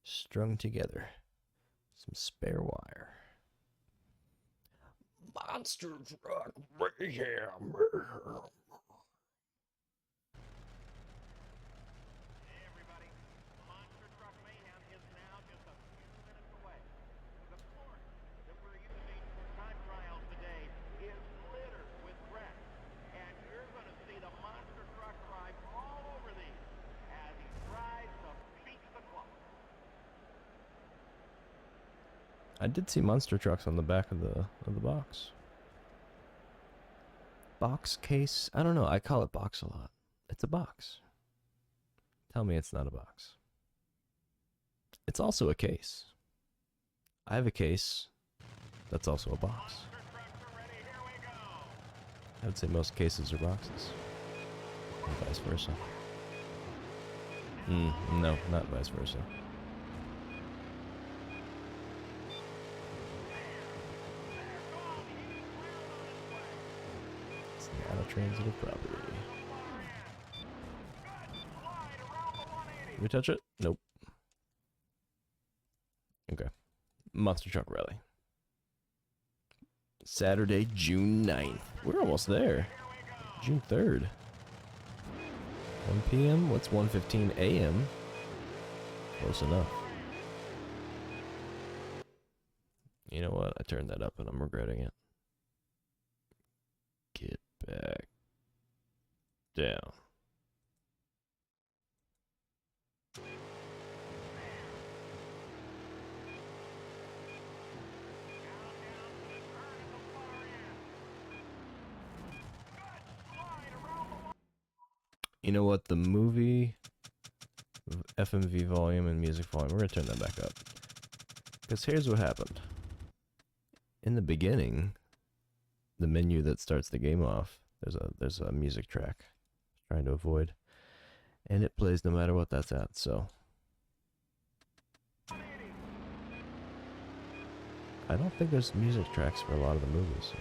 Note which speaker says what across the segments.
Speaker 1: strung together. Some spare wire. Monster truck mayhem. I did see monster trucks on the back of the box. Box case? I don't know. I call it box a lot. It's a box. Tell me it's not a box. It's also a case. I have a case that's also a box. I would say most cases are boxes. And vice versa. No, not vice versa. It's not a transitive property. Did we touch it? Nope. Okay. Monster Truck Rally. Saturday, June 9th. We're almost there. June 3rd. 1 p.m.? What's 1:15 a.m.? Close enough. You know what? I turned that up and I'm regretting it. Get back down. You know what? The movie FMV volume and music volume, we're going to turn that back up. Because here's what happened. In the beginning, the menu that starts the game off, there's a music track trying to avoid. And it plays no matter what that's at, so. I don't think there's music tracks for a lot of the movies, so.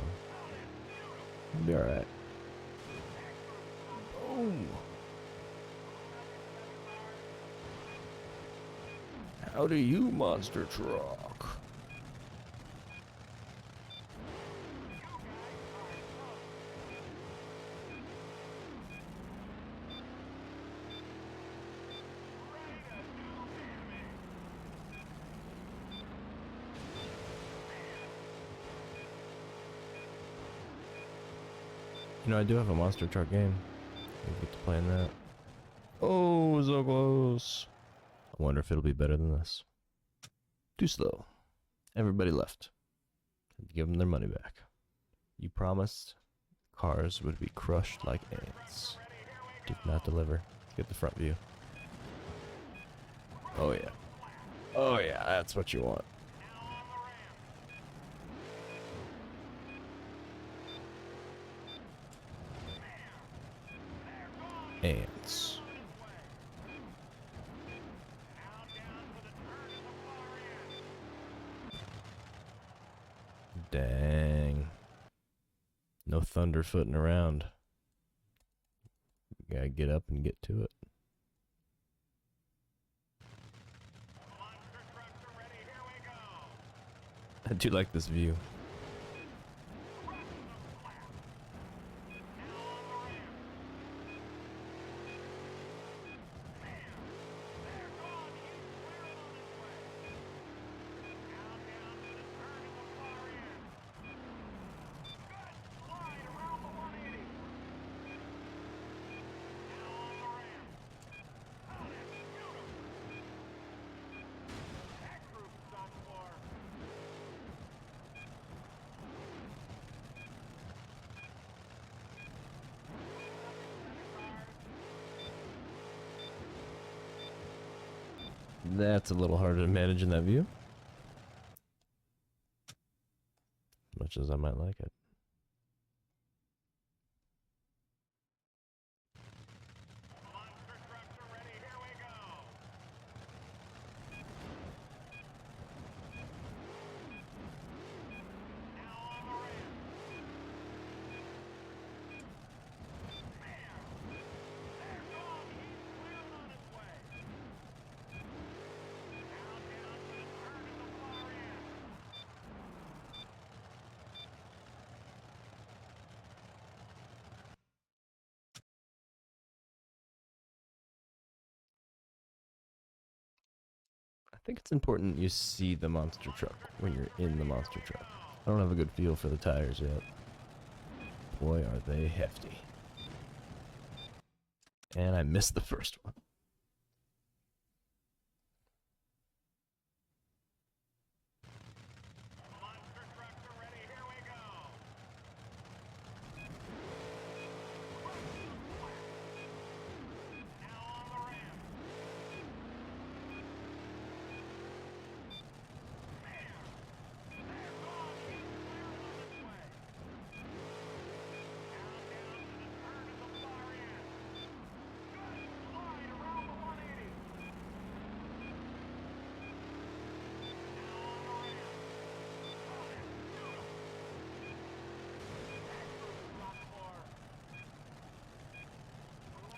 Speaker 1: It'll be alright. Boom! How do you, monster truck? You know, I do have a monster truck game. We get to play in that. Oh, so close. I wonder if it'll be better than this. Too slow. Everybody left. Had to give them their money back. You promised cars would be crushed like ants. Did not deliver. Let's get the front view. Oh yeah. Oh yeah, that's what you want. Ants. Dang. No thunderfooting around. You gotta get up and get to it. I do like this view. That's a little harder to manage in that view. As much as I might like it. think it's important you see the monster truck when you're in the monster truck. I don't have a good feel for the tires yet. Boy, are they hefty. And I missed the first one.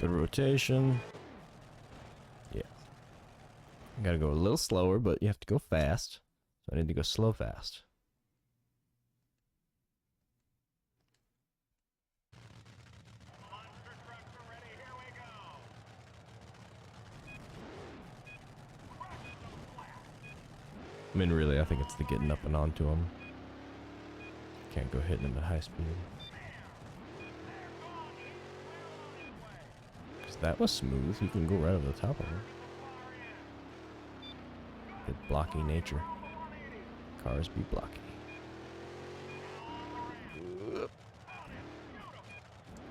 Speaker 1: Good rotation. Yeah. I gotta go a little slower, but you have to go fast. So I need to go slow fast. I mean, really, I think it's the getting up and onto them. Can't go hitting them at high speed. Because that was smooth. You can go right over the top of it. Good blocky nature. Cars be blocky.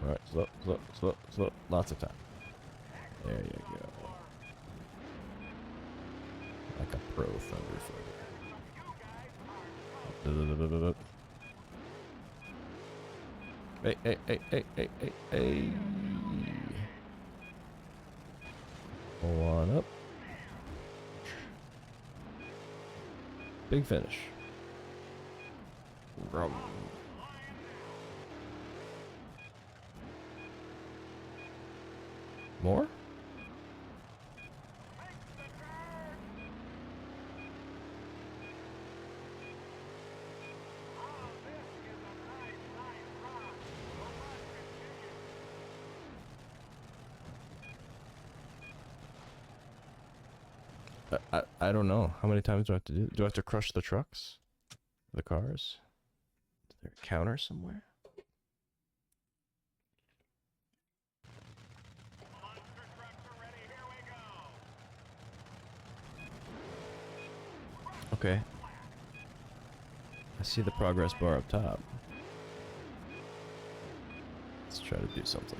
Speaker 1: Alright, slow, slow, slow, slow. Lots of time. There you go. Like a pro thunderfooter. Hey, hey, hey, hey, hey, hey, hey. Pull on up. Big finish. Rum. More? I don't know. How many times do I have to do? Do I have to crush the trucks? The cars? Is there a counter somewhere? Okay. I see the progress bar up top. Let's try to do something.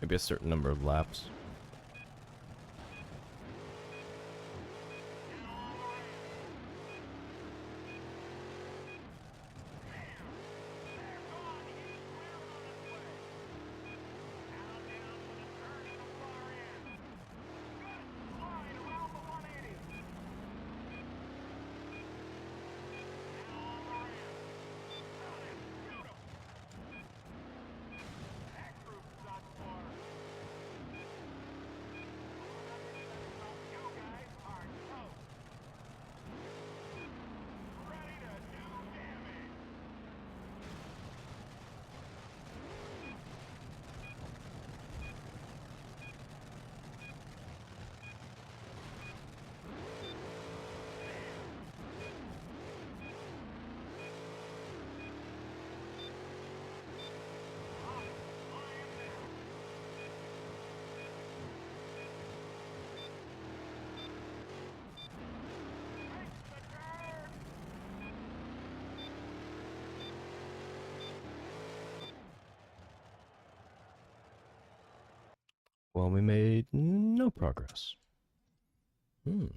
Speaker 1: Maybe a certain number of laps. Well, we made no progress. 20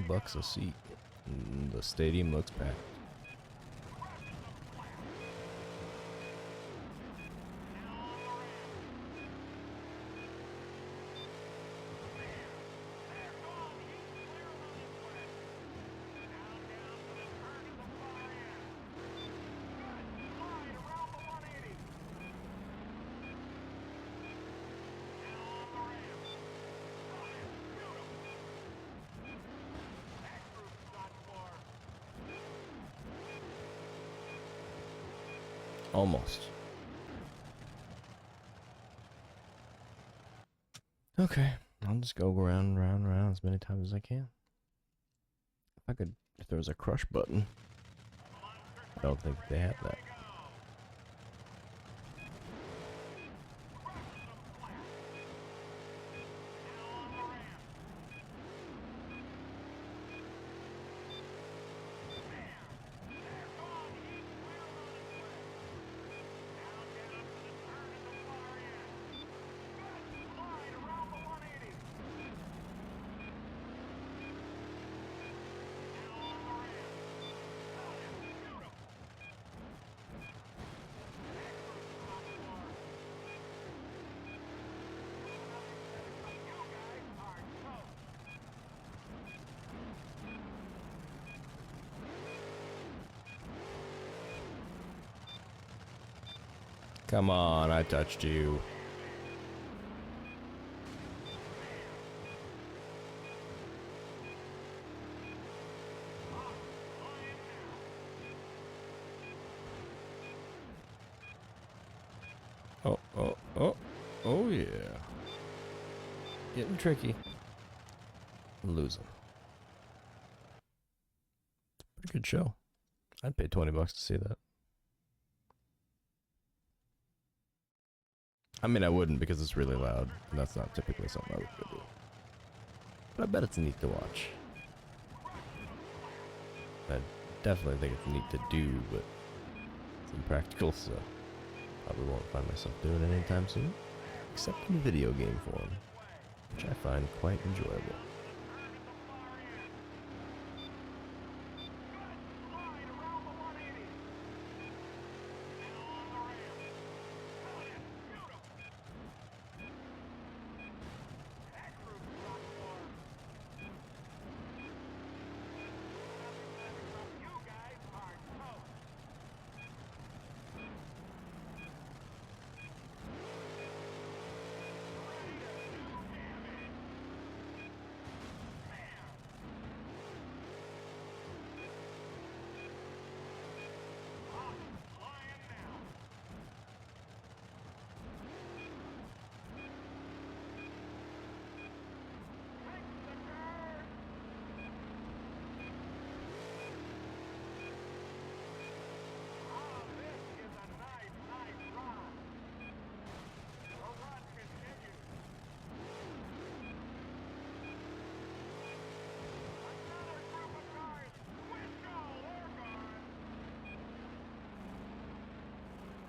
Speaker 1: bucks a seat. The stadium looks packed. Almost. Okay, I'll just go around and round and round as many times as I can. If there was a crush button. I don't think they have that. Come on, I touched you. Oh yeah. Getting tricky. Losing. Pretty good show. I'd pay $20 to see that. I mean, I wouldn't because it's really loud, and that's not typically something I would go do. But I bet it's neat to watch. I definitely think it's neat to do, but it's impractical, so probably won't find myself doing it anytime soon. Except in video game form, which I find quite enjoyable.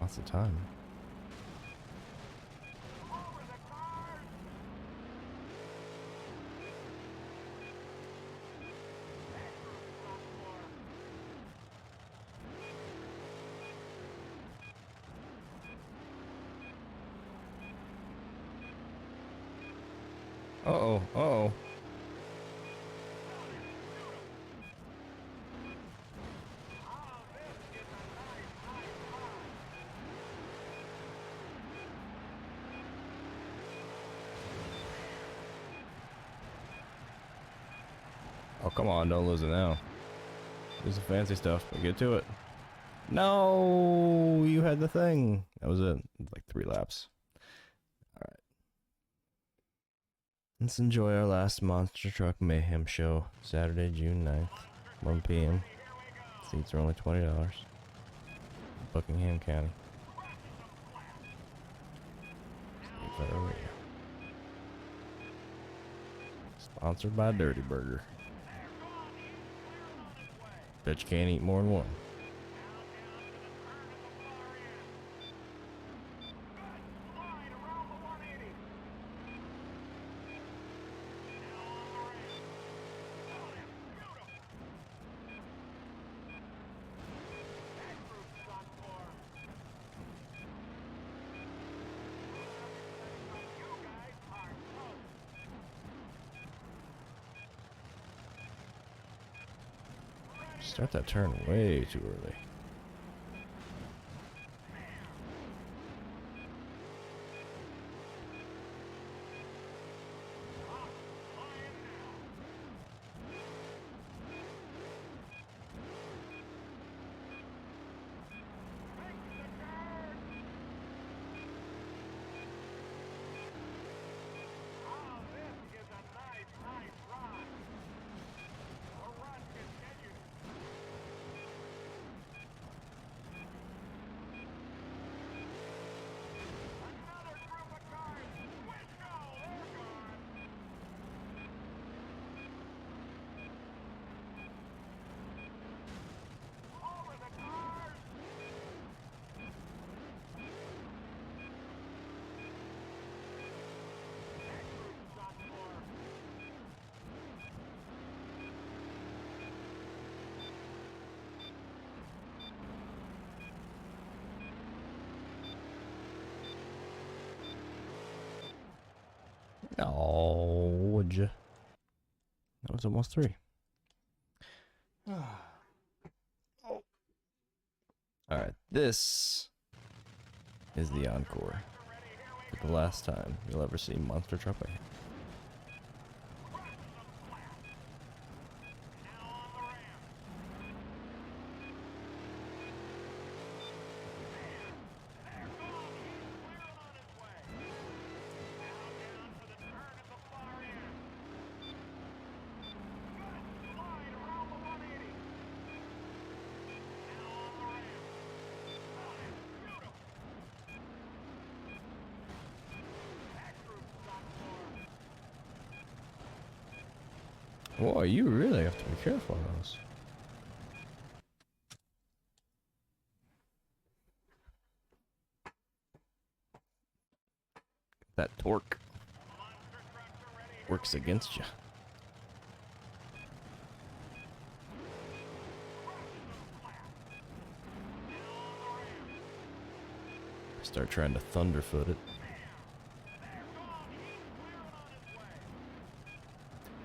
Speaker 1: Lots of time. Uh-oh, uh-oh. Oh, come on, don't lose it now. Do some fancy stuff, but get to it. No, you had the thing. That was it. Like 3 laps. Alright. Let's enjoy our last Monster Truck Mayhem show. Saturday, June 9th, 1 p.m. Seats are only $20. Buckingham County. Sponsored by Dirty Burger. Bet you can't eat more than one. Start that turn way too early. would you? That was almost 3. Oh. Alright, this is the encore. For the last time you'll ever see Monster Truck. Whoa, you really have to be careful on those. That torque works against you. Start trying to thunderfoot it.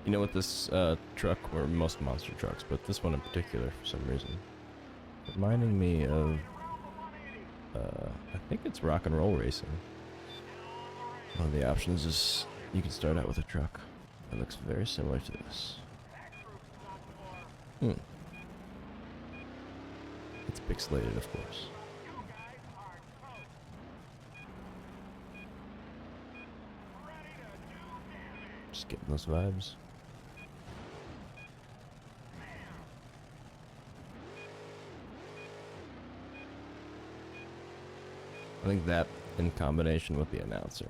Speaker 1: You know what this truck, or most monster trucks, but this one in particular for some reason, reminding me of, I think it's rock and roll racing. One of the options is you can start out with a truck that looks very similar to this. It's pixelated, of course. Just getting those vibes. I think that in combination with the announcer.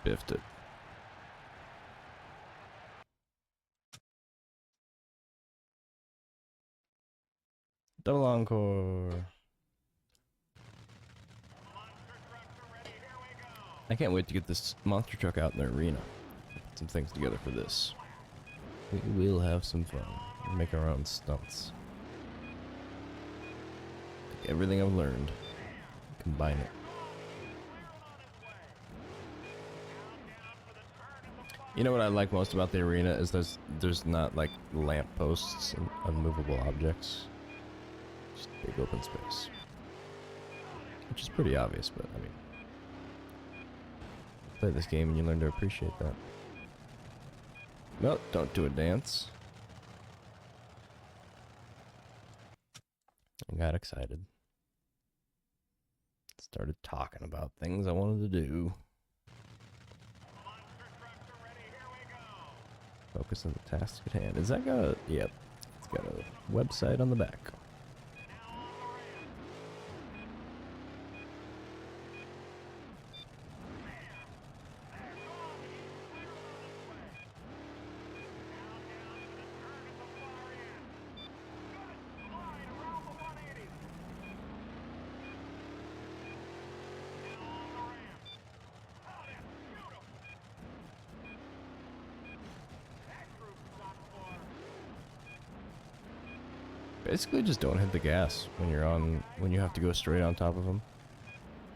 Speaker 1: Biffed it. Double encore. I can't wait to get this monster truck out in the arena. Put some things together for this. We will have some fun. Make our own stunts. Take everything I've learned, combine it. You know what I like most about the arena is there's not like lamp posts and unmovable objects. Just big open space. Which is pretty obvious, but I mean, play this game and you learn to appreciate that. No, don't do a dance. I got excited. Started talking about things I wanted to do. Focus on the task at hand. Is that got a... Yep. It's got a website on the back. Basically, just don't hit the gas when you're on, when you have to go straight on top of them.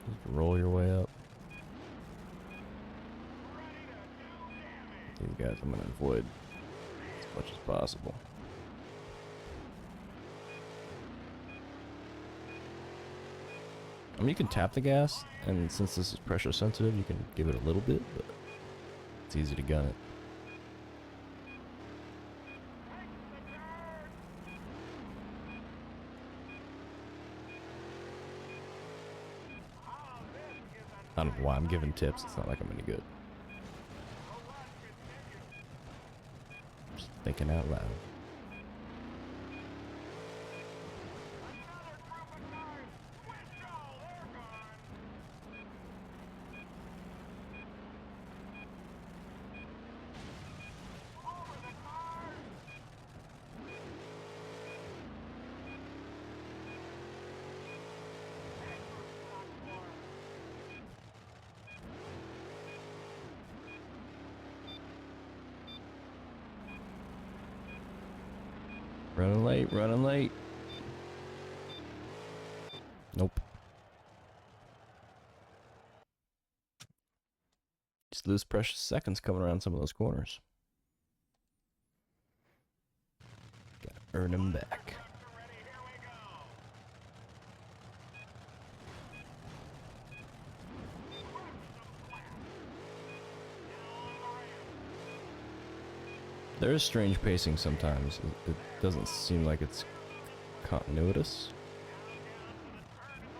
Speaker 1: Just roll your way up. These guys I'm gonna avoid as much as possible. I mean, you can tap the gas, and since this is pressure sensitive, you can give it a little bit, but it's easy to gun it. I don't know why I'm giving tips. It's not like I'm any good. Just thinking out loud. Running late, running late. Nope. Just lose precious seconds coming around some of those corners. Gotta earn them back. There is strange pacing sometimes. It doesn't seem like it's continuous.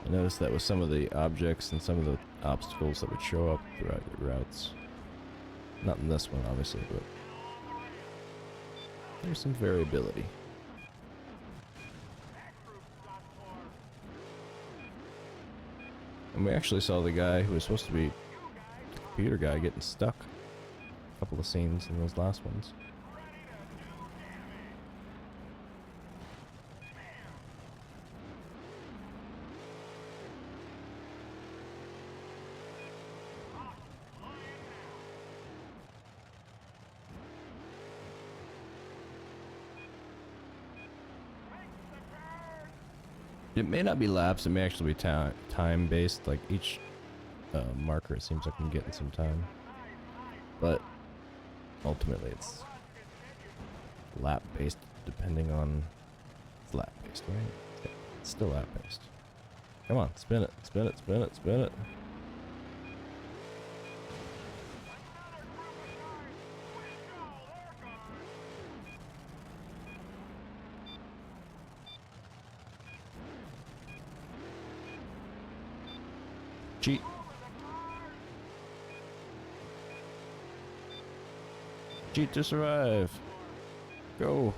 Speaker 1: I noticed that with some of the objects and some of the obstacles that would show up throughout your routes. Not in this one, obviously, but there's some variability. And we actually saw the guy who was supposed to be the computer guy getting stuck. A couple of scenes in those last ones. It may not be laps, it may actually be time based, like each marker it seems like I'm getting some time. But ultimately it's lap based depending on... It's lap based, right? Yeah, it's still lap based. Come on, spin it, spin it, spin it, spin it. Cheat. Cheat to survive. Go.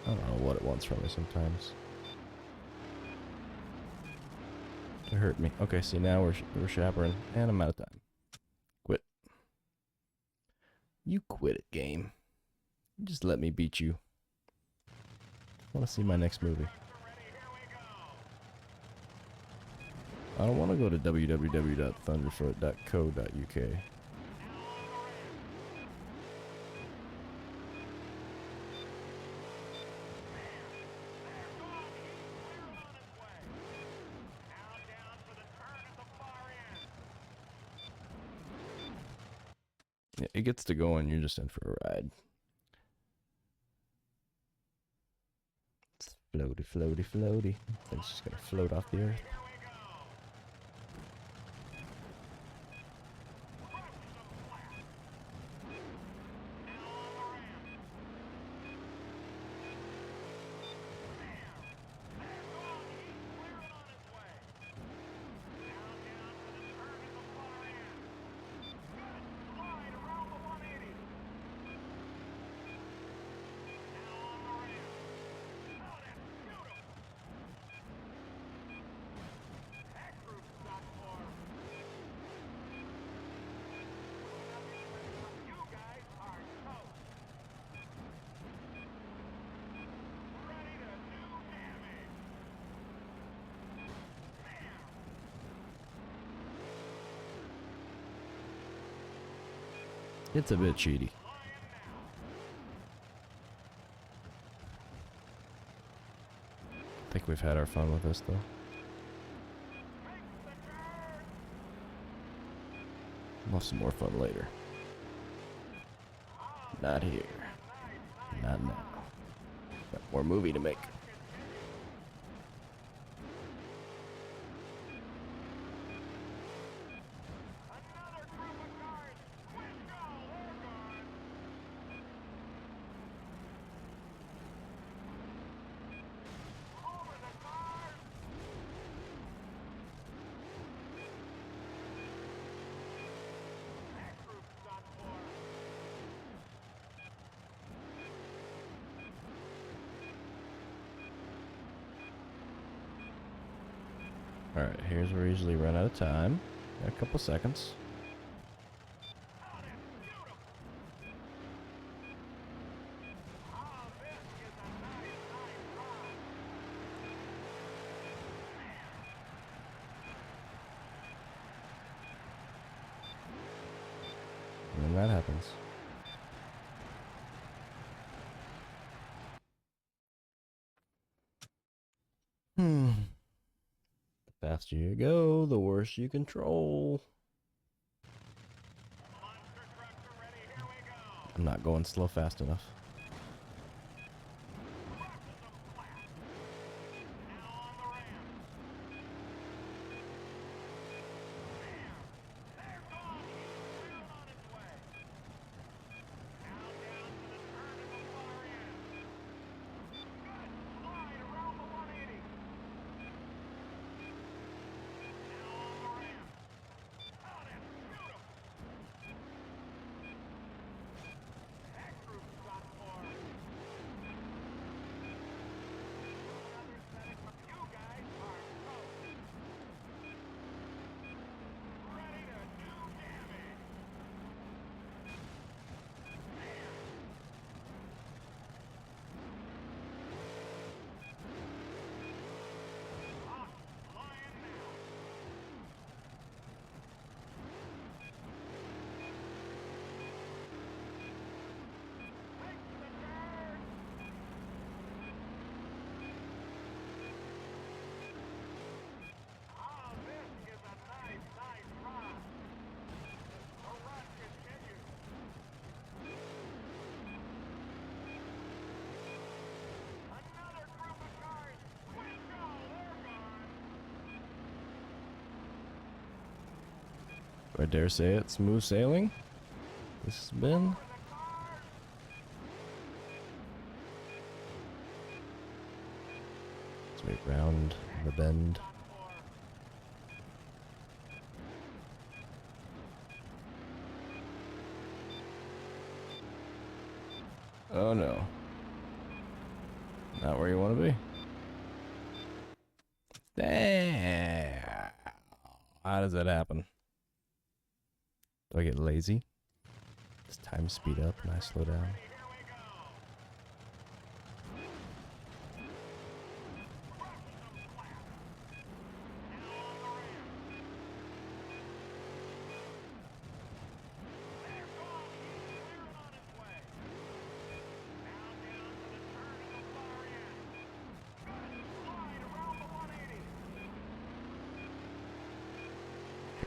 Speaker 1: I don't know what it wants from me sometimes. It hurt me. Okay, see now we're shabbering, and I'm out of time. Quit. You quit it, game. Just let me beat you. I want to see my next movie. I don't want to go to www.thunderfoot.co.uk. Yeah, it gets to going, you're just in for a ride. It's floaty, floaty, floaty. Thing's just gonna float off the earth. It's a bit cheaty. I think we've had our fun with this, though. We'll have some more fun later. Not here. Not now. Got more movie to make. Alright, here's where we usually run out of time. Got a couple seconds. And then that happens. The faster you go, the worse you control. I'm not going slow fast enough. Do I dare say it? Smooth sailing? This has been. Let's wait round the bend. Oh no. Not where you want to be. Damn. How does that happen? Do I get lazy? Does time speed up and I slow down?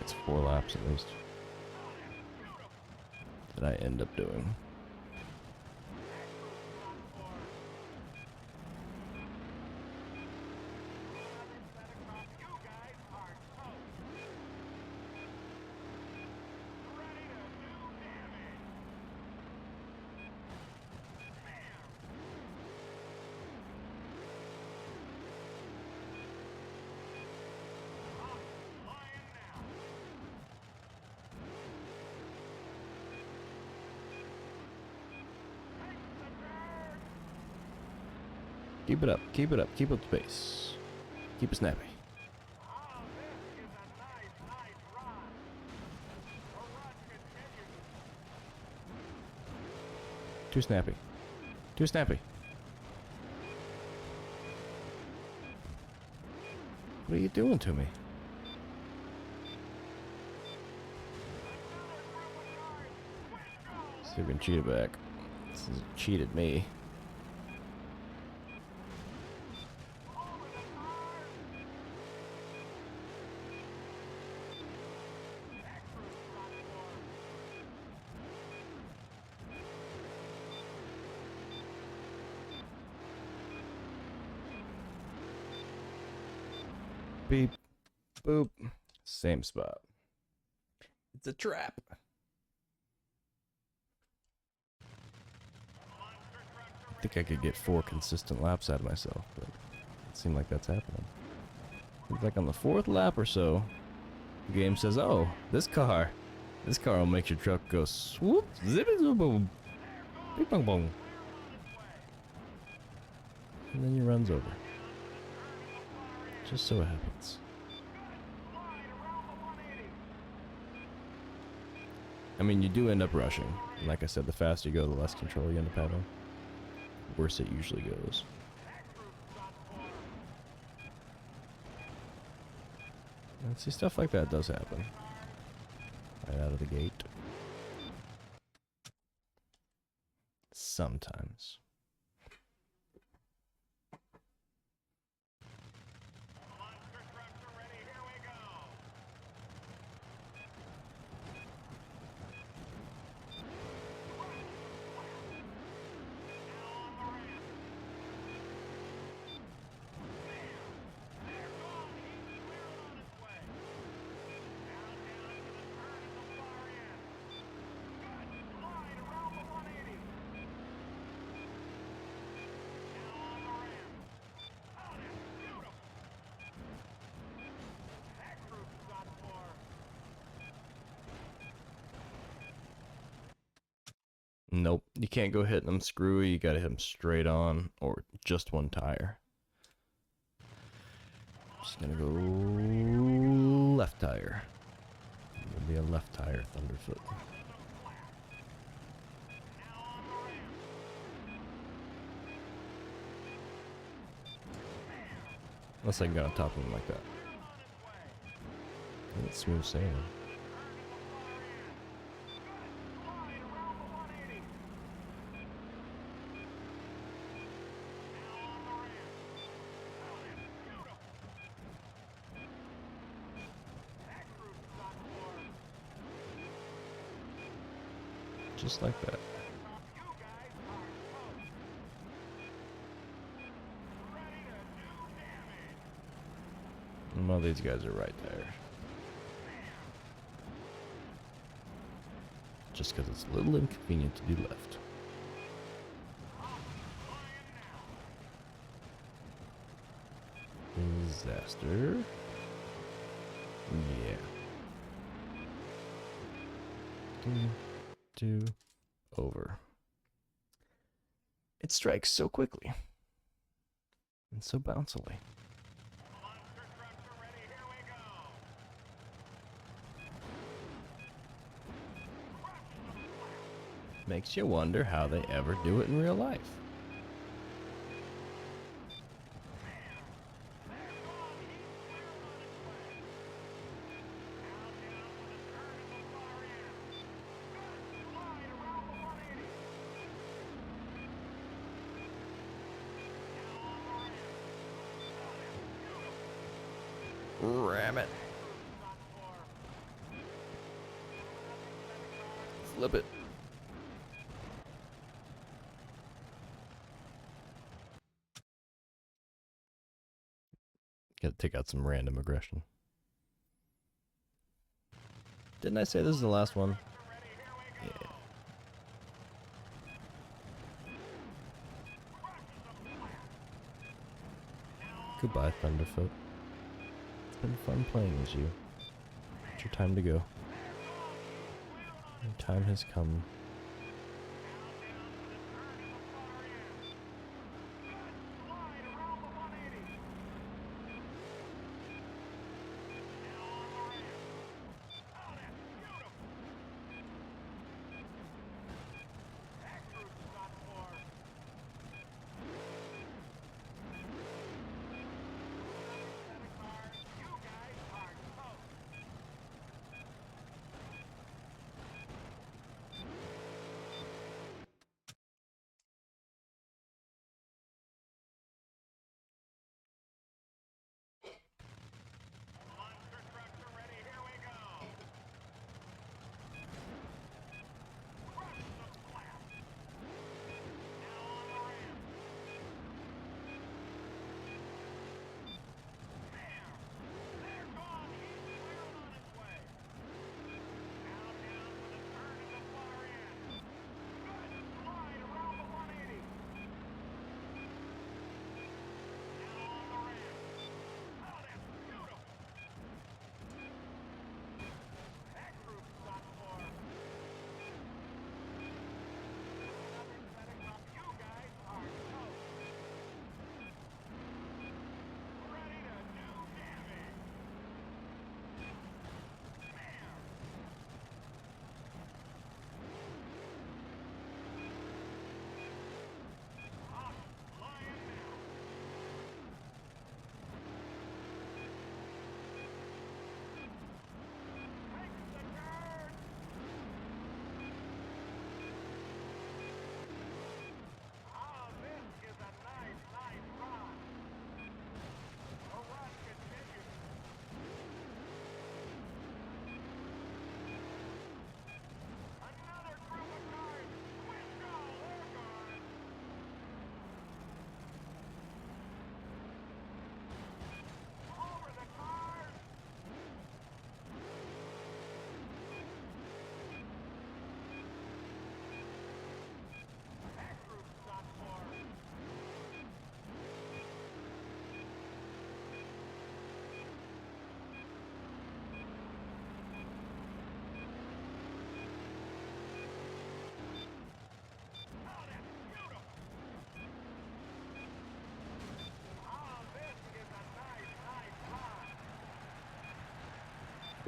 Speaker 1: It's 4 laps at least. That I end up doing. Keep it up, keep it up, keep up the pace. Keep it snappy. Too snappy. Too snappy. What are you doing to me? See if we can cheat it back. This has cheated me. Beep, boop, same spot. It's a trap. I think I could get 4 consistent laps out of myself, but it seems like that's happening. It's like on the 4th lap or so, the game says, "Oh, this car will make your truck go swoop, zip it, zoom, boom, beep, bong, bong," and then he runs over. Just so it happens. I mean, you do end up rushing. And like I said, the faster you go, the less control you end up having. The worse it usually goes. And see, stuff like that does happen. Right out of the gate. Sometimes. Nope, you can't go hitting them screwy. You gotta hit them straight on, or just one tire. Just gonna go left tire. It'll be a left tire Thunderfoot. Unless I can get on top of him like that. That's smooth sailing. Just like that. Well, these guys are right there. Just because it's a little inconvenient to be left. Disaster. Yeah. 3, 2, over. It strikes so quickly. And so bouncily. Makes you wonder how they ever do it in real life. Ram it. Flip it. Gotta take out some random aggression. Didn't I say this is the last one? Yeah. Goodbye, Thunderfoot. It's been fun playing as you. It's your time to go. Your time has come.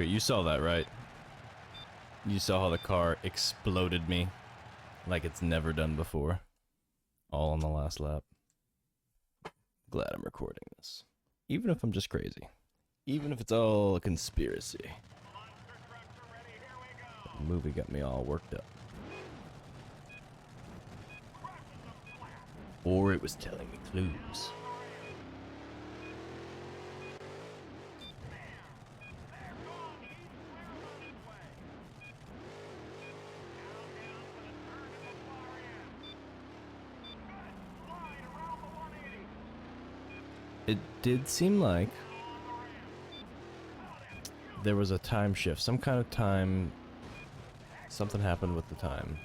Speaker 1: Wait, you saw that, right? You saw how the car exploded me like it's never done before. All on the last lap. Glad I'm recording this. Even if I'm just crazy. Even if it's all a conspiracy. The movie got me all worked up. Or it was telling me clues. It did seem like there was a time shift, some kind of time, something happened with the time,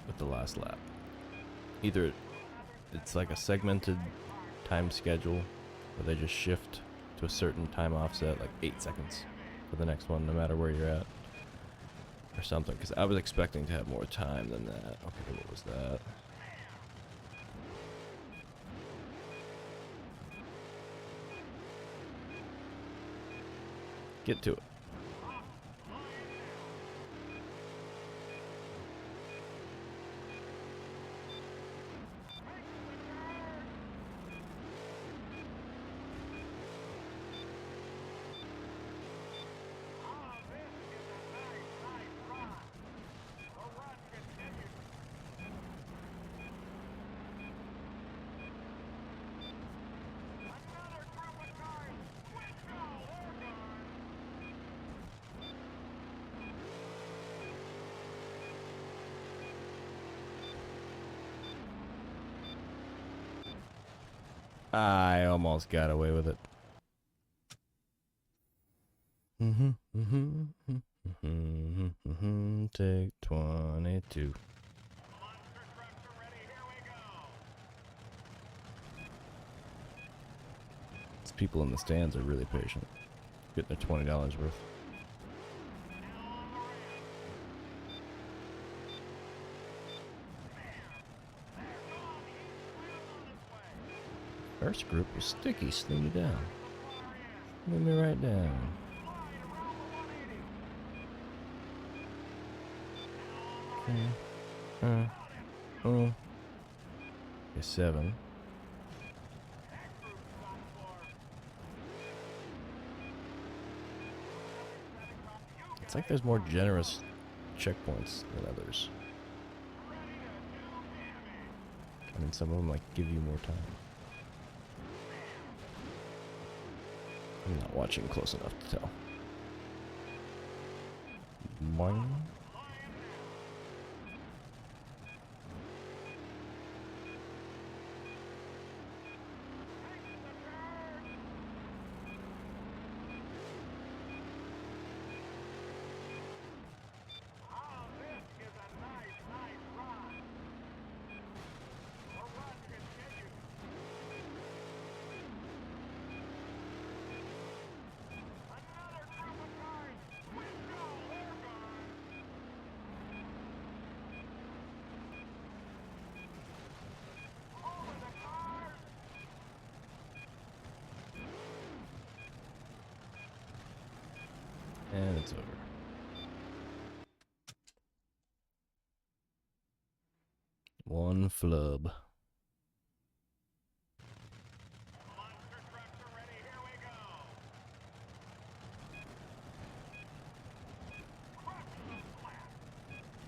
Speaker 1: with the last lap. Either it's like a segmented time schedule, where they just shift to a certain time offset, like 8 seconds for the next one, no matter where you're at, or something, because I was expecting to have more time than that. Okay, what was that? Get to it. I almost got away with it. Take 22. These people in the stands are really patient. Getting their $20 worth. First group was sticky, slow me down. Move me right down. Okay. Okay, 7. It's like there's more generous checkpoints than others. I mean, some of them like give you more time. I'm not watching close enough to tell. Boing. And it's over. One flub.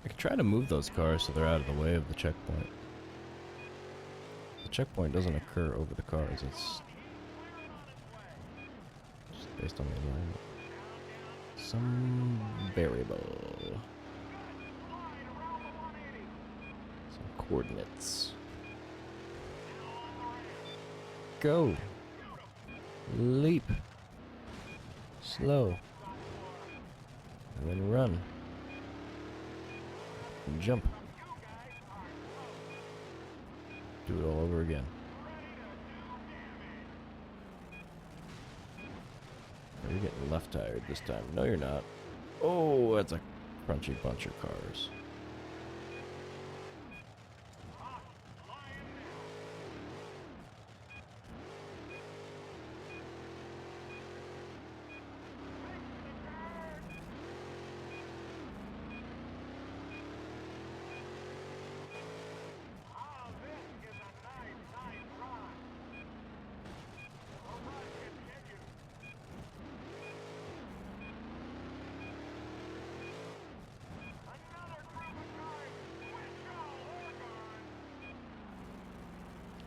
Speaker 1: I could try to move those cars so they're out of the way of the checkpoint. The checkpoint doesn't occur over the cars, it's just based on the alignment. Some variable. Some coordinates. Go. Leap. Slow. And then run. And jump. Do it all over again. You're getting left tired this time. No, you're not. Oh, that's a crunchy bunch of cars.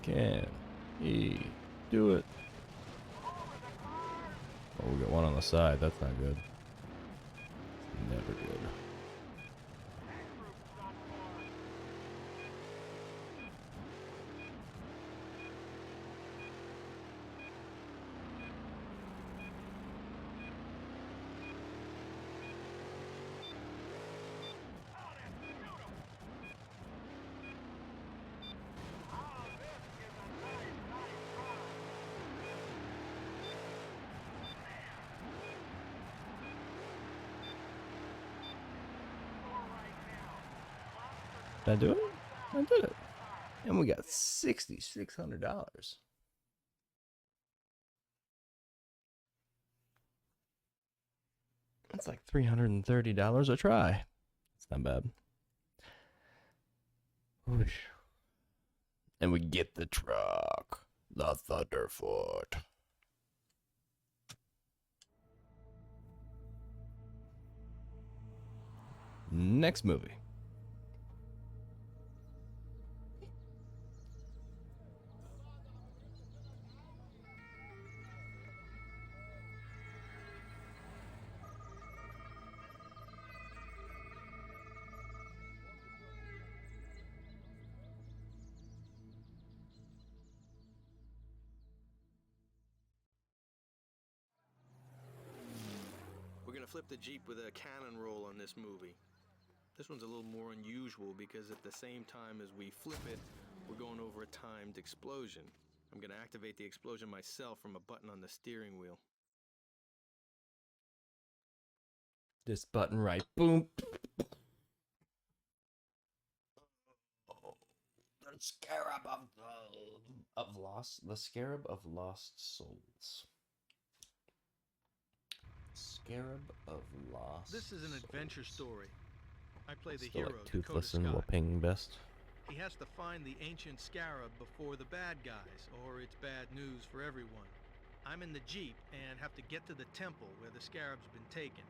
Speaker 1: Can he do it? Oh, we got one on the side. That's not good. Never good. Did I do it? I did it. And we got $6,600. That's like $330 a try. It's not bad. Whoosh. And we get the truck. The Thunderfoot. Next movie.
Speaker 2: We're gonna flip the Jeep with a cannon roll on this movie. This one's a little more unusual because at the same time as we flip it, we're going over a timed explosion. I'm gonna activate the explosion myself from a button on the steering wheel.
Speaker 1: This button right. Boom. The Scarab of Lost. The Scarab of Lost Souls. Scarab of Lost.
Speaker 2: This is an adventure story. I play the
Speaker 1: Still
Speaker 2: hero,
Speaker 1: like
Speaker 2: Dakota
Speaker 1: Toothless and
Speaker 2: Scott.
Speaker 1: Waping best.
Speaker 2: He has to find the ancient Scarab before the bad guys, or it's bad news for everyone. I'm in the Jeep and have to get to the temple where the Scarab's been taken.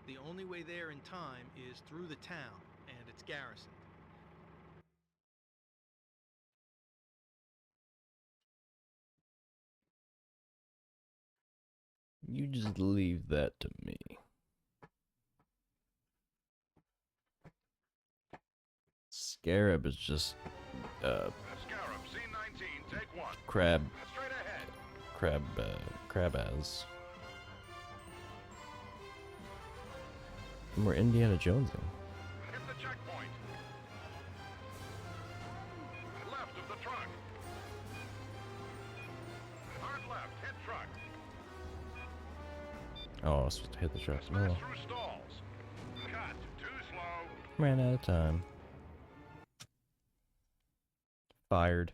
Speaker 2: The only way there in time is through the town and its garrison.
Speaker 1: You just leave that to me. Scarab is just
Speaker 3: Scarab, C-19, take one.
Speaker 1: crab
Speaker 3: Straight ahead.
Speaker 1: crab-as. And we're Indiana Jonesing.
Speaker 3: Hit the checkpoint. Left of the truck. Hard left, hit truck.
Speaker 1: Oh, I was supposed to hit the truck.
Speaker 3: Smash
Speaker 1: No.
Speaker 3: through stalls. Cut, too slow.
Speaker 1: Ran out of time. Fired.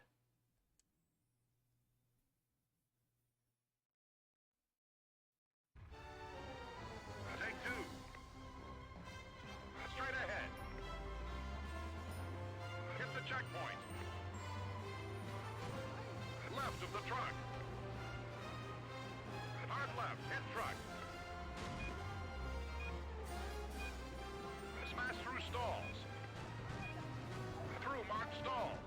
Speaker 3: Take two. Straight ahead. Hit the checkpoint. Left of the truck. Hard left, hit truck. Smash through stalls. Through marked stalls.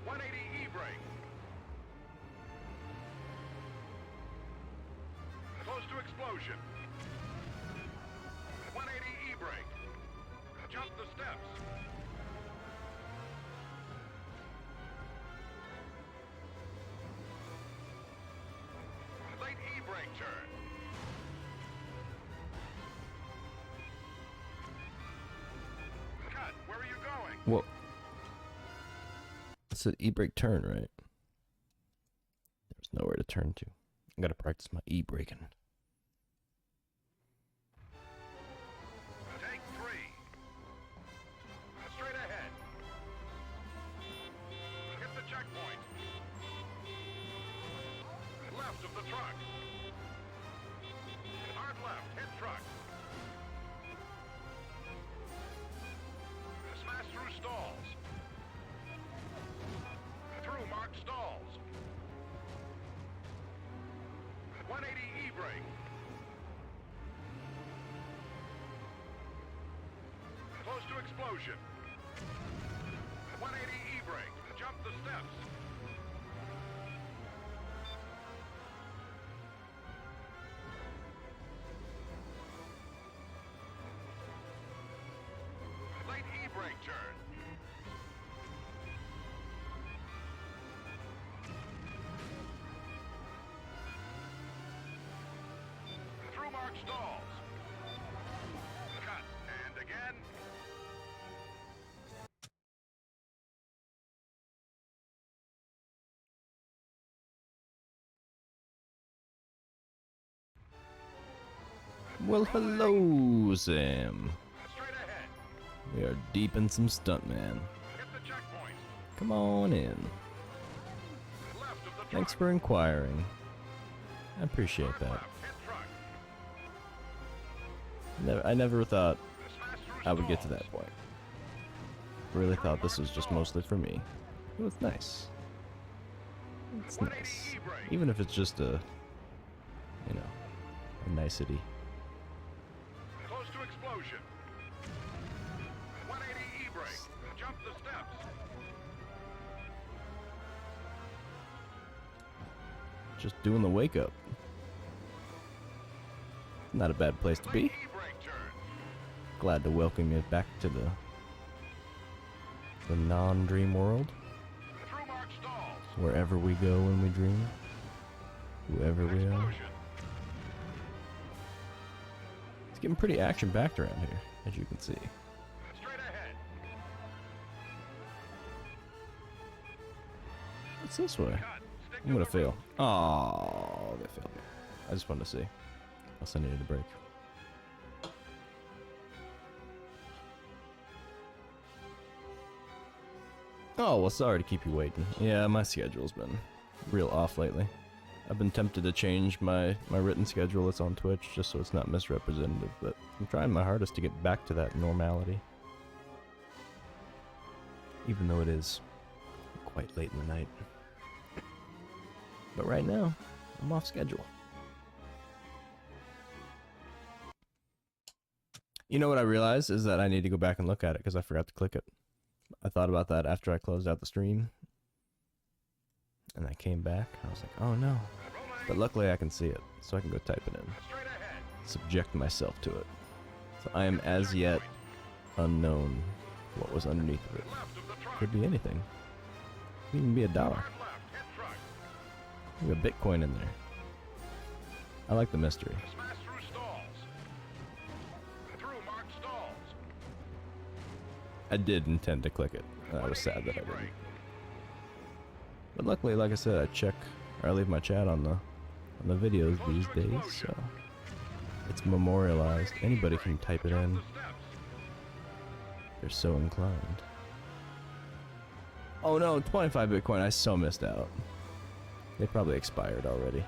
Speaker 3: 180 E-brake. Close to explosion. 180 E-brake. Jump the steps. Late E-brake turn. Cut. Where are you going?
Speaker 1: Well, it's an e-brake turn, right? There's nowhere to turn to. I gotta practice my e-braking.
Speaker 3: Take three. Straight ahead. Hit the checkpoint. Left of the truck. Hard left, hit truck. Smash through stalls. Through marked stalls. 180 E-brake. Close to explosion. 180 e-brake. Jump the steps. Late e-brake turn. Through mark stalls. Cut. And again.
Speaker 1: Well, hello, Sam.
Speaker 3: Straight ahead.
Speaker 1: We are deep in some Stuntman.
Speaker 3: Hit the checkpoint.
Speaker 1: Come on in.
Speaker 3: Left of the truck.
Speaker 1: Thanks for inquiring. I appreciate
Speaker 3: Turn
Speaker 1: that.
Speaker 3: left. Hit truck.
Speaker 1: I never thought
Speaker 3: Smash through
Speaker 1: I would get to
Speaker 3: stalls.
Speaker 1: that point. Really thought this was just mostly for me. It was nice. It's
Speaker 3: 180
Speaker 1: nice.
Speaker 3: e-brake.
Speaker 1: Even if it's just a, you know, a nicety.
Speaker 3: Close to explosion. 180 e-brake. Jump the steps.
Speaker 1: Just doing the wake up. Not a bad place to
Speaker 3: Late
Speaker 1: be.
Speaker 3: e-brake turn.
Speaker 1: Glad to welcome you back to the non-dream world.
Speaker 3: Through mark stalls.
Speaker 1: Wherever we go when we dream. Whoever we are.
Speaker 3: Explosion.
Speaker 1: It's getting pretty action-packed around here, as you can see.
Speaker 3: Straight ahead.
Speaker 1: What's this way?
Speaker 3: Cut. Stick
Speaker 1: I'm
Speaker 3: to
Speaker 1: gonna
Speaker 3: the
Speaker 1: fail.
Speaker 3: road.
Speaker 1: Oh, they failed me. I just wanted to see. Else I needed a break. Oh, well, sorry to keep you waiting. Yeah, my schedule's been real off lately. I've been tempted to change my written schedule that's on Twitch just so it's not misrepresentative, but I'm trying my hardest to get back to that normality. Even though it is quite late in the night. But right now, I'm off schedule. You know what I realized is that I need to go back and look at it because I forgot to click it. I thought about that after I closed out the stream. And I came back. I was like, oh no. But luckily I can see it, so I can go type it in.
Speaker 3: Straight ahead.
Speaker 1: Subject myself to it. So I am as yet unknown what was underneath of it.
Speaker 3: Left of the truck.
Speaker 1: Could be anything. Could even be $1.
Speaker 3: Turn left. Hit truck.
Speaker 1: We got Bitcoin in there. I like the mystery.
Speaker 3: Smash through stalls. Through mark stalls.
Speaker 1: I did intend to click it. And I was sad that I didn't. But luckily, like I said, I check or I leave my chat on the videos these days, so it's memorialized. Anybody can type it in. They're so inclined. Oh no, 25 Bitcoin, I so missed out. They probably expired already.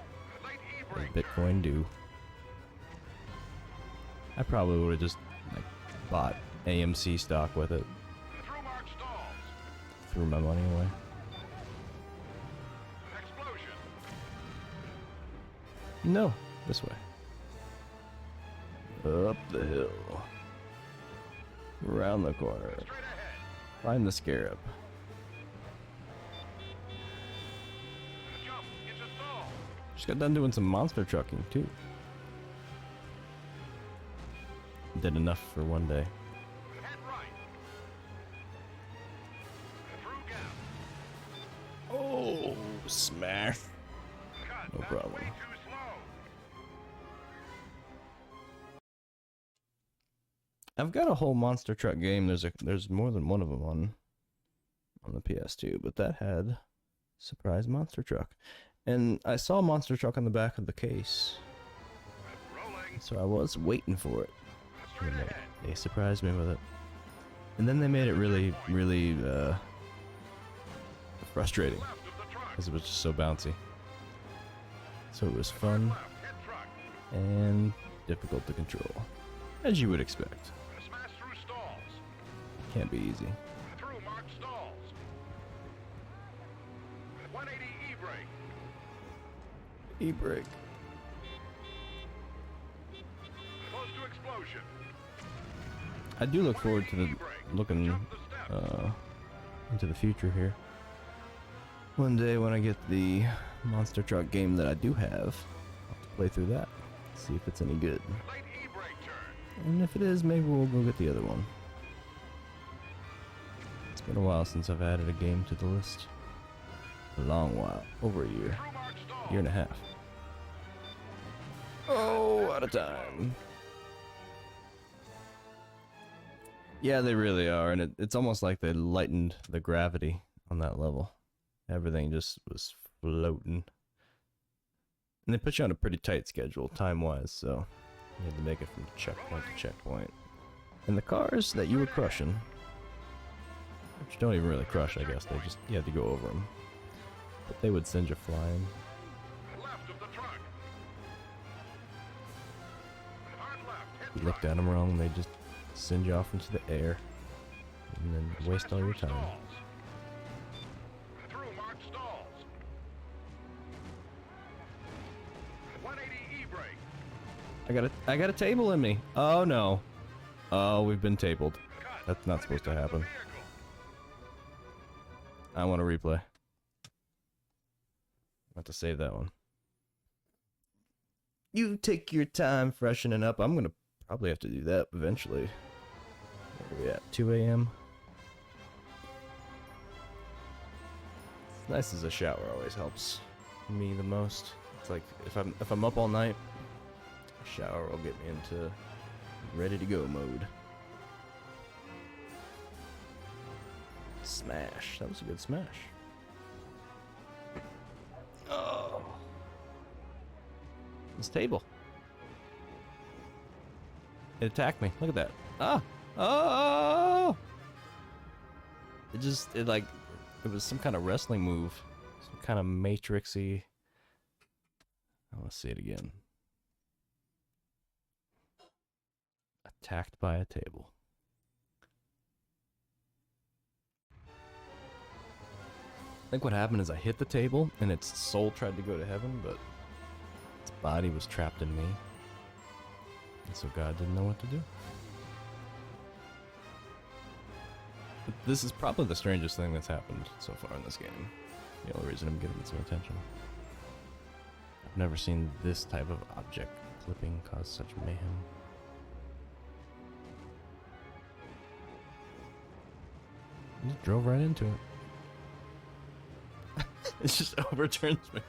Speaker 1: As Bitcoin do. I probably would have just like bought AMC stock with it.
Speaker 3: Through mark stalls.
Speaker 1: Threw my money away.
Speaker 3: Explosion.
Speaker 1: No, this way. Up the hill. Around the corner.
Speaker 3: Straight ahead.
Speaker 1: Find the Scarab.
Speaker 3: Jump into stall.
Speaker 1: Just got done doing some monster trucking too. Did enough for one day.
Speaker 3: Head right. Through gap.
Speaker 1: Oh, smash.
Speaker 3: Cut.
Speaker 1: No
Speaker 3: That's
Speaker 1: problem.
Speaker 3: way too slow.
Speaker 1: I've got a whole monster truck game. There's more than one of them on the PS2, but that had surprise monster truck, and I saw monster truck on the back of the case,
Speaker 3: Rolling.
Speaker 1: so I was waiting for it.
Speaker 3: Straight
Speaker 1: And
Speaker 3: ahead.
Speaker 1: they surprised me with it, and then they made it really frustrating
Speaker 3: Left of the truck.
Speaker 1: because it was just so bouncy. So it was fun
Speaker 3: Left. Hit truck.
Speaker 1: and difficult to control, as you would expect.
Speaker 3: Smash through stalls.
Speaker 1: Can't be easy.
Speaker 3: Through marked stalls. 180 e-brake.
Speaker 1: E-brake.
Speaker 3: Close to explosion.
Speaker 1: I do look forward to the looking
Speaker 3: Jump the steps.
Speaker 1: into the future here. One day when I get the monster truck game that I do have, I'll have to play through that, see if it's any good.
Speaker 3: Late e-brake turn.
Speaker 1: And if it is, maybe we'll go get the other one. It's been a while since I've added a game to the list. A long while. Over a year.
Speaker 3: Through mark stall.
Speaker 1: Year and a half. Oh, out of time. Yeah, they really are, and it's almost like they lightened the gravity on that level. Everything just was floating. And they put you on a pretty tight schedule, time-wise, so you had to make it from checkpoint to checkpoint. And the cars that you were crushing, which don't even really crush, I guess, you had to go over them. But they would send you flying.
Speaker 3: Left of the truck. Hard left. Hit
Speaker 1: You looked at them wrong, they just send you off into the air. And then waste all your time.
Speaker 3: Through marked stalls. 180 e-brake.
Speaker 1: I got a table in me. Oh no. Oh, we've been tabled.
Speaker 3: Cut.
Speaker 1: That's not supposed to
Speaker 3: Enemy
Speaker 1: happen.
Speaker 3: vehicle.
Speaker 1: I want to replay. I have to save that one. You take your time freshening up. I'm gonna probably have to do that eventually. Where are we at? 2 a.m. It's nice as a shower always helps me the most. It's like if I'm up all night, a shower will get me into ready to go mode. Smash. That was a good smash. Oh. This table. It attacked me. Look at that. Ah! Oh! It was some kind of wrestling move. Some kind of matrixy. I want to see it again. Attacked by a table. I think what happened is I hit the table and its soul tried to go to heaven, but its body was trapped in me. And so God didn't know what to do. But this is probably the strangest thing that's happened so far in this game. The only reason I'm giving it some attention. I've never seen this type of object clipping cause such mayhem. I just drove right into it. It just overturns me.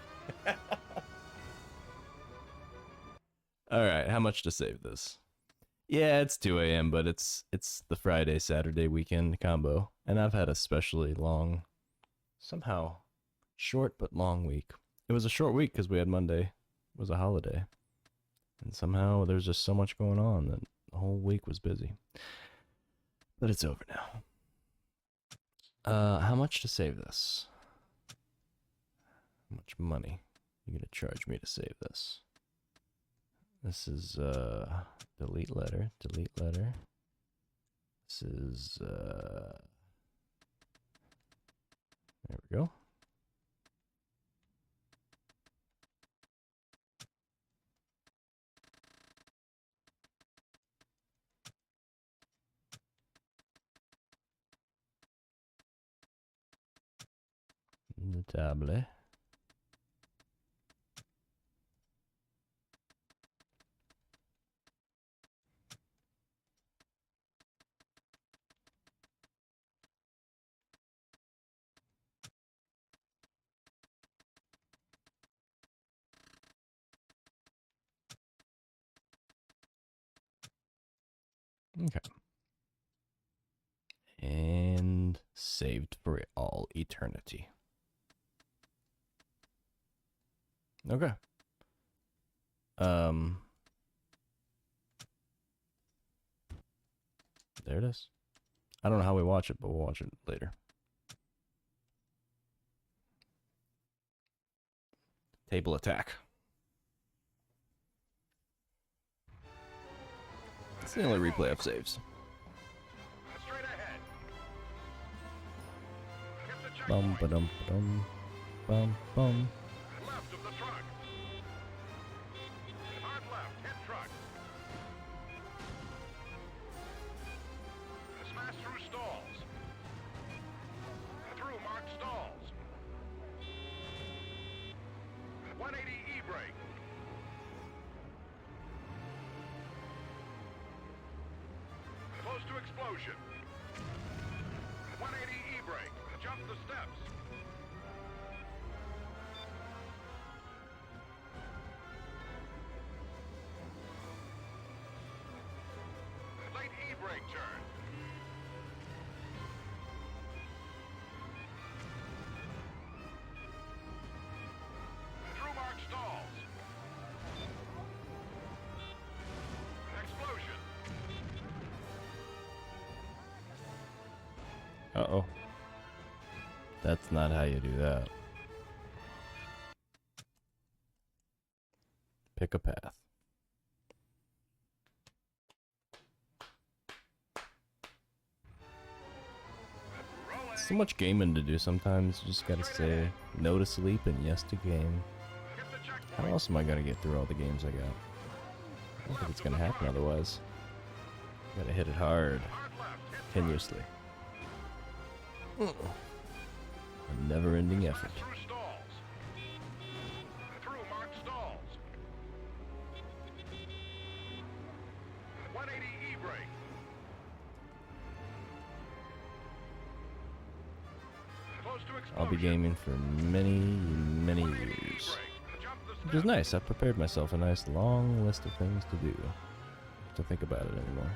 Speaker 1: Alright, how much to save this? Yeah, it's 2 a.m., but it's the Friday-Saturday weekend combo. And I've had a especially long, somehow short but long week. It was a short week because we had Monday. It was a holiday. And somehow there's just so much going on that the whole week was busy. But it's over now. How much to save this? How much money are you gonna charge me to save this? This is delete letter, delete letter. This is there we go. The tablet. Okay. And saved for all eternity. Okay. There it is. I don't know how we watch it, but we'll watch it later. Table attack. It's the only replay I've saved.
Speaker 3: Straight ahead. Get the
Speaker 1: Bum
Speaker 3: checkpoint.
Speaker 1: ba-dum ba-dum. Bum bum.
Speaker 3: Left of the truck. Hard left. Hit truck. Smash through stalls. to explosion. 180 E-brake. Jump the steps. Late E-brake turn. Through mark stalls. Explosion.
Speaker 1: Uh-oh. That's not how you do that. Pick a path.
Speaker 3: Rolling.
Speaker 1: So much gaming to do sometimes. You just gotta say no to sleep and yes to game.
Speaker 3: Hit the
Speaker 1: How
Speaker 3: checkpoint.
Speaker 1: else am I gonna get through all the games I got? I don't think it's gonna happen otherwise. Gotta hit it hard,
Speaker 3: Hard left. Hit right.
Speaker 1: continuously. A never-ending effort.
Speaker 3: Through stalls. Through marked stalls. 180 E-brake. Close to explosion.
Speaker 1: I'll be gaming for many, many
Speaker 3: 180
Speaker 1: years.
Speaker 3: E-brake. Jump the
Speaker 1: Which is
Speaker 3: steps.
Speaker 1: nice. I've prepared myself a nice long list of things to do. Don't have to think about it anymore.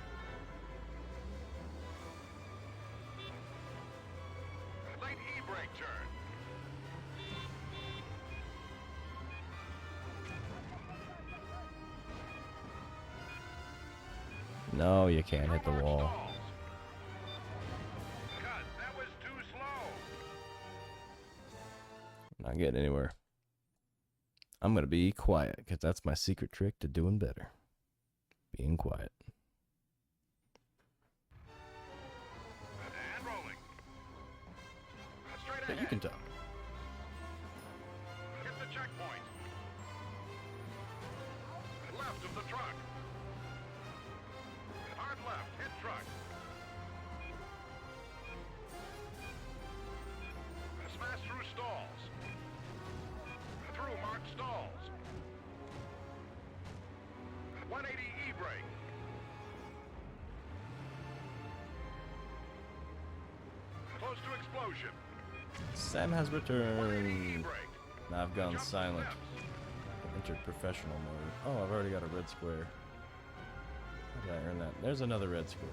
Speaker 3: Late E-brake turn.
Speaker 1: No, you can't hit the
Speaker 3: Through marked
Speaker 1: wall.
Speaker 3: stalls. Cut. That was too slow.
Speaker 1: Not getting anywhere. I'm gonna be quiet, because that's my secret trick to doing better. Being quiet.
Speaker 3: And rolling. Straight
Speaker 1: But
Speaker 3: ahead.
Speaker 1: you can talk.
Speaker 3: Hit the checkpoint. Left of the truck. Hard left. Hit truck. Smash through stalls. Through marked stalls. 180 E-brake. Close to explosion.
Speaker 1: Sam has
Speaker 3: 180
Speaker 1: returned.
Speaker 3: E-brake.
Speaker 1: Now I've gone
Speaker 3: Jump the
Speaker 1: silent.
Speaker 3: steps.
Speaker 1: Entered professional mode. Oh, I've already got a red square. How did I earn that? There's another red square.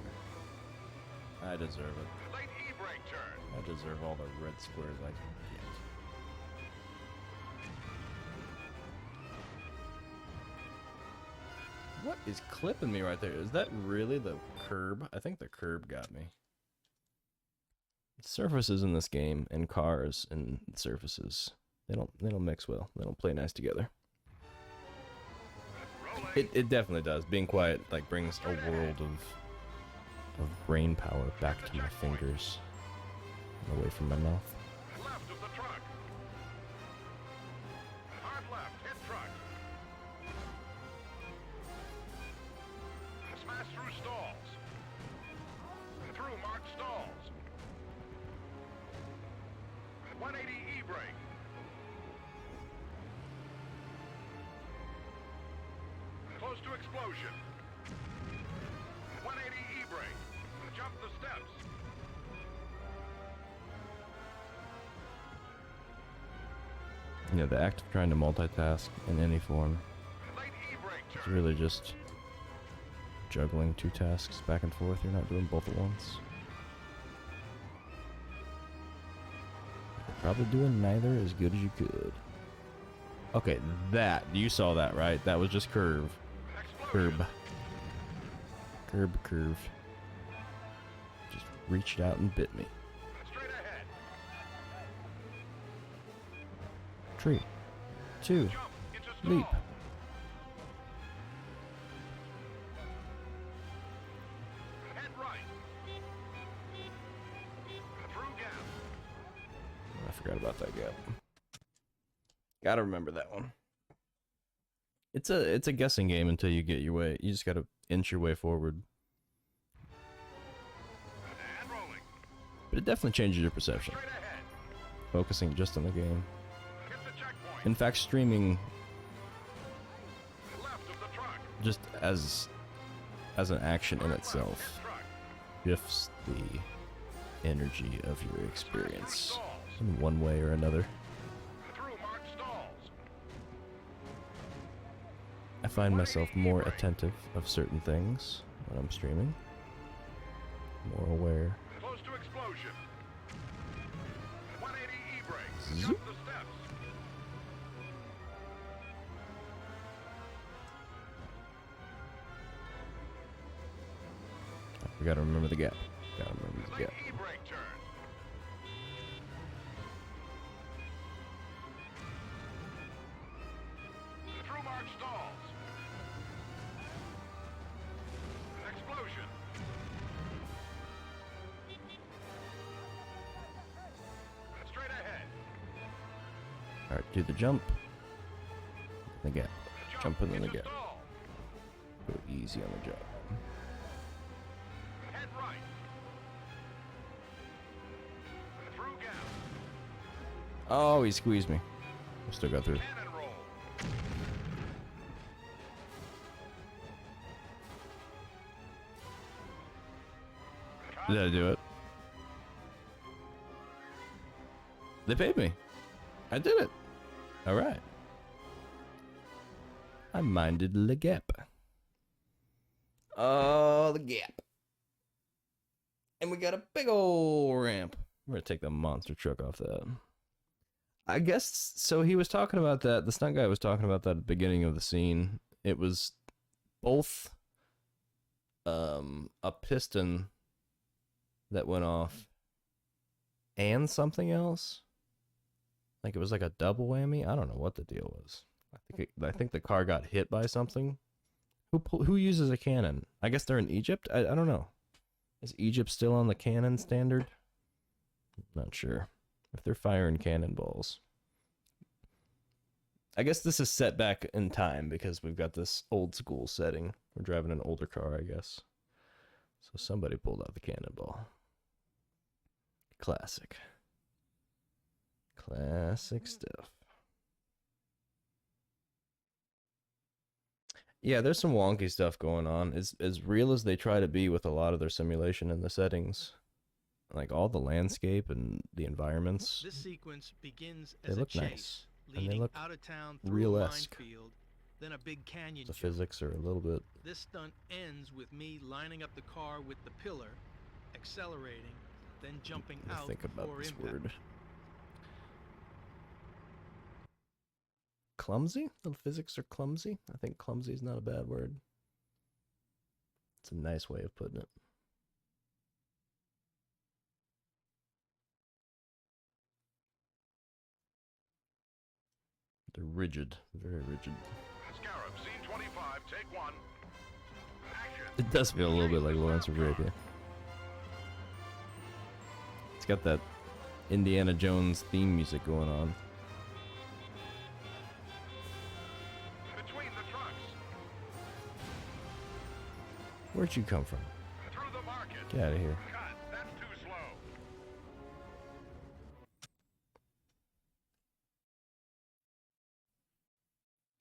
Speaker 1: I deserve it.
Speaker 3: Late E-brake turn.
Speaker 1: I deserve all the red squares I can get. What is clipping me right there? Is that really the curb? I think the curb got me. Surfaces in this game and cars and surfaces, they don't mix well. They don't play nice together.
Speaker 3: Rolling.
Speaker 1: It definitely does. Being quiet like brings a world of brain power back to my fingers and away from my mouth.
Speaker 3: Left of the truck. Hard left. Hit truck. Smash through stalls. Through marked stalls. 180 E-brake. Close to explosion. 180 E-brake. Jump the steps.
Speaker 1: You know, the act of trying to multitask in any form
Speaker 3: Late E-brake
Speaker 1: is
Speaker 3: turn.
Speaker 1: really just juggling two tasks back and forth. You're not doing both at once. You're probably doing neither as good as you could. Okay, you saw that, right? That was just curve.
Speaker 3: Explosion.
Speaker 1: Curve. Just reached out and bit me.
Speaker 3: Straight ahead.
Speaker 1: 3, 2,
Speaker 3: Jump into stall.
Speaker 1: leap.
Speaker 3: Head right. Through gap.
Speaker 1: I forgot about that gap. Gotta remember that one. It's a guessing game until you get your way. You just gotta inch your way forward.
Speaker 3: And rolling.
Speaker 1: But it definitely changes your perception.
Speaker 3: Straight ahead.
Speaker 1: Focusing just on the game.
Speaker 3: Hit the checkpoint.
Speaker 1: In fact, streaming
Speaker 3: Left of the truck.
Speaker 1: just as an action in
Speaker 3: Hard left.
Speaker 1: itself
Speaker 3: Hit truck.
Speaker 1: shifts the energy of your experience
Speaker 3: Stalls.
Speaker 1: in one way or another.
Speaker 3: Through marked stalls.
Speaker 1: I find myself more attentive of certain things when I'm streaming, more aware.
Speaker 3: Close to explosion. 180 e-brakes.
Speaker 1: Zoop.
Speaker 3: Jump the steps.
Speaker 1: We gotta remember the gap. Gotta remember the
Speaker 3: Late
Speaker 1: gap.
Speaker 3: e-brake turn. Through marked stalls. Explosion. Straight ahead.
Speaker 1: Alright, do the jump. The gap. Jump and then the
Speaker 3: into
Speaker 1: gap.
Speaker 3: stall.
Speaker 1: Go easy on the jump.
Speaker 3: Head right. Through gap.
Speaker 1: Oh, he squeezed me. I still got through.
Speaker 3: Cannon roll.
Speaker 1: Did I do it? They paid me. I did it. Alright. I minded the gap. Oh, the gap. And we got a big old ramp. We're gonna take the monster truck off that. I guess, so he was talking about that, the stunt guy was talking about that at the beginning of the scene. It was both a piston that went off and something else. Like it was like a double whammy. I don't know what the deal was. I think the car got hit by something. Who uses a cannon? I guess they're in Egypt. I don't know. Is Egypt still on the cannon standard? Not sure. If they're firing cannonballs. I guess this is set back in time because we've got this old school setting. We're driving an older car, I guess. So somebody pulled out the cannonball. Classic. Classic stuff. Yeah, there's some wonky stuff going on. As real as they try to be with a lot of their simulation and the settings, like all the landscape and the environments,
Speaker 2: This sequence begins
Speaker 1: they
Speaker 2: as a
Speaker 1: look
Speaker 2: chase,
Speaker 1: nice. And they
Speaker 2: leading
Speaker 1: look
Speaker 2: out of town through a
Speaker 1: real-esque.
Speaker 2: minefield, then a big canyon
Speaker 1: The
Speaker 2: jump.
Speaker 1: physics are a little bit.
Speaker 2: This stunt ends with me lining up the car with the pillar, accelerating, then jumping
Speaker 1: Let me
Speaker 2: out
Speaker 1: think about
Speaker 2: before
Speaker 1: this
Speaker 2: impact.
Speaker 1: word. Clumsy? The physics are clumsy? I think clumsy is not a bad word. It's a nice way of putting it. They're rigid. Very rigid.
Speaker 3: Scarab, scene 25, take one. Action.
Speaker 1: It does feel a little bit like Lawrence of Arabia. It's got that Indiana Jones theme music going on.
Speaker 3: Between the trucks.
Speaker 1: Where'd you come from?
Speaker 3: Through the market.
Speaker 1: Get out of here.
Speaker 3: Cut. That's too slow.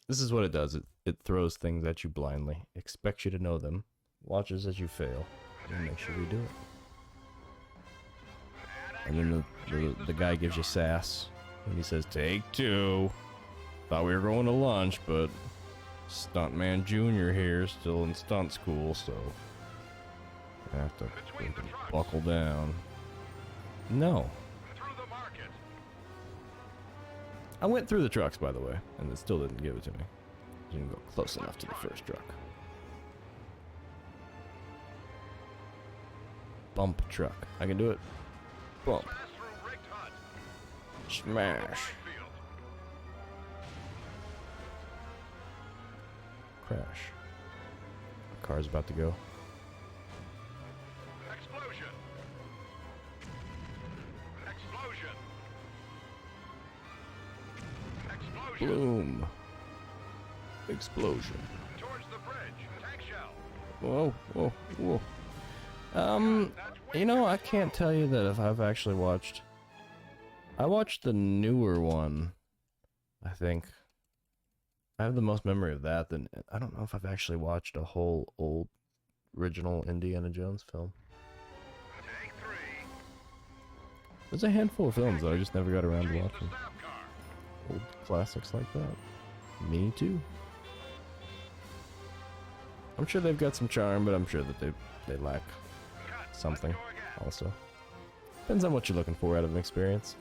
Speaker 1: This is what it does. It throws things at you blindly, expects you to know them, watches as you fail, and makes you redo it. And then the guy gives you sass, and he says, "Take two. Thought we were going to lunch, but Stuntman Jr. here, still in stunt school, so I have to freaking buckle down." No.
Speaker 3: Through the market.
Speaker 1: I went through the trucks, by the way, and it still didn't give it to me. Didn't go close enough to the first truck. Bump truck. I can do it. Bump.
Speaker 3: Pass through rigged hut.
Speaker 1: Smash.
Speaker 3: Minefield.
Speaker 1: Crash. The car's about to go.
Speaker 3: Explosion. Explosion. Explosion.
Speaker 1: Boom. Explosion.
Speaker 3: Towards the bridge. Tank shell.
Speaker 1: Whoa, whoa, whoa.
Speaker 3: That's
Speaker 1: You know, I can't tell you that if I've actually watched. I watched the newer one, I think. I have the most memory of that than. I don't know if I've actually watched a whole old original Indiana Jones film. There's a handful of films that I just never got around to
Speaker 3: Chase the
Speaker 1: watching.
Speaker 3: stop car.
Speaker 1: Old classics like that. Me too. I'm sure they've got some charm, but I'm sure that they lack
Speaker 3: Cut.
Speaker 1: something
Speaker 3: Let's go again.
Speaker 1: also. Depends on what you're looking for out of an experience.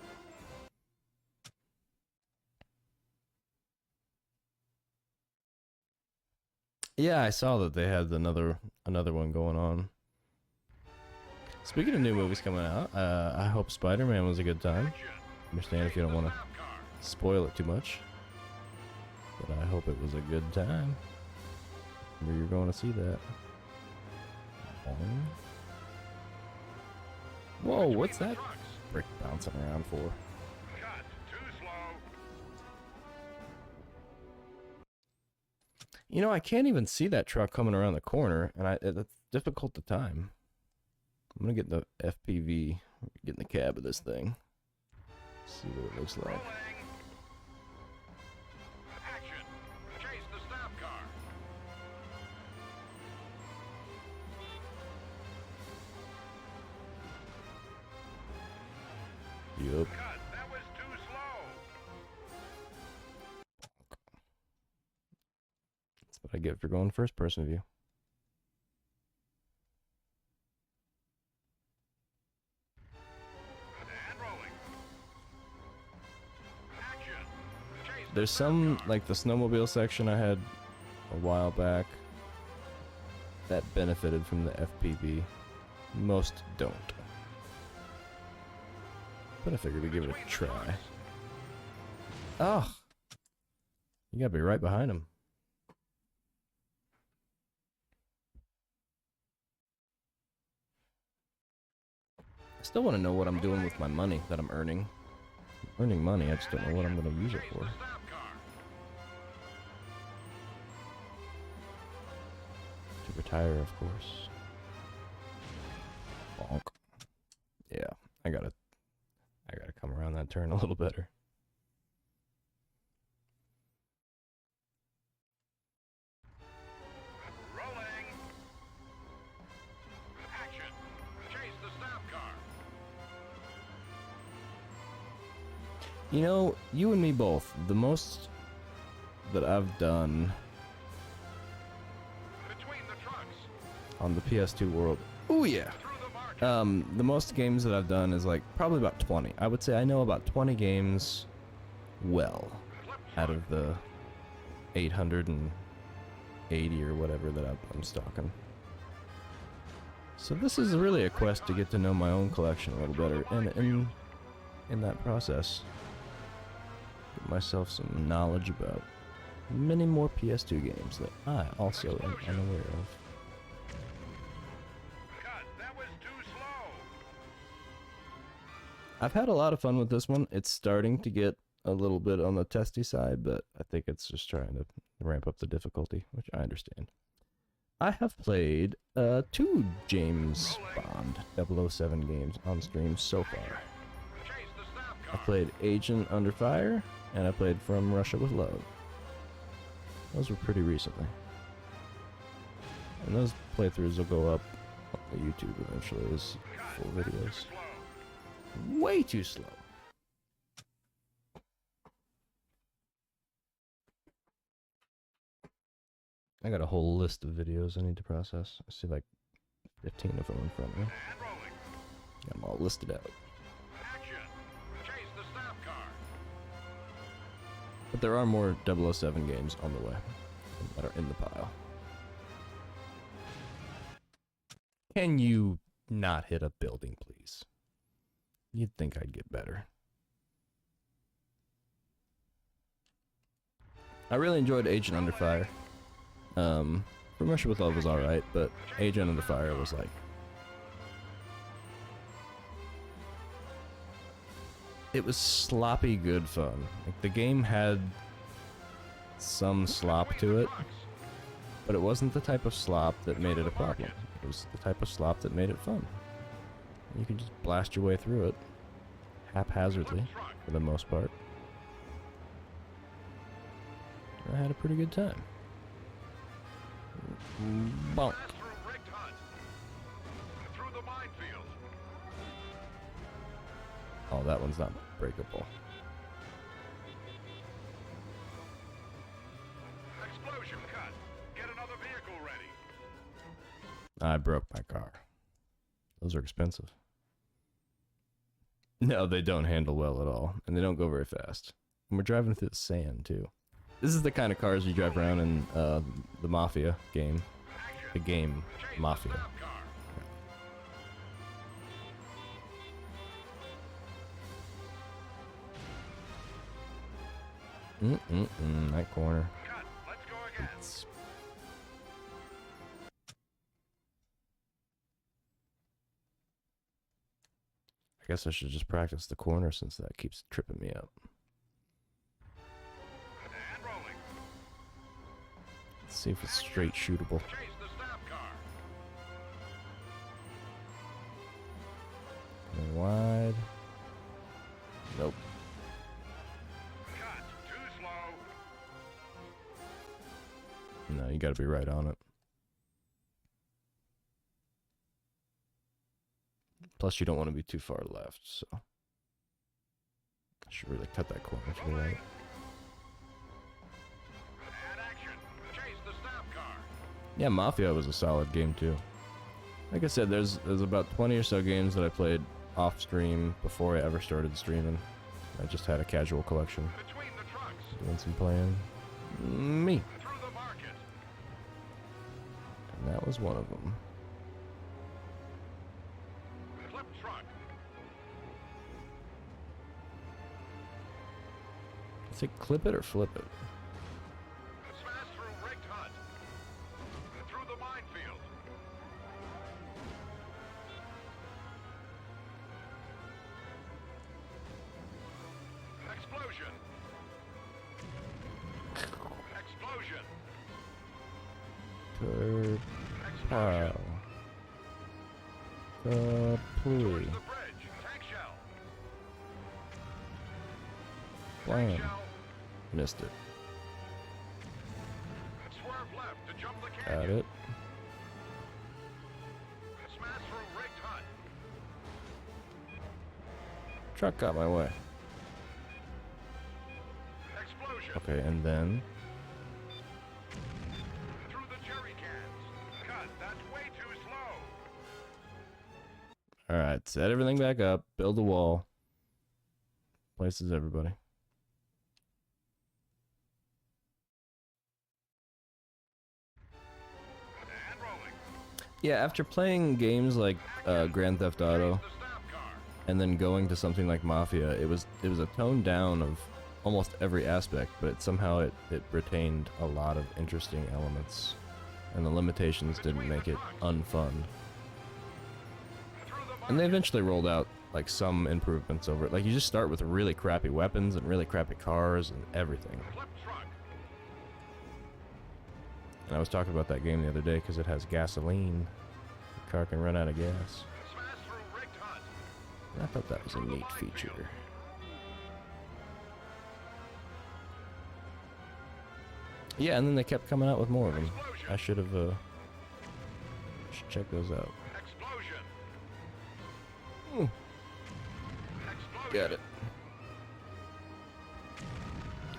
Speaker 1: Yeah, I saw that they had another one going on. Speaking of new movies coming out, I hope Spider-Man was a good time.
Speaker 3: Action.
Speaker 1: Understand if you don't want to
Speaker 3: Stop car.
Speaker 1: spoil it too much, but I hope it was a good time. Where you're going to see that. Boing. Whoa, what's that
Speaker 3: Trucks.
Speaker 1: brick bouncing around for?
Speaker 3: Cut. Too slow.
Speaker 1: You know, I can't even see that truck coming around the corner, and it's difficult to time. I'm gonna get the FPV, get in the cab of this thing. See what it looks like.
Speaker 3: Rolling. Action. Chase the stop car.
Speaker 1: Yup.
Speaker 3: Cut. That was too slow.
Speaker 1: That's what I get for going first person view.
Speaker 3: And rolling. Action. Chase the
Speaker 1: There's
Speaker 3: stop
Speaker 1: some,
Speaker 3: car.
Speaker 1: like the snowmobile section I had a while back, that benefited from the FPV. Most don't. But I figured we'd give it a
Speaker 3: Between the
Speaker 1: try.
Speaker 3: trucks.
Speaker 1: Oh! You gotta be right behind him. I still want to know what I'm doing with my money that I'm earning. I'm earning money, I just don't know what I'm going to use it
Speaker 3: Chase
Speaker 1: for.
Speaker 3: the stop car.
Speaker 1: To retire, of course. Bonk. Yeah, I gotta come around that turn a little better.
Speaker 3: Rolling. Action. Chase the stop car.
Speaker 1: You know, you and me both. The most that I've done
Speaker 3: Between the trucks.
Speaker 1: on the PS2 world. Oh yeah.
Speaker 3: Through the margin.
Speaker 1: The most games that I've done is like probably about 20. I would say I know about 20 games well
Speaker 3: Flip
Speaker 1: out
Speaker 3: truck.
Speaker 1: of the 880 or whatever that I'm stocking. So this is really a quest to get to know my own collection a little better, and in that process, get myself some knowledge about many more PS2 games that I also am unaware of.
Speaker 3: Cut. That was too slow.
Speaker 1: I've had a lot of fun with this one. It's starting to get a little bit on the testy side, but I think it's just trying to ramp up the difficulty, which I understand. I have played 2 James Bond 007 games on stream so far.
Speaker 3: Chase the stop
Speaker 1: I
Speaker 3: car.
Speaker 1: played Agent Under Fire, and I played From Russia with Love. Those were pretty recently. And those playthroughs will go up on YouTube eventually as full
Speaker 3: Cut. That was too
Speaker 1: videos.
Speaker 3: slow.
Speaker 1: Way too slow. I got a whole list of videos I need to process. I see like 15 of them in front of me.
Speaker 3: And rolling.
Speaker 1: Got them all listed out.
Speaker 3: Action. Chase the stop car.
Speaker 1: But there are more 007 games on the way that are in the pile. Can you not hit a building, please? You'd think I'd get better. I really enjoyed Agent Under Fire. From Russia with Love was alright, but Agent Under Fire was like... It was sloppy good fun. Like, the game had some slop to it, but it wasn't the type of slop that made it a problem. It was the type of slop that made it fun. You could just blast your way through it, haphazardly, for the most part. I had a pretty good time. Bonk.
Speaker 3: Pass through rigged hut. Through the minefield.
Speaker 1: Oh, that one's not breakable.
Speaker 3: Explosion cut. Get another vehicle ready.
Speaker 1: I broke my car. Those are expensive. No, they don't handle well at all, and they don't go very fast. And we're driving through the sand, too. This is the kind of cars you drive around in the Mafia game. The game Mafia. That corner.
Speaker 3: Cut. Let's go again.
Speaker 1: I guess I should just practice the corner since that keeps tripping me up.
Speaker 3: And rolling.
Speaker 1: Let's see if it's straight shootable.
Speaker 3: Chase the stop car.
Speaker 1: Going wide. Nope.
Speaker 3: Cut. Too slow.
Speaker 1: No, you gotta be right on it. Plus, you don't want to be too far left, so. I should really cut that corner to the right.
Speaker 3: And action. Chase the stop car.
Speaker 1: Yeah, Mafia was a solid game, too. Like I said, there's about 20 or so games that I played off stream before I ever started streaming. I just had a casual collection.
Speaker 3: Between the trucks.
Speaker 1: Doing some playing. Me.
Speaker 3: Through the market.
Speaker 1: And that was one of them.
Speaker 3: Flip truck.
Speaker 1: Is it clip it or flip it?
Speaker 3: Smash through rigged hut. Through the minefield. Explosion. Explosion.
Speaker 1: Tur-
Speaker 3: Explosion.
Speaker 1: Play.
Speaker 3: Towards the bridge. Tank shell.
Speaker 1: Blam.
Speaker 3: Tank shell.
Speaker 1: Missed it.
Speaker 3: Swerve left to jump the
Speaker 1: Got
Speaker 3: canyon.
Speaker 1: it.
Speaker 3: Smash through rigged hut.
Speaker 1: Truck got my way.
Speaker 3: Explosion.
Speaker 1: Okay, and then
Speaker 3: Through the jerry cans. Cut. That's way too slow.
Speaker 1: alright, set everything back up, build a wall. Places everybody.
Speaker 3: And rolling.
Speaker 1: Yeah, after playing games like Grand Theft Auto
Speaker 3: The stop car.
Speaker 1: and then going to something like Mafia, it was a tone down of almost every aspect, but somehow it retained a lot of interesting elements, and the limitations didn't make it unfun.
Speaker 3: Through the
Speaker 1: And they eventually rolled out like some improvements over it. Like you just start with really crappy weapons and really crappy cars and everything.
Speaker 3: flip truck.
Speaker 1: And I was talking about that game the other day because it has gasoline. The car can run out of gas.
Speaker 3: Smash through rigged hut.
Speaker 1: I thought that was a neat feature. Yeah, and then they kept coming out with more of them. I should have should check those out.
Speaker 3: Explosion.
Speaker 1: Ooh,
Speaker 3: Explosion.
Speaker 1: got it.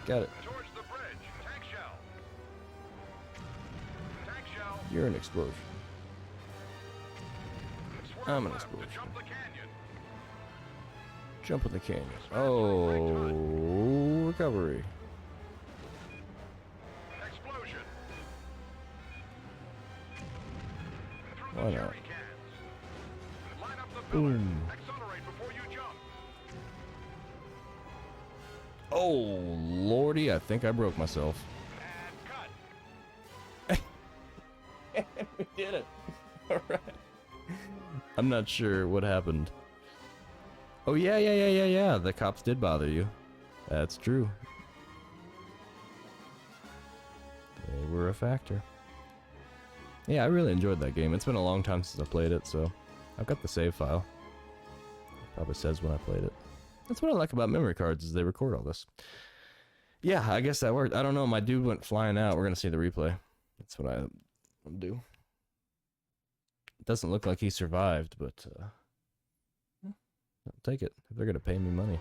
Speaker 1: Got it.
Speaker 3: Towards the bridge. Tank shell. Tank shell.
Speaker 1: You're an explosion.
Speaker 3: Swerve
Speaker 1: I'm an
Speaker 3: left to
Speaker 1: explosion.
Speaker 3: jump the canyon.
Speaker 1: Jump in the canyon. Oh, recovery.
Speaker 3: Explosion. Through
Speaker 1: Why
Speaker 3: the
Speaker 1: not?
Speaker 3: jerry cans. Line up the pillar.
Speaker 1: Boom.
Speaker 3: Accelerate before you jump.
Speaker 1: Oh, lordy, I think I broke myself.
Speaker 3: And cut.
Speaker 1: We did it. Alright. I'm not sure what happened. Oh, yeah. The cops did bother you. That's true. They were a factor. Yeah, I really enjoyed that game. It's been a long time since I played it, so I've got the save file. Probably says when I played it. That's what I like about memory cards, is they record all this. Yeah, I guess that worked. I don't know, my dude went flying out. We're gonna see the replay. That's what I will do. It doesn't look like he survived, but I'll take it if they're gonna pay me money.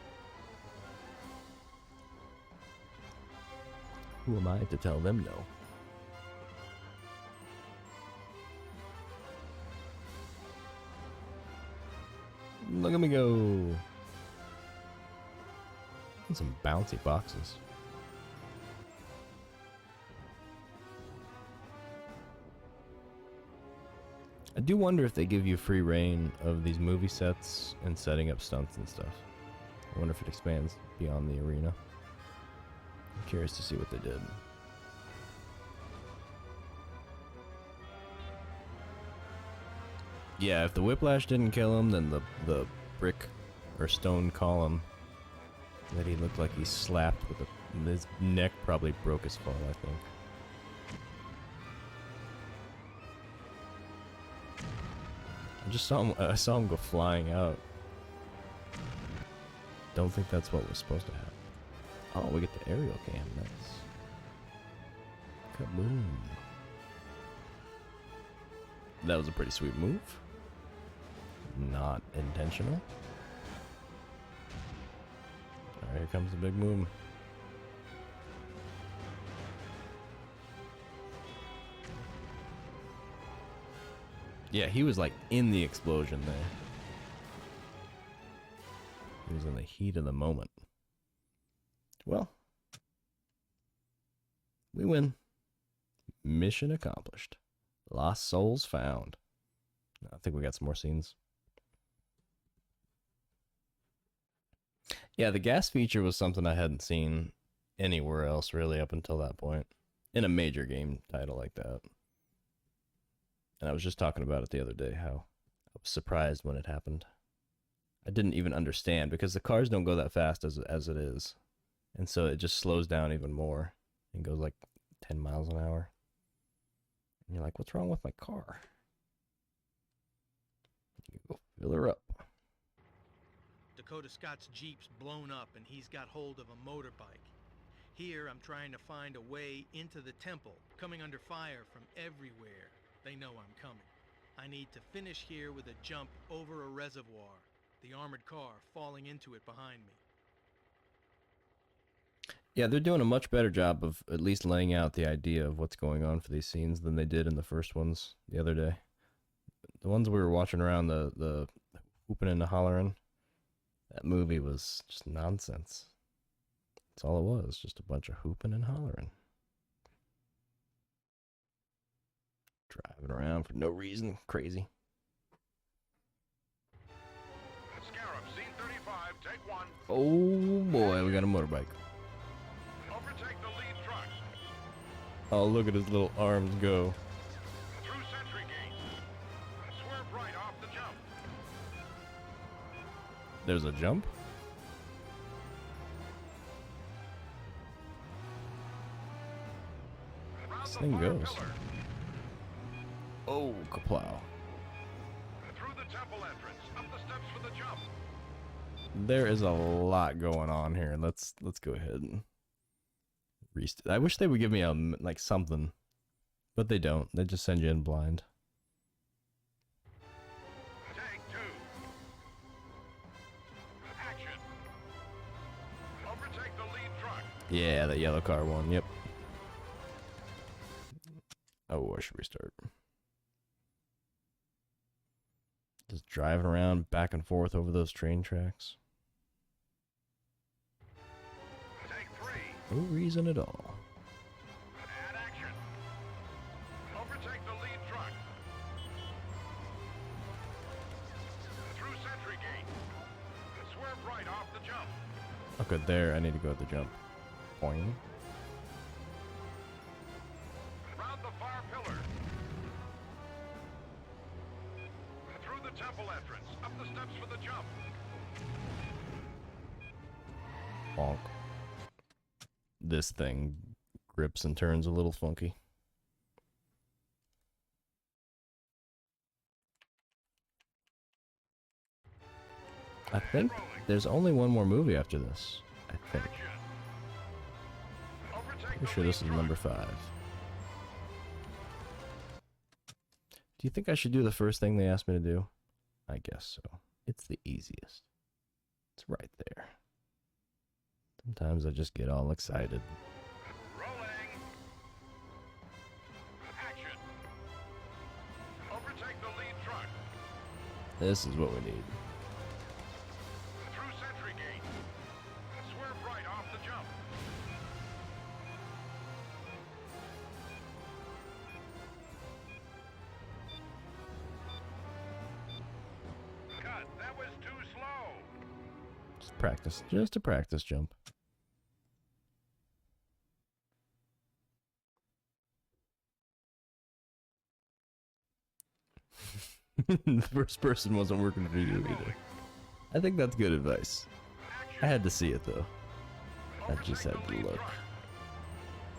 Speaker 1: Who am I to tell them no? Look at me go. And some bouncy boxes. I do wonder if they give you free reign of these movie sets and setting up stunts and stuff. I wonder if it expands beyond the arena. I'm curious to see what they did. Yeah, if the whiplash didn't kill him, then the brick or stone column that he looked like he slapped with his neck probably broke his fall, I think. I saw him go flying out. Don't think that's what was supposed to happen. Oh, we get the aerial cam. Nice. Kaboom. That was a pretty sweet move. Not intentional. Alright, here comes the big move. Yeah, he was like in the explosion there. He was in the heat of the moment. Well, we win. Mission accomplished. Lost souls found. I think we got some more scenes. Yeah, the gas feature was something I hadn't seen anywhere else really up until that point. In a major game title like that. And I was just talking about it the other day, how I was surprised when it happened. I didn't even understand because the cars don't go that fast as it is. And so it just slows down even more and goes like 10 miles an hour. And you're like, what's wrong with my car? You go fill her up.
Speaker 2: Dakota Scott's Jeep's blown up and he's got hold of a motorbike. Here I'm trying to find a way into the temple, coming under fire from everywhere. They know I'm coming. I need to finish here with a jump over a reservoir, the armored car falling into it behind me.
Speaker 1: Yeah, they're doing a much better job of at least laying out the idea of what's going on for these scenes than they did in the first ones the other day. The ones we were watching around, the whooping and the hollering, that movie was just nonsense. That's all it was, just a bunch of hooping and hollering. Driving around for no reason, crazy.
Speaker 3: Scarab, scene 35, take one.
Speaker 1: Oh boy, we got a motorbike.
Speaker 3: Overtake the lead truck.
Speaker 1: Oh, look at his little arms go.
Speaker 3: Through Sentry Gate. Swerve right off the jump.
Speaker 1: There's a jump?
Speaker 3: Around
Speaker 1: This
Speaker 3: the
Speaker 1: thing
Speaker 3: fire
Speaker 1: goes.
Speaker 3: pillar.
Speaker 1: Oh, kaplow.
Speaker 3: Through the temple entrance. Up the steps for the jump.
Speaker 1: There is a lot going on here. Let's go ahead and restart. I wish they would give me a like something, but they don't. They just send you in blind.
Speaker 3: Take two. Action. Overtake the lead truck.
Speaker 1: Yeah, that yellow car one. Yep. Oh, I should restart. Just driving around back and forth over those train tracks.
Speaker 3: Take three.
Speaker 1: No reason at all.
Speaker 3: Add action. Overtake the lead truck. Through Sentry Gate. Swerve right off the jump.
Speaker 1: Okay, there. I need to go at the jump. Boing.
Speaker 3: Round the far pillar. Through the temple entrance. Up the steps for the jump.
Speaker 1: Bonk. This thing grips and turns a little funky. I think there's only one more movie after this. I think.
Speaker 3: Action. Overtake
Speaker 1: Pretty
Speaker 3: the
Speaker 1: sure
Speaker 3: lead
Speaker 1: this is
Speaker 3: truck.
Speaker 1: number 5. Do you think I should do the first thing they asked me to do? I guess so. It's the easiest. It's right there. Sometimes I just get all excited.
Speaker 3: Rolling. Action. Overtake the lead truck.
Speaker 1: This is what we need.
Speaker 3: Through Sentry Gate. Swerve right off the jump. Cut. That was too slow.
Speaker 1: Just practice. Just a practice jump. The first person wasn't working for you either. I think that's good advice. I had to see it though. I just had to look.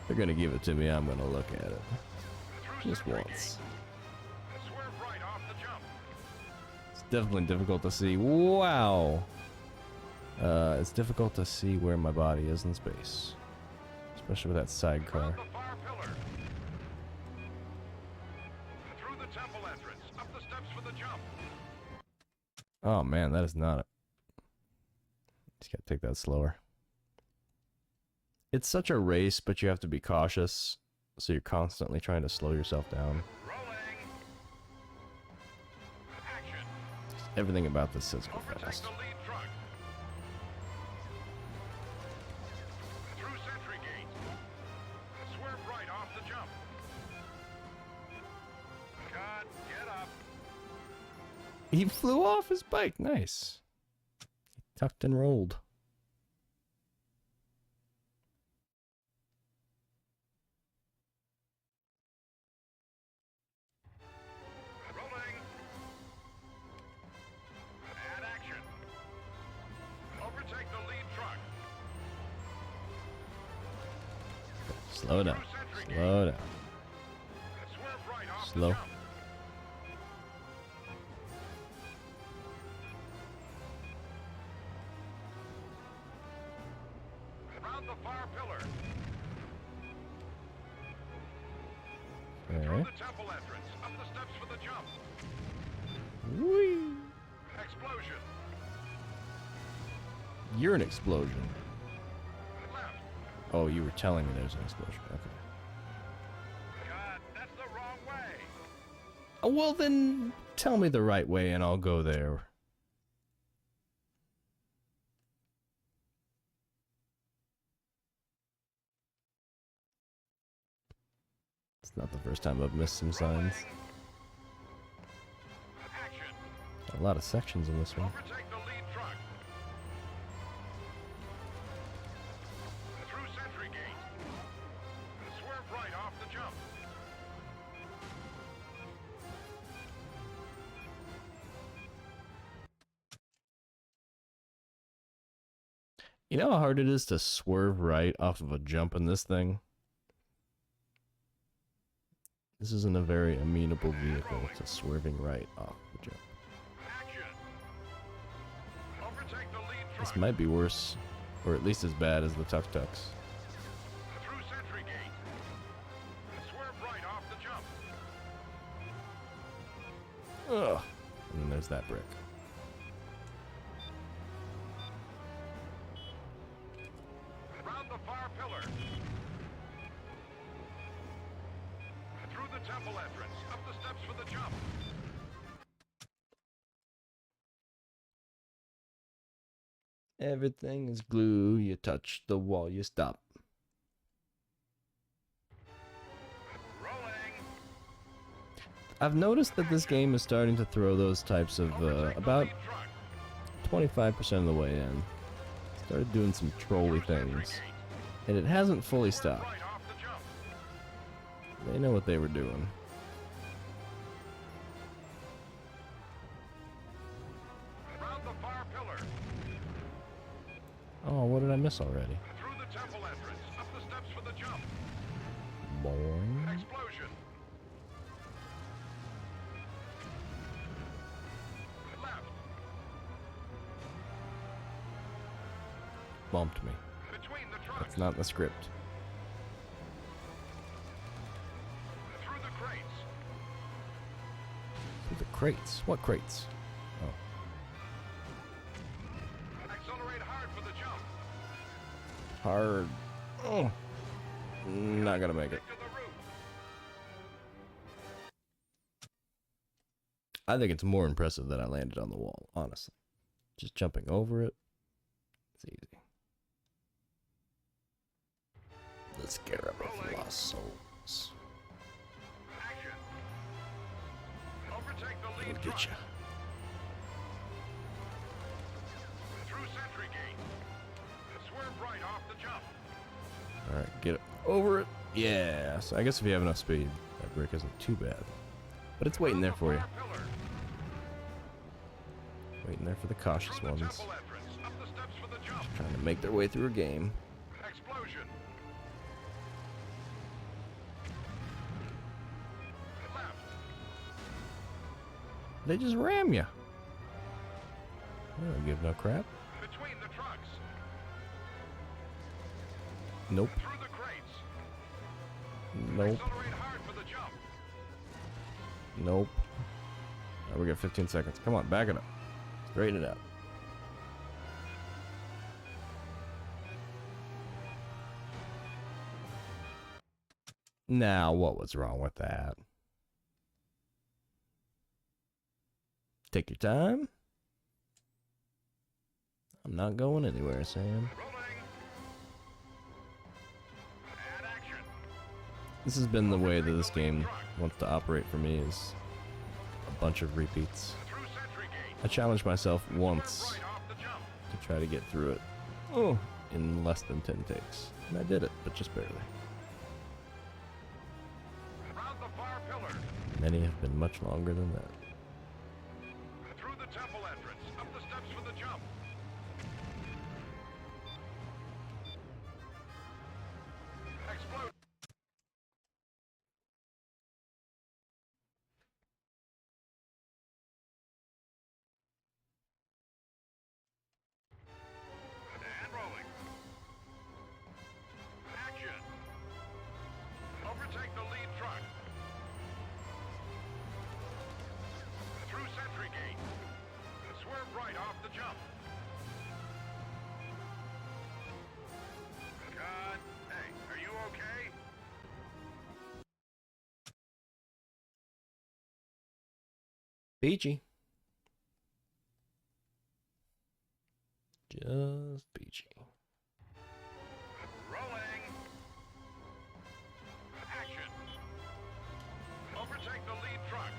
Speaker 1: They're gonna give it to me, I'm gonna look at it. Just once.
Speaker 3: Swerve right off the jump.
Speaker 1: It's definitely difficult to see. Wow! It's difficult to see where my body is in space. Especially with that sidecar.
Speaker 3: Around the far pillar. Through the temple entrance. Up the steps for the jump.
Speaker 1: Oh man, that is not it. Just gotta take that slower. It's such a race, but you have to be cautious. So you're constantly trying to slow yourself down.
Speaker 3: Rolling. Action.
Speaker 1: Everything about this says go
Speaker 3: Overtake
Speaker 1: fast.
Speaker 3: the lead truck. Through Sentry Gate. Swerve right off the jump. Cut. Get up.
Speaker 1: He flew off his bike. Nice. He tucked and rolled.
Speaker 3: Rolling. And action. Overtake the lead truck.
Speaker 1: Slow down.
Speaker 3: Through Sentry Gate.
Speaker 1: Slow down.
Speaker 3: Swerve right off
Speaker 1: Slow.
Speaker 3: the jump. Around the far pillar. Through
Speaker 1: Okay.
Speaker 3: the temple entrance. Up the steps for the jump.
Speaker 1: Whee!
Speaker 3: Explosion.
Speaker 1: You're an explosion.
Speaker 3: Left.
Speaker 1: Oh, you were telling me there's an explosion. Okay.
Speaker 3: God, that's the wrong way.
Speaker 1: Oh, well then, tell me the right way and I'll go there. It's not the first time I've missed some signs.
Speaker 3: Action.
Speaker 1: A lot of sections in this one.
Speaker 3: Overtake the lead truck. Through Sentry Gate. Swerve right off the jump.
Speaker 1: You know how hard it is to swerve right off of a jump in this thing? This isn't a very amenable vehicle to swerving right off the jump.
Speaker 3: Action. Overtake the lead
Speaker 1: This
Speaker 3: truck.
Speaker 1: might be worse, or at least as bad as the tuk-tuks.
Speaker 3: Through Sentry Gate. Swerve right off the jump.
Speaker 1: Ugh. And then there's that brick.
Speaker 3: Around the far pillar. Through the temple entrance. Up the steps for the jump.
Speaker 1: Everything is glue. You touch the wall, you stop.
Speaker 3: Rolling.
Speaker 1: I've noticed that this game is starting to throw those types of,
Speaker 3: Overtake the
Speaker 1: about
Speaker 3: lead truck.
Speaker 1: 25% of the way in. Started doing some trolly
Speaker 3: Through Sentry
Speaker 1: things.
Speaker 3: Gate.
Speaker 1: And it hasn't fully
Speaker 3: Swerve
Speaker 1: stopped.
Speaker 3: right off the jump.
Speaker 1: They know what they were doing.
Speaker 3: Around the far pillar.
Speaker 1: Oh, what did I miss already?
Speaker 3: Through the temple entrance. Up the steps for the jump.
Speaker 1: Boing.
Speaker 3: Explosion. Left.
Speaker 1: Bumped me.
Speaker 3: Between the trucks.
Speaker 1: That's not in the script.
Speaker 3: Through the crates.
Speaker 1: Through the crates. What crates? Oh. Hard. Oh. Not gonna make it.
Speaker 3: Stick to the route.
Speaker 1: I think it's more impressive that I landed on the wall, honestly. Just jumping over it. It's easy. The Scarab of Lost Souls.
Speaker 3: Action. Overtake the lead
Speaker 1: Look
Speaker 3: truck.
Speaker 1: at ya.
Speaker 3: Through sentry gate. Swerve right off the jump.
Speaker 1: Alright, get over it. Yeah, so I guess if you have enough speed, that brick isn't too bad. But it's waiting there for you.
Speaker 3: Far pillar.
Speaker 1: Waiting there for the cautious
Speaker 3: Through the
Speaker 1: ones.
Speaker 3: temple entrance. Up the steps for the jump.
Speaker 1: Trying to make their way through a game.
Speaker 3: Explosion. Left.
Speaker 1: They just ram you. I don't give no crap.
Speaker 3: Between the trucks.
Speaker 1: Nope.
Speaker 3: Through the crates.
Speaker 1: Nope.
Speaker 3: Accelerate hard for the jump.
Speaker 1: Nope. Alright, we got 15 seconds. Come on, back it up. Straighten it out. Now, what was wrong with that? Take your time. I'm not going anywhere, Sam.
Speaker 3: Rolling. And action.
Speaker 1: This has been the way that this game wants to operate for me, is a bunch of repeats.
Speaker 3: Through sentry gate.
Speaker 1: I challenged myself once
Speaker 3: Swerve right off the jump.
Speaker 1: to try to get through it in less than 10 takes. And I did it, but just barely.
Speaker 3: Around the far pillar.
Speaker 1: Many have been much longer than that.
Speaker 3: Through the temple entrance. Up the steps for the jump. Explode. And rolling. Action. Overtake the lead truck. Through sentry gate. Swerve right off the jump. God. Hey, are you okay?
Speaker 1: Peachy. Just peachy.
Speaker 3: Rolling. Action. Overtake the lead truck.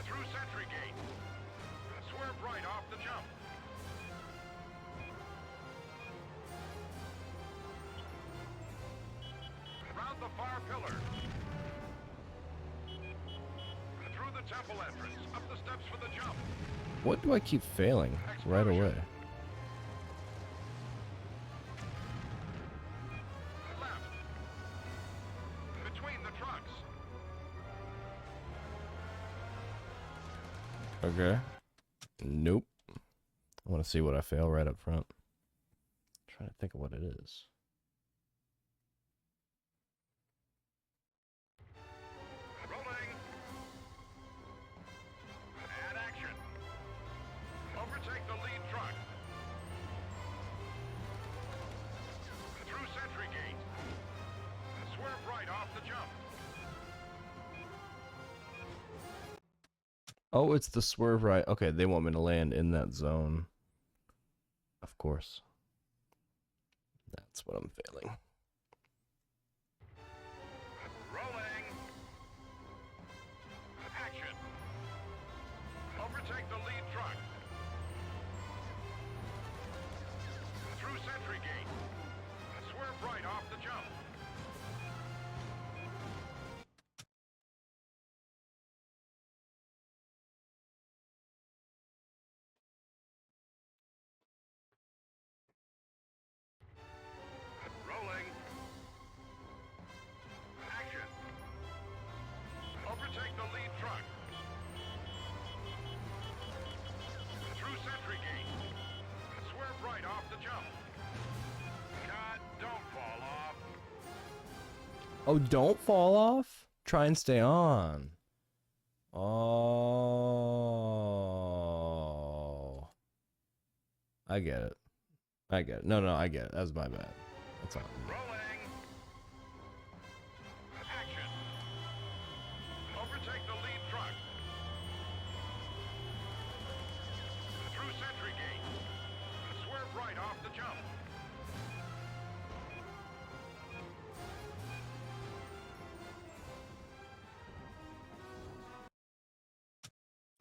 Speaker 3: Through sentry gate. Swerve right off the jump. Around the far pillar. Through the temple entrance. Up the steps for the jump.
Speaker 1: What do I keep failing right away?
Speaker 3: Left. Between the trucks.
Speaker 1: Okay. Nope. I want to see what I fail right up front. Trying to think of what it is.
Speaker 3: Rolling. And action. Overtake the lead truck. Through sentry gate. Swerve right off the jump.
Speaker 1: Oh, it's the swerve right. Okay, they want me to land in that zone. Of course. That's what I'm failing.
Speaker 3: Rolling. Action. Overtake the lead truck. Through sentry gate. Swerve right off the jump. Rolling. Action. Overtake the lead truck. Through sentry gate. Swerve right off the jump. God, don't fall off.
Speaker 1: Oh, don't fall off? Try and stay on. Oh. I get it. I get it. No, no, I get it. That was my bad. That's all.
Speaker 3: Rolling. Action. Overtake the lead truck. Through sentry gate. Swerve right off the jump.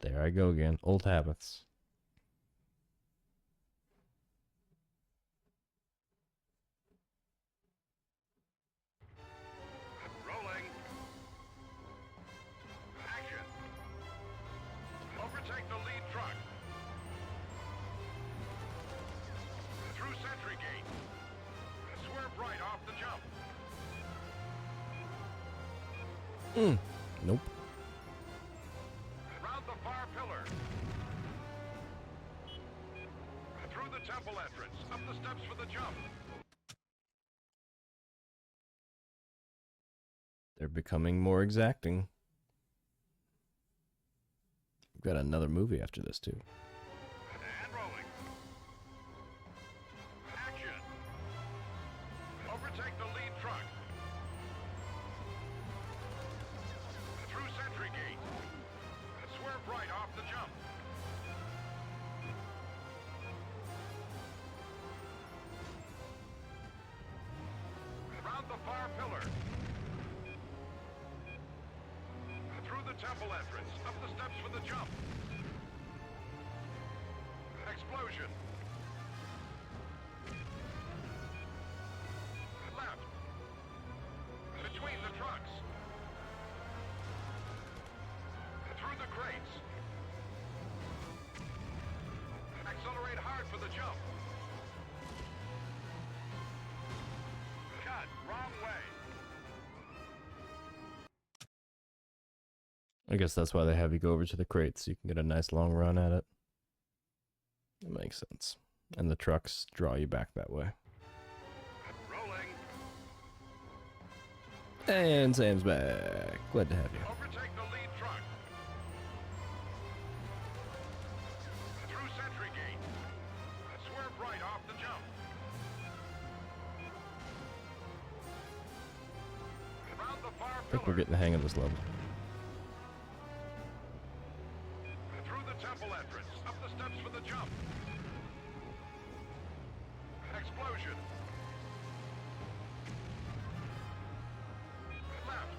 Speaker 1: There I go again. Old habits.
Speaker 3: Rolling. Action. Overtake the lead truck. Through sentry gate. Swerve right off the jump.
Speaker 1: Nope.
Speaker 3: Round the far pillar. Through the temple entrance. Up the steps for the jump.
Speaker 1: They're becoming more exacting. We've got another movie after this, too.
Speaker 3: And rolling. Action. Overtake the lead truck. Through sentry gate. Swerve right off the jump. Round the far pillar. Through the temple entrance. Up the steps for the jump. Explosion. Left. Between the trucks. Through the crates. Accelerate hard for the jump. Cut. Wrong way.
Speaker 1: I guess that's why they have you go over to the crates, so you can get a nice long run at it. That makes sense. And the trucks draw you back that way.
Speaker 3: Rolling.
Speaker 1: And Sam's back. Glad to have you.
Speaker 3: Overtake the lead truck. Through sentry gate. Swerve right off the jump. Around the far
Speaker 1: I think we're
Speaker 3: pillar.
Speaker 1: getting the hang of this level.
Speaker 3: Through the temple entrance. Up the steps for the jump. Explosion. Left.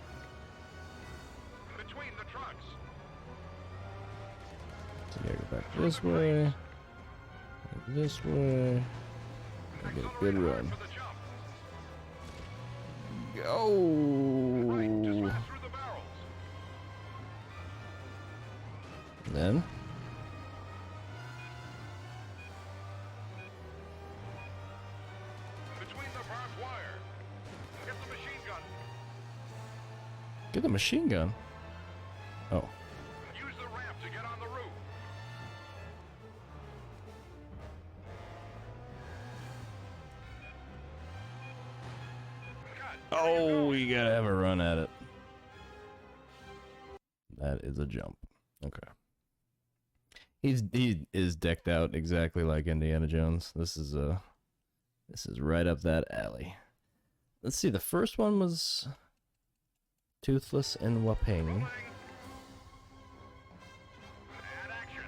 Speaker 3: Between the trucks.
Speaker 1: So you gotta go back this way. This way. And get a good
Speaker 3: Accelerate hard
Speaker 1: run.
Speaker 3: for the jump. Right, just
Speaker 1: Go.
Speaker 3: pass through the barrels.
Speaker 1: Then
Speaker 3: Between the barbed wire. Get the machine gun.
Speaker 1: get the machine gun. Oh,
Speaker 3: Use the ramp to get on the roof. Cut.
Speaker 1: oh, you gotta have a run at it. That is a jump. Okay. He is decked out exactly like Indiana Jones. This is right up that alley. Let's see. The first one was Toothless and Waping.
Speaker 3: Rolling. And action.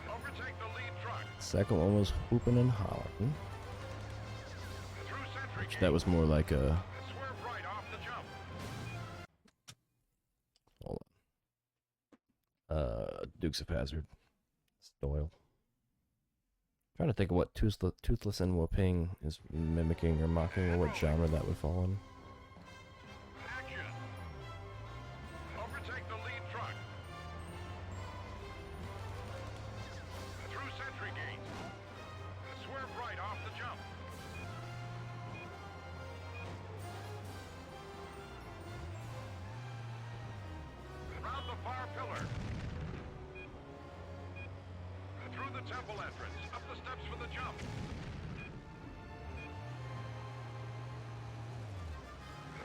Speaker 3: Overtake the lead truck.
Speaker 1: Second one was Whoopin' and Hollering.
Speaker 3: Through sentry
Speaker 1: Which
Speaker 3: gate.
Speaker 1: that was more like a.
Speaker 3: Swerve right off the jump.
Speaker 1: Hold on. Dukes of Hazzard. Doyle. Trying to think of what Toothless and Waping is mimicking or mocking, or what genre that would fall in.
Speaker 3: Action. Overtake the lead truck. Through sentry gate. Swerve right off the jump. Around the far pillar. Through the temple entrance. Up the steps for the jump.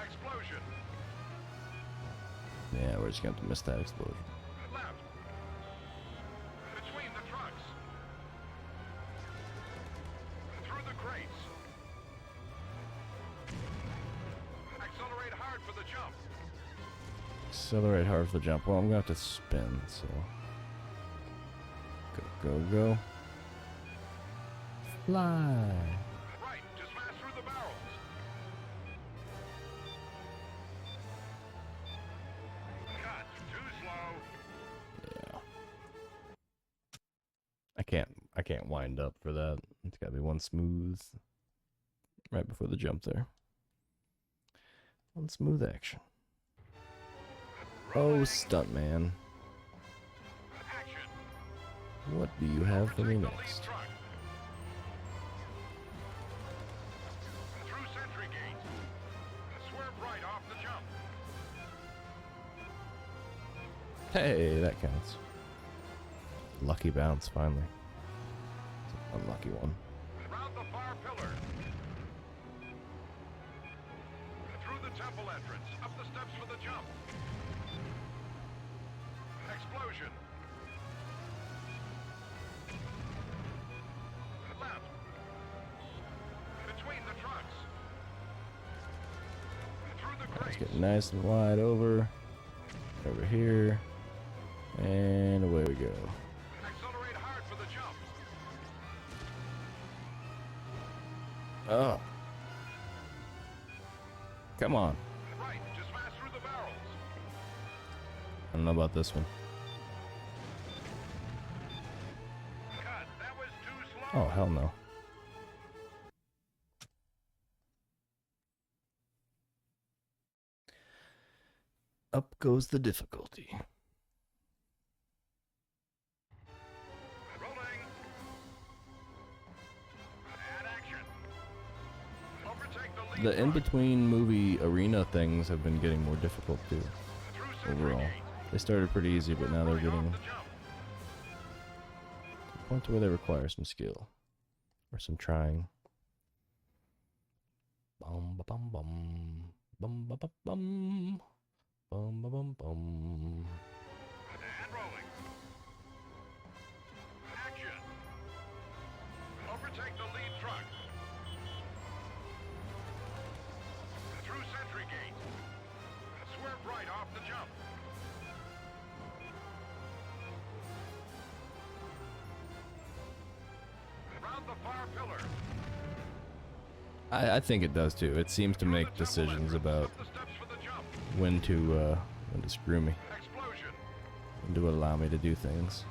Speaker 3: Explosion.
Speaker 1: Yeah, we're just going to have to miss that explosion.
Speaker 3: Left. Between the trucks.
Speaker 1: Accelerate hard for the jump. Well, I'm gonna have to spin, so. Go, go, go. Fly.
Speaker 3: Right, to smash through the barrels. Cut, too slow.
Speaker 1: Yeah. I can't wind up for that. It's gotta be one smooth. Right before the jump there. One smooth action. Oh, Stuntman.
Speaker 3: Action.
Speaker 1: What do you have for me
Speaker 3: Take the lead
Speaker 1: next?
Speaker 3: truck. Through Sentry Gate. Swerve right off the jump.
Speaker 1: Hey, that counts. Lucky bounce, finally. Unlucky one.
Speaker 3: Round the far pillar. Through the temple entrance. Up the steps for the jump. Explosion. Left. Between the trucks. Through the
Speaker 1: Let's
Speaker 3: crates.
Speaker 1: get nice and wide over. Over here. And away we go.
Speaker 3: Accelerate hard for the jump.
Speaker 1: Oh. Come on.
Speaker 3: Right, just smash through the barrels.
Speaker 1: I don't know about this one.
Speaker 3: Cut, that was too slow.
Speaker 1: Oh, hell no. Up goes the difficulty.
Speaker 3: Rolling. And action. Overtake the lead
Speaker 1: The
Speaker 3: truck.
Speaker 1: in-between movie arena things have been getting more difficult too,
Speaker 3: Through Sentry
Speaker 1: overall.
Speaker 3: Gate.
Speaker 1: They started pretty easy, but now they're
Speaker 3: Right off
Speaker 1: getting
Speaker 3: the
Speaker 1: to
Speaker 3: jump.
Speaker 1: the point to where they require some skill. Or some trying. Bum ba bum bum. Bum ba ba bum. Bum ba bum bum.
Speaker 3: And rolling. Action. Overtake the lead truck. Through Sentry Gate. Swerve right off the jump. Around the far pillar.
Speaker 1: I think it does too. It seems to make decisions about
Speaker 3: Up the steps for the jump.
Speaker 1: when to screw me,
Speaker 3: Explosion.
Speaker 1: when to allow me to do things.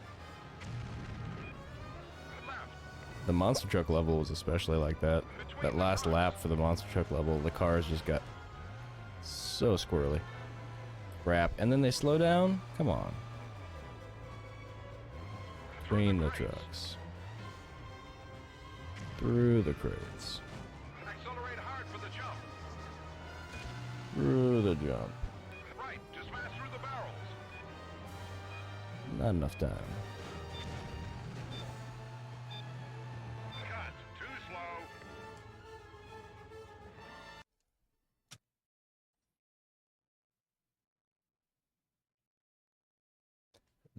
Speaker 3: Left.
Speaker 1: The monster truck level was especially like that. That last lap for the monster truck level, the cars just got so squirrely. Crap. And then they slow down? Come on. Between the trucks. Through the crates.
Speaker 3: Accelerate hard for the jump.
Speaker 1: Through the jump.
Speaker 3: Right, just smash through the barrels.
Speaker 1: Not enough time.
Speaker 3: Cut, too slow.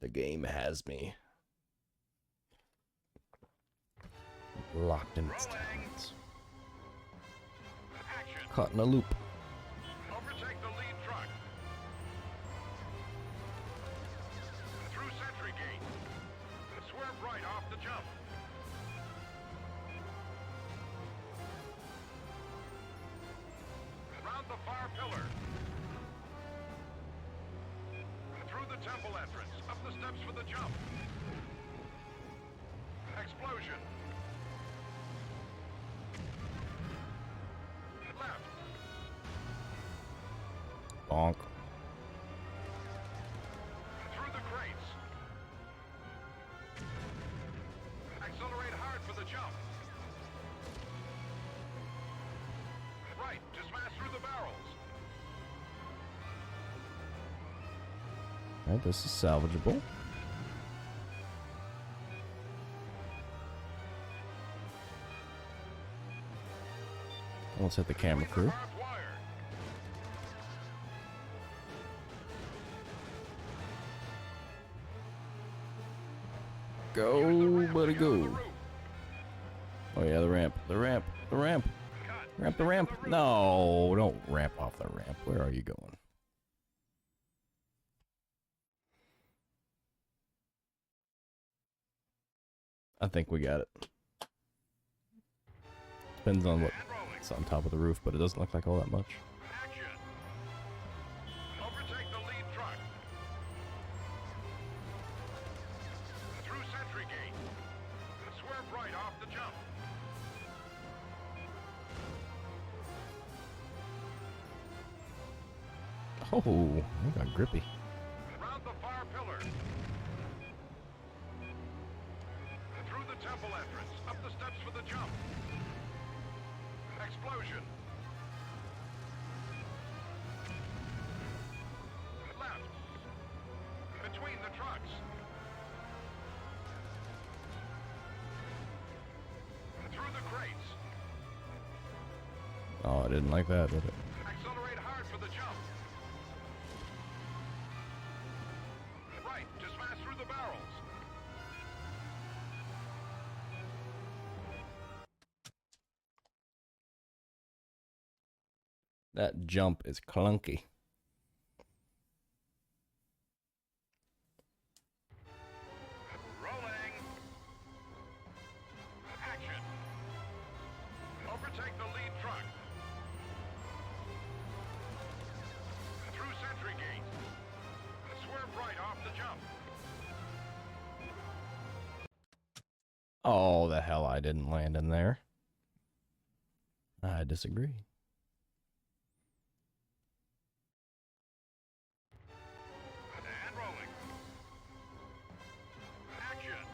Speaker 1: The game has me. Locked in its talons.
Speaker 3: Action.
Speaker 1: Caught in a loop.
Speaker 3: Overtake the lead truck. Through Sentry Gate. Swerve right off the jump. Around the far pillar. Through the temple entrance. Up the steps for the jump. Explosion. Left.
Speaker 1: Bonk.
Speaker 3: Through the crates. Accelerate hard for the jump. Right, to smash through the barrels.
Speaker 1: Alright, this is salvageable. Almost hit the camera crew.
Speaker 3: Barbed wire.
Speaker 1: Go, buddy, go. Oh yeah, the ramp, the ramp, the ramp. Ramp the ramp. No, don't ramp off the ramp. Where are you going? I think we got it. Depends on
Speaker 3: And rolling.
Speaker 1: what's on top of the roof, but it doesn't look like all that much.
Speaker 3: Action. Overtake the lead truck. Through sentry gate. Swerve right off the jump.
Speaker 1: Oh, that got grippy.
Speaker 3: Round the far pillar. Through the temple entrance. Up the steps for the jump. Explosion. Left. Between the trucks. Through the crates.
Speaker 1: Oh, I didn't like that, did it?
Speaker 3: Accelerate hard for the jump. Right, to smash through the barrels.
Speaker 1: That jump is clunky.
Speaker 3: Rolling. Action. Overtake the lead truck. Through sentry gate. Swerve right off the jump.
Speaker 1: Oh, the hell, I didn't land in there. I disagree.
Speaker 3: And rolling. Action.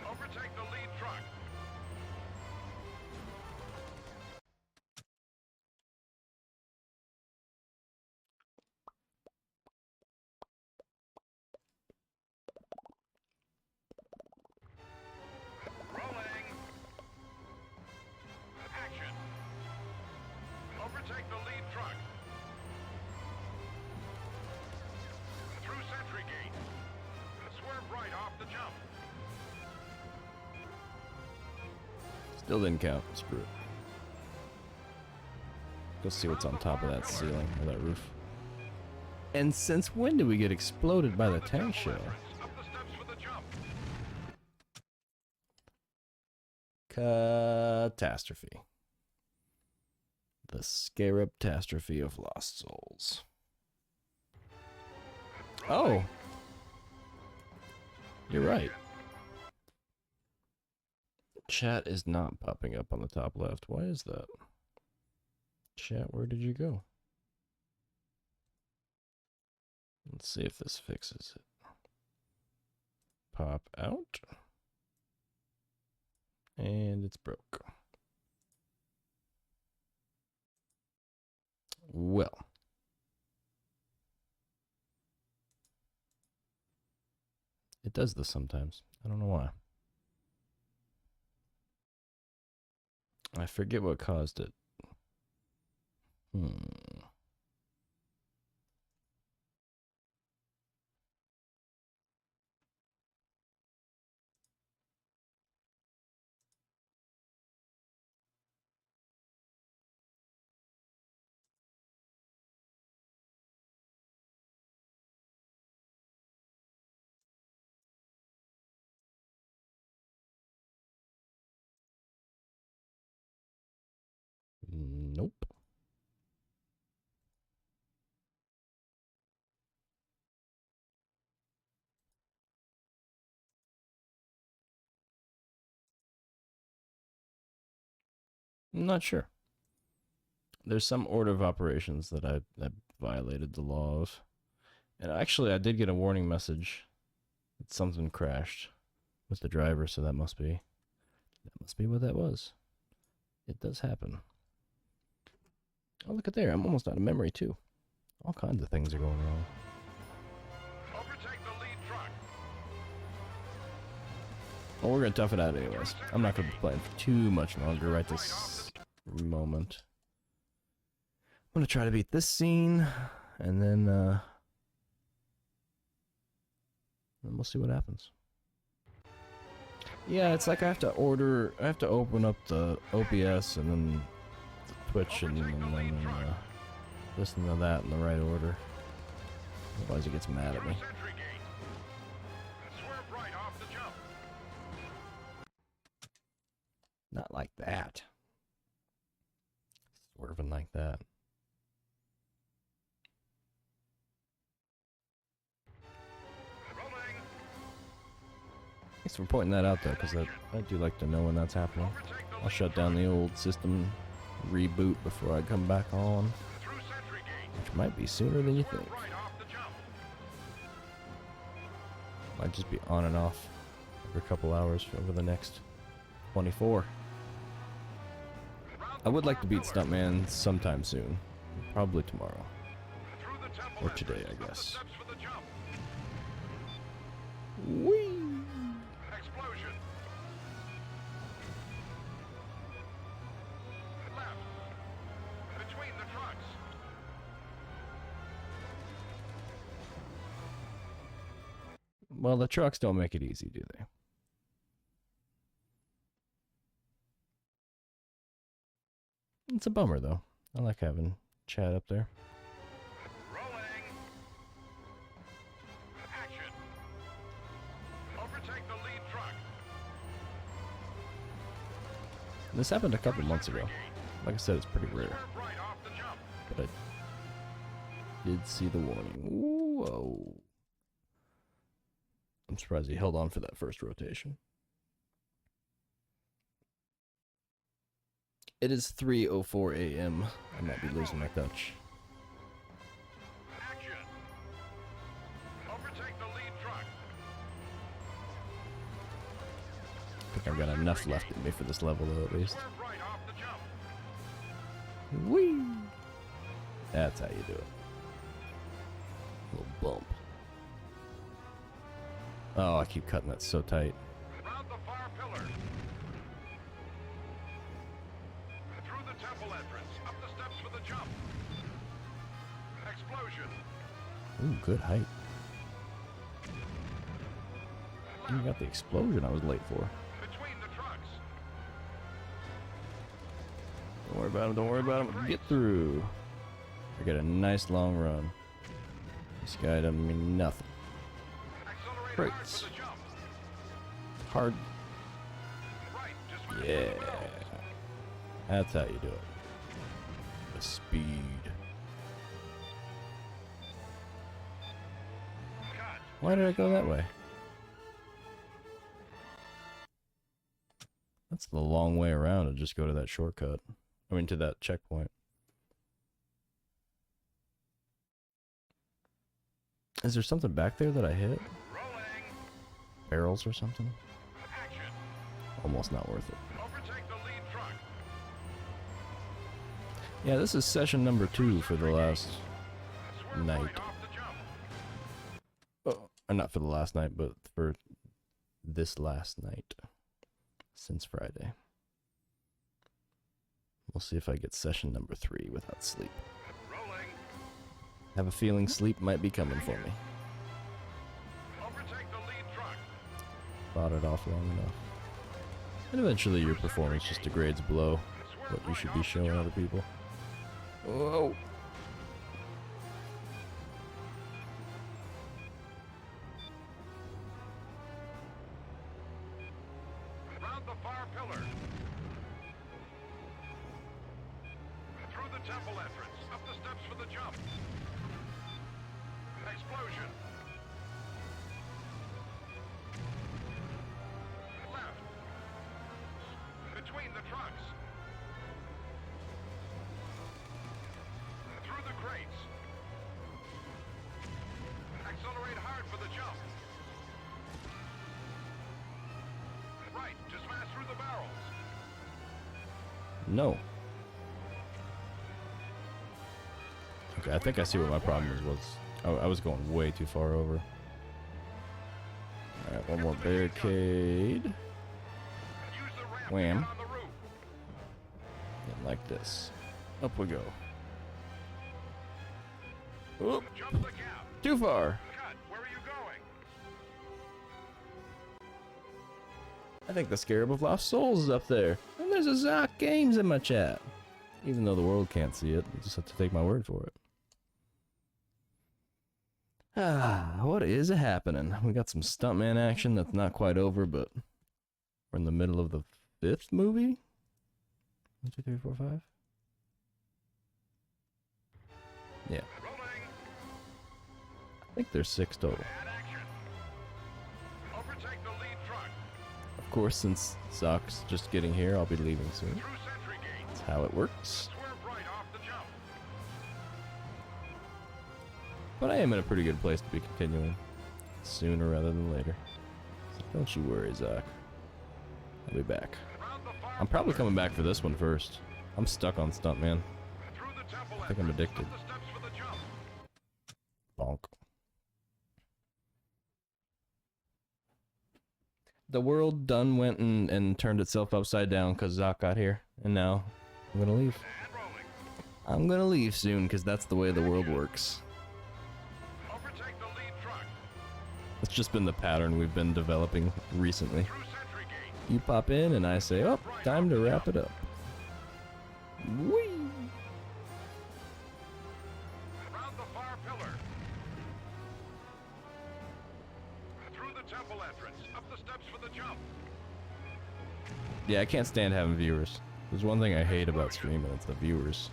Speaker 3: Overtake the lead truck. Rolling. Action. Overtake the lead truck. Through sentry gate. Swerve right off the jump.
Speaker 1: Still didn't count. Screw it. Go see what's on top of that ceiling or that roof. And since when did we get exploded by the tank shell?
Speaker 3: Entrance. Up the steps for the jump.
Speaker 1: Catastrophe. The Scarab catastrophe of lost souls. Oh. You're right. Chat is not popping up on the top left. Why is that? Chat, where did you go? Let's see if this fixes it. Pop out. And it's broke. Well. It does this sometimes. I don't know why. I forget what caused it. Nope. I'm not sure. There's some order of operations that I violated the law of. And actually, I did get a warning message that something crashed with the driver, so that must be what that was. It does happen. Oh, look at there. I'm almost out of memory, too. All kinds of things are going wrong.
Speaker 3: Overtake the lead truck.
Speaker 1: Well, we're going to tough it out anyways. I'm not going to be playing for too much longer right this moment. I'm going to try to beat this scene, and then we'll see what happens. Yeah, it's like I have to open up the OBS and then the Twitch and then listen to that in the right order. Otherwise it gets mad at me.
Speaker 3: Sentry gate. Swerve right off the jump.
Speaker 1: Thanks for pointing that out, though, because I do like to know when that's happening. I'll shut down the old system reboot before I come back on, which might be sooner than you think. Might just be on and off every couple hours over the next 24. I would like to beat Stuntman sometime soon. Probably tomorrow. Or today, I guess. Whee!
Speaker 3: Explosion. Left. Between the trucks.
Speaker 1: Well, the trucks don't make it easy, do they? It's a bummer, though. I like having chat up there.
Speaker 3: Rolling. Action. Overtake the lead truck.
Speaker 1: This happened a couple months ago. Like I said, it's pretty rare.
Speaker 3: Swerve right off the jump.
Speaker 1: But I did see the warning. Whoa. I'm surprised he held on for that first rotation. It is 3:04 a.m. I might be losing my touch.
Speaker 3: Action. Overtake the lead truck.
Speaker 1: I think I've got enough left in me for this level, though, at least.
Speaker 3: Swerve right off the jump.
Speaker 1: Whee! That's how you do it. Little bump. Oh, I keep cutting that so tight.
Speaker 3: Round the far pillar. Through the temple entrance. Up the steps for the jump. Explosion.
Speaker 1: Ooh, good height. You got the explosion I was late for.
Speaker 3: Between the trucks.
Speaker 1: Don't worry about him, don't worry about him. Get through. I get a nice long run. This guy doesn't mean nothing.
Speaker 3: Accelerate
Speaker 1: Great.
Speaker 3: hard for the jump.
Speaker 1: Hard.
Speaker 3: Right, just
Speaker 1: Yeah. That's how you do it. The speed.
Speaker 3: cut.
Speaker 1: Why did I go that way? That's the long way around to just go to that shortcut. I mean, to that checkpoint. Is there something back there that I hit?
Speaker 3: Rolling.
Speaker 1: Barrels or something?
Speaker 3: Action.
Speaker 1: Almost not worth it.
Speaker 3: Overtake the lead truck.
Speaker 1: Yeah, this is session number 2 for the last
Speaker 3: Swerve
Speaker 1: night.
Speaker 3: right off the jump.
Speaker 1: Oh, not for the last night, but for this last night. Since Friday. We'll see if I get session number 3 without sleep.
Speaker 3: Rolling.
Speaker 1: Have a feeling sleep might be coming for me.
Speaker 3: Overtake the lead truck.
Speaker 1: Fought it off long enough. And eventually your performance just degrades below what you should be showing other people. Whoa!
Speaker 3: Round the far pillar. Through the temple entrance. Up the steps for the jump. Explosion. Left. Between the trucks. Through the crates. Accelerate hard for the jump. Right, just smash through the barrels.
Speaker 1: No. Okay, I think I see what my problem was. I was going way too far over. Alright, one more barricade.
Speaker 3: Use the ramp to
Speaker 1: Wham.
Speaker 3: get on the roof.
Speaker 1: And like this. Up we go. Oop,
Speaker 3: Jump the gap.
Speaker 1: too far.
Speaker 3: Cut. Where are you going?
Speaker 1: I think the Scarab of Lost Souls is up there. And there's a Zoc Games in my chat. Even though the world can't see it, you just have to take my word for it. Ah, what is happening? We got some Stuntman action that's not quite over, but we're in the middle of the 5th movie? 1, 2, 3, 4, 5? Yeah,
Speaker 3: Rolling.
Speaker 1: I think there's 6 total.
Speaker 3: Add action. Overtake the lead truck.
Speaker 1: course, since Zock's just getting here, I'll be leaving soon.
Speaker 3: Through sentry gate.
Speaker 1: That's how it works.
Speaker 3: Swerve right off the jump.
Speaker 1: But I am in a pretty good place to be continuing. Sooner rather than later. So don't you worry, Zock. I'll be back.
Speaker 3: Round the far
Speaker 1: I'm probably
Speaker 3: pillar.
Speaker 1: coming back for this one first. I'm stuck on Stuntman.
Speaker 3: Through the temple
Speaker 1: I think I'm
Speaker 3: entrance.
Speaker 1: addicted.
Speaker 3: Up the steps for the jump.
Speaker 1: Bonk. The world done went and turned itself upside down because Zock got here. And now, I'm gonna leave.
Speaker 3: And rolling.
Speaker 1: I'm gonna leave soon because that's the way the world works.
Speaker 3: Overtake the lead truck.
Speaker 1: It's just been the pattern we've been developing recently.
Speaker 3: Through sentry gate.
Speaker 1: You pop in and I say, oh, time to wrap it up. Whee!
Speaker 3: Around the far pillar. Through the temple entrance. Up the steps for the jump.
Speaker 1: Yeah, I can't stand having viewers. There's one thing I hate about streaming, it's the viewers.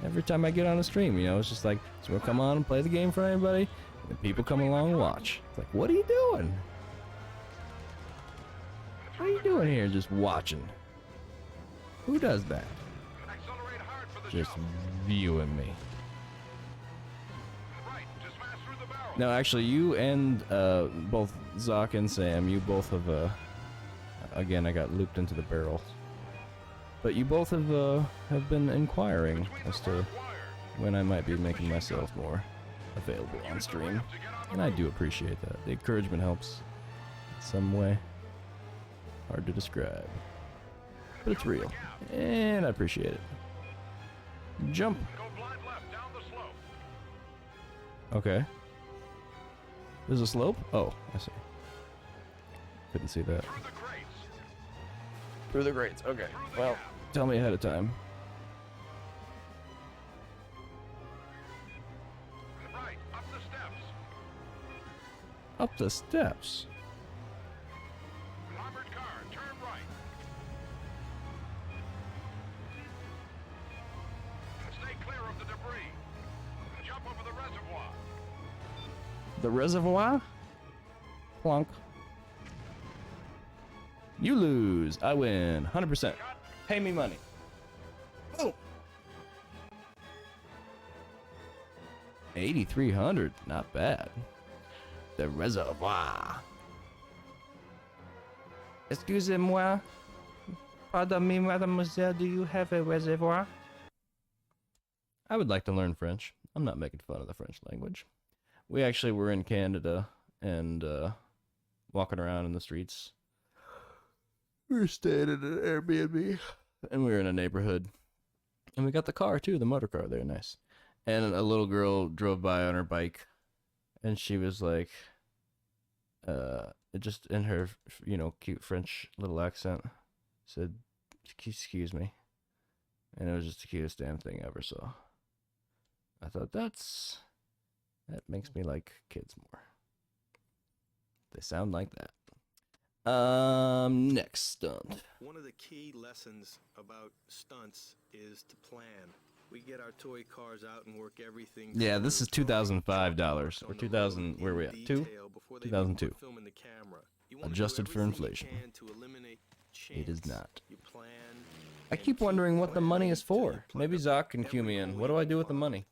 Speaker 1: Every time I get on a stream, you know, it's just like, so we'll come on and play the game for anybody, and people come along and watch. It's like, what are you doing? What are you doing here just watching? Who does that?
Speaker 3: Accelerate hard for the
Speaker 1: Just
Speaker 3: jump.
Speaker 1: viewing me.
Speaker 3: Right. Just smash through the barrel.
Speaker 1: No, actually, you and both Zock and Sam, you both have, again, I got looped into the barrel. But you both have been inquiring as to when I might be making myself more available on stream. And I do appreciate that. The encouragement helps in some way. Hard to describe. But it's real. And I appreciate it. Jump.
Speaker 3: Go blind left down the slope.
Speaker 1: Okay. There's a slope? Oh, I see. Couldn't see that.
Speaker 3: Through the crates.
Speaker 1: Through the grates. Okay.
Speaker 3: Through the
Speaker 1: Well,
Speaker 3: gap.
Speaker 1: tell me ahead of time.
Speaker 3: Right. Up the steps.
Speaker 1: Up the steps.
Speaker 3: Armored car. Turn right. Stay clear of the debris. Jump over the reservoir.
Speaker 1: The reservoir? Plonk. You lose. I win. 100%. Pay me money. Boom. 8,300. Not bad. The reservoir. Excusez-moi. Pardon me, mademoiselle. Do you have a reservoir? I would like to learn French. I'm not making fun of the French language. We actually were in Canada and walking around in the streets. We were staying in an Airbnb and we were in a neighborhood. And we got the car too, the motor car there, nice. And a little girl drove by on her bike and she was like, just in her, you know, cute French little accent, said, excuse me. And it was just the cutest damn thing I ever saw. I thought that makes me like kids more. They sound like that. Next stunt.
Speaker 2: One of the key lessons about stunts is to plan. We get our toy cars out and work everything.
Speaker 1: Yeah, this is
Speaker 2: through.
Speaker 1: $2,005 or
Speaker 2: On the
Speaker 1: 2000.
Speaker 2: road
Speaker 1: Where are we
Speaker 2: in
Speaker 1: at? 2?
Speaker 2: detail before they
Speaker 1: 2002.
Speaker 2: even put film in the camera. You wanna do
Speaker 1: Adjusted for
Speaker 2: everything you
Speaker 1: inflation.
Speaker 2: can to eliminate
Speaker 1: It is
Speaker 2: chance.
Speaker 1: not.
Speaker 2: You plan
Speaker 1: I
Speaker 2: and
Speaker 1: keep wondering what the money is
Speaker 2: planning
Speaker 1: for.
Speaker 2: till you
Speaker 1: Maybe
Speaker 2: plan
Speaker 1: Zoc can cue
Speaker 2: every
Speaker 1: me in.
Speaker 2: move
Speaker 1: What do I do with the
Speaker 2: you
Speaker 1: money?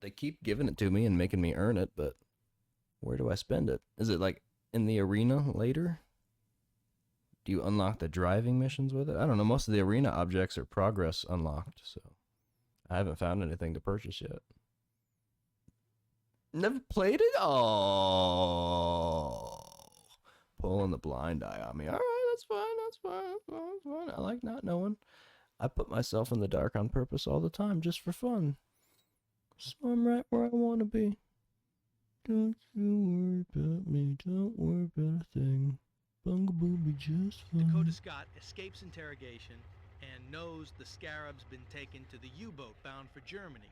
Speaker 1: They keep giving it to me and making me earn it, but where do I spend it? Is it like in the arena later? Do you unlock the driving missions with it? I don't know. Most of the arena objects are progress unlocked, so I haven't found anything to purchase yet. Never played it? Oh. Pulling the blind eye on me. All right, that's fine, that's fine, that's fine, that's fine. I like not knowing. I put myself in the dark on purpose all the time, just for fun. So I'm right where I want to be. Don't you worry about me, don't worry about a thing. Bungaboo be just fine.
Speaker 2: Dakota Scott escapes interrogation and knows the Scarab's been taken to the U-boat bound for Germany.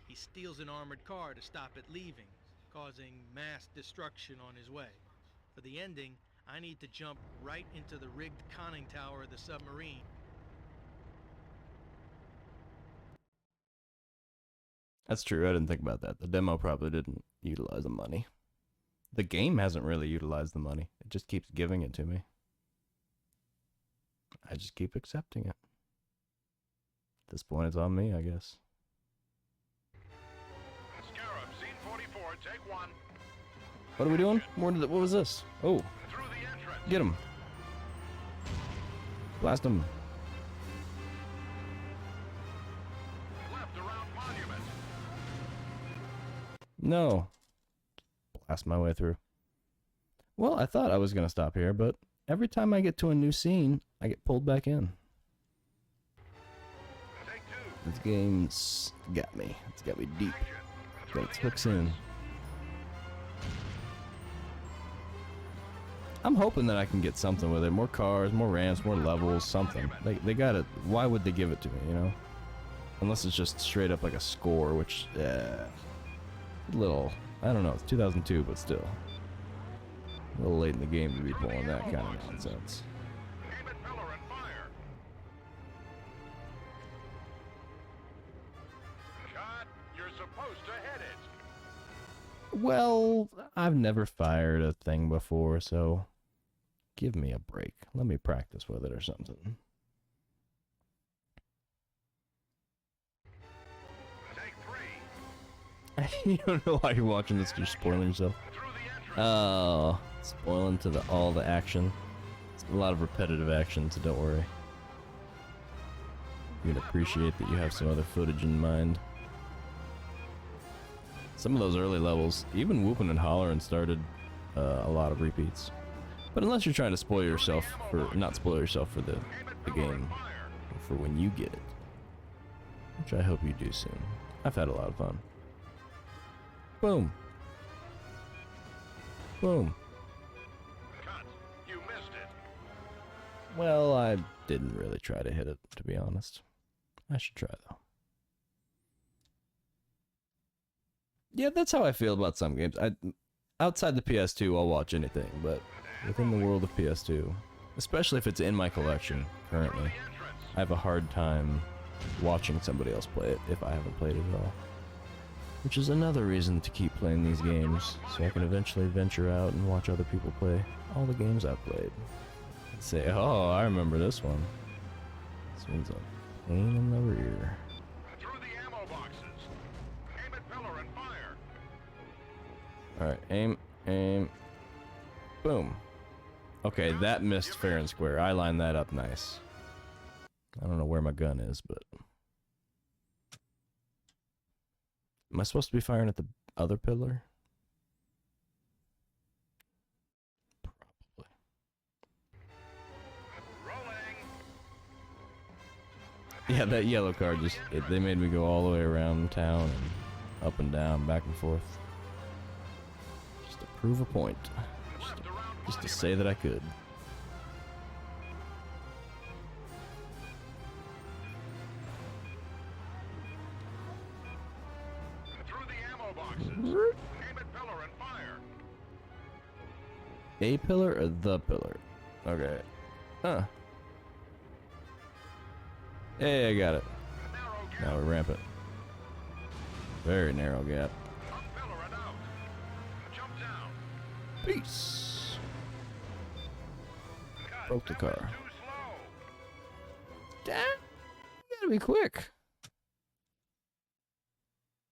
Speaker 2: He steals an armored car to stop it leaving, causing mass destruction on his way. For the ending, I need to jump right into the rigged conning tower of the submarine.
Speaker 1: That's true, I didn't think about that. The demo probably didn't utilize the money. The game hasn't really utilized the money. It just keeps giving it to me. I just keep accepting it. At this point, it's on me, I guess.
Speaker 3: Scarab, scene 44, take 1.
Speaker 1: What are we doing? What was this? Oh,
Speaker 3: Through the entrance.
Speaker 1: get him. Blast him.
Speaker 3: Left around monument.
Speaker 1: No. Blast my way through. Well, I thought I was going to stop here, but every time I get to a new scene, I get pulled back in.
Speaker 3: Take 2.
Speaker 1: This game's got me. It's got me deep.
Speaker 3: Action.
Speaker 1: Got its hooks in. I'm hoping that I can get something with it. More cars, more ramps, more levels, something. They got it. Why would they give it to me, you know? Unless it's just straight up like a score, which, little, I don't know, it's 2002, but still. A little late in the game to be pulling that kind of nonsense.
Speaker 3: Aim at pillar and fire. Cut. You're supposed to hit it.
Speaker 1: Well, I've never fired a thing before, so give me a break. Let me practice with it or something.
Speaker 3: Take 3.
Speaker 1: You don't know why you're watching this, you're spoiling yourself.
Speaker 3: Through the entrance.
Speaker 1: Oh, spoiling to all the action. It's a lot of repetitive action, so don't worry. You can appreciate that you have some other footage in mind. Some of those early levels, even Whoopin' and Hollerin' started a lot of repeats. But unless you're trying to spoil yourself not spoil yourself for the game, for when you get it. Which I hope you do soon. I've had a lot of fun. Boom. Boom.
Speaker 3: Cut. You missed it.
Speaker 1: Well, I didn't really try to hit it, to be honest. I should try, though. Yeah, that's how I feel about some games. Outside the PS2, I'll watch anything, but within the world of PS2, especially if it's in my collection currently, I have a hard time watching somebody else play it if I haven't played it at all. Which is another reason to keep playing these games, so I can eventually venture out and watch other people play all the games I've played. And say, oh, I remember this one. This one's a pain in the rear.
Speaker 3: Through the ammo boxes. Aim at pillar and fire.
Speaker 1: Alright, aim. Boom. Okay, that missed fair and square. I lined that up nice. I don't know where my gun is, but... Am I supposed to be firing at the other pillar? Probably.
Speaker 3: Rolling.
Speaker 1: Yeah, that yellow car just... they made me go all the way around town and up and down, back and forth. Just to prove a point.
Speaker 3: Left around
Speaker 1: Just to
Speaker 3: monument.
Speaker 1: say that I could.
Speaker 3: Through the ammo boxes. Aim at pillar and fire.
Speaker 1: A pillar or the pillar? Okay. Huh. Hey, I got it.
Speaker 3: Narrow gap.
Speaker 1: Now we ramp it. Very narrow gap.
Speaker 3: Up pillar and out. Jump down.
Speaker 1: Peace.
Speaker 3: Cut.
Speaker 1: Broke the
Speaker 3: That was
Speaker 1: car.
Speaker 3: too slow.
Speaker 1: Damn. You gotta be quick.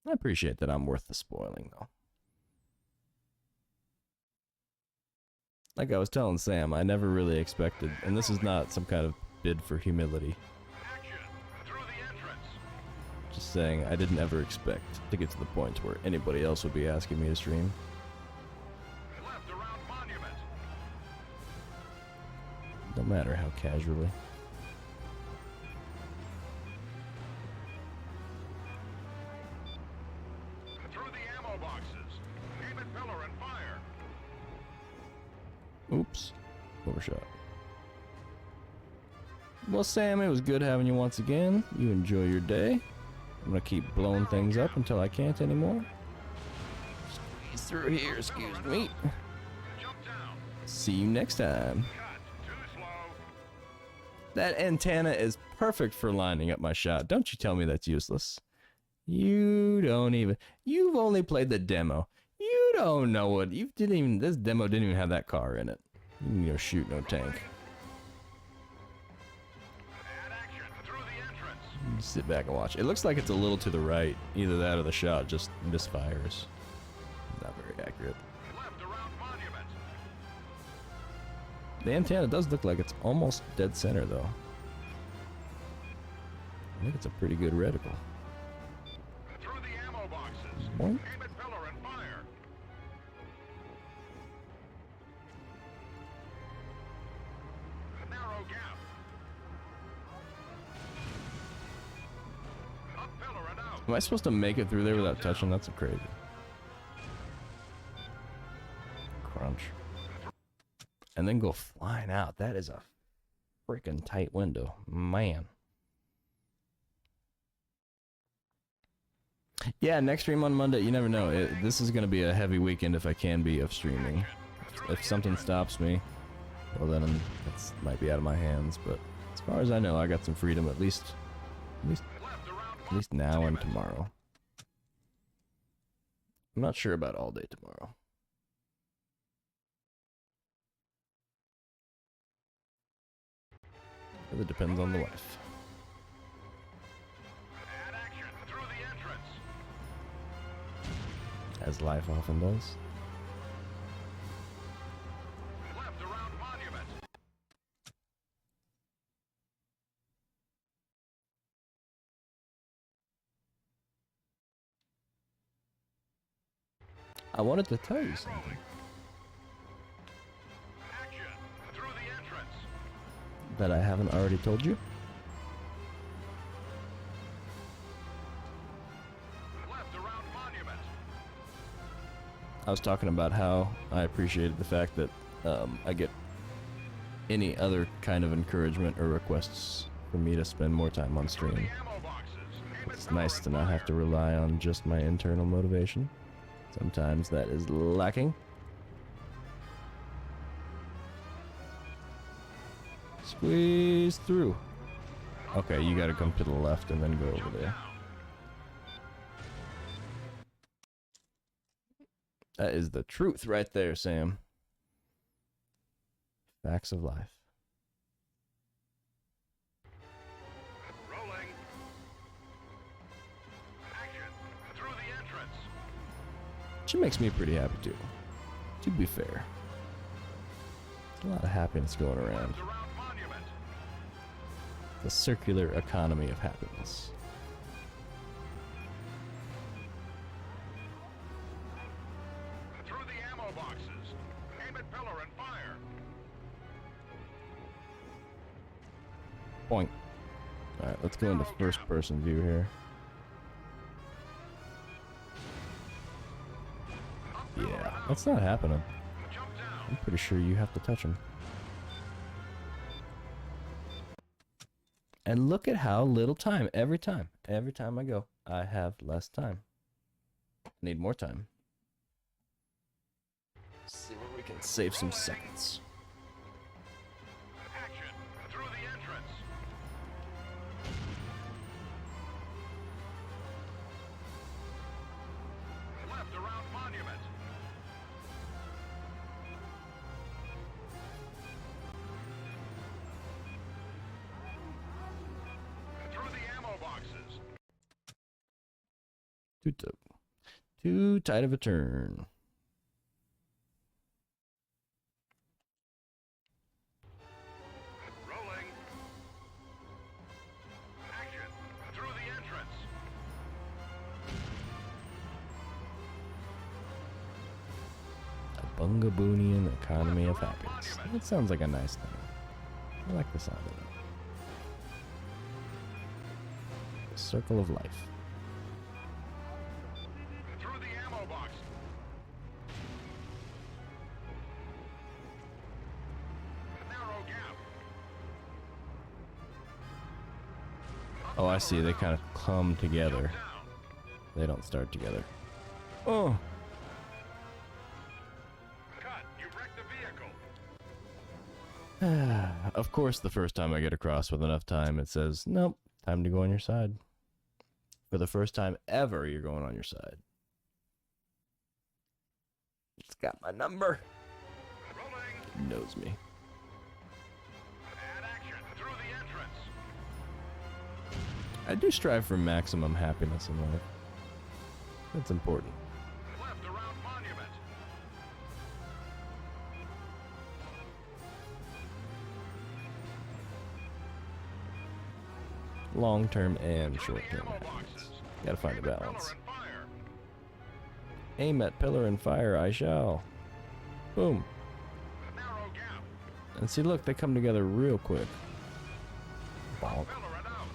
Speaker 1: I appreciate that I'm worth the spoiling, though. Like I was telling Sam, I never really expected, and this is not some kind of bid for humility.
Speaker 3: Action. Through the entrance.
Speaker 1: Just saying, I didn't ever expect to get to the point where anybody else would be asking me to stream.
Speaker 3: Left around monument.
Speaker 1: No matter how casually.
Speaker 3: Through the ammo boxes. Aim at pillar and fire.
Speaker 1: Oops. Overshot. Well, Sam, it was good having you once again. You enjoy your day. I'm gonna keep blowing things up until I can't anymore. Squeeze through here, excuse me.
Speaker 3: Jump down.
Speaker 1: See you next time.
Speaker 3: Cut. Too slow.
Speaker 1: That antenna is perfect for lining up my shot. Don't you tell me that's useless. You don't even... You've only played the demo. You don't know what you didn't even. This demo didn't even have that car in it. You can go shoot no tank.
Speaker 3: Add action through the entrance.
Speaker 1: You just sit back and watch. It looks like it's a little to the right. Either that or the shot just misfires. Not very accurate.
Speaker 3: Left around monument.
Speaker 1: The antenna does look like it's almost dead center, though. I think it's a pretty good reticle.
Speaker 3: Through the ammo boxes.
Speaker 1: Boink.
Speaker 3: Aim at pillar and fire. A narrow gap. Up pillar and out.
Speaker 1: Am I supposed to make it through there without touching? That's crazy. Crunch. And then go flying out. That is a freaking tight window. Man. Yeah, next stream on Monday. You never know. This is going to be a heavy weekend if I can be of streaming. If something stops me, well then it might be out of my hands. But as far as I know, I got some freedom at least now and tomorrow. I'm not sure about all day tomorrow. It depends on the wife.
Speaker 3: Add action through the entrance.
Speaker 1: As life often does.
Speaker 3: Left around monument.
Speaker 1: I wanted to tell you something
Speaker 3: Action through the entrance.
Speaker 1: that I haven't already told you.
Speaker 3: Left around monument.
Speaker 1: I was talking about how I appreciated the fact that I get any other kind of encouragement or requests for me to spend more time on
Speaker 3: Through the
Speaker 1: stream.
Speaker 3: ammo boxes. Aim at
Speaker 1: It's
Speaker 3: pillar
Speaker 1: nice
Speaker 3: and
Speaker 1: to not have to
Speaker 3: fire.
Speaker 1: rely on just my internal motivation. Sometimes that is lacking. Squeeze through. Okay, you gotta come to the left and then go over there. That is the truth right there, Sam. Facts of life.
Speaker 3: Rolling. Action through the entrance.
Speaker 1: She makes me pretty happy too. To be fair. There's a lot of happiness going around.
Speaker 3: Left around monument.
Speaker 1: The circular economy of happiness.
Speaker 3: Through the ammo boxes. Aim at pillar and fire.
Speaker 1: Point. Alright, let's go into first person view here. Yeah, that's not happening.
Speaker 3: Jump down.
Speaker 1: I'm pretty sure you have to touch him. And look at how little time every time I go, I have less time. Need more time. See where we can save some seconds.
Speaker 3: Action through the entrance. Left around monument. Through the ammo boxes.
Speaker 1: Too tight of a turn.
Speaker 3: Rolling. Action through the entrance.
Speaker 1: A Bungaboonian economy of happiness. That sounds like a nice thing. I like the sound of it. The circle of life.
Speaker 3: Through the ammo box. A narrow gap.
Speaker 1: Oh, I see. They kind of come together.
Speaker 3: Down.
Speaker 1: They don't start together. Oh,
Speaker 3: Cut. You wrecked the vehicle.
Speaker 1: of course, the first time I get across with enough time, it says, nope, time to go on your side. For the first time ever, you're going on your side. It's got my number.
Speaker 3: Rolling.
Speaker 1: It knows me.
Speaker 3: And action through the entrance.
Speaker 1: I do strive for maximum happiness in life. That's important.
Speaker 3: Left around monument.
Speaker 1: Long-term and
Speaker 3: Through the
Speaker 1: short-term
Speaker 3: ammo
Speaker 1: happiness.
Speaker 3: boxes.
Speaker 1: Gotta find a
Speaker 3: Aim at
Speaker 1: balance.
Speaker 3: pillar and fire.
Speaker 1: Aim at pillar and fire, I shall. Boom.
Speaker 3: Narrow gap.
Speaker 1: And see, look, they come together real quick.
Speaker 3: Up
Speaker 1: Bonk.
Speaker 3: pillar and out.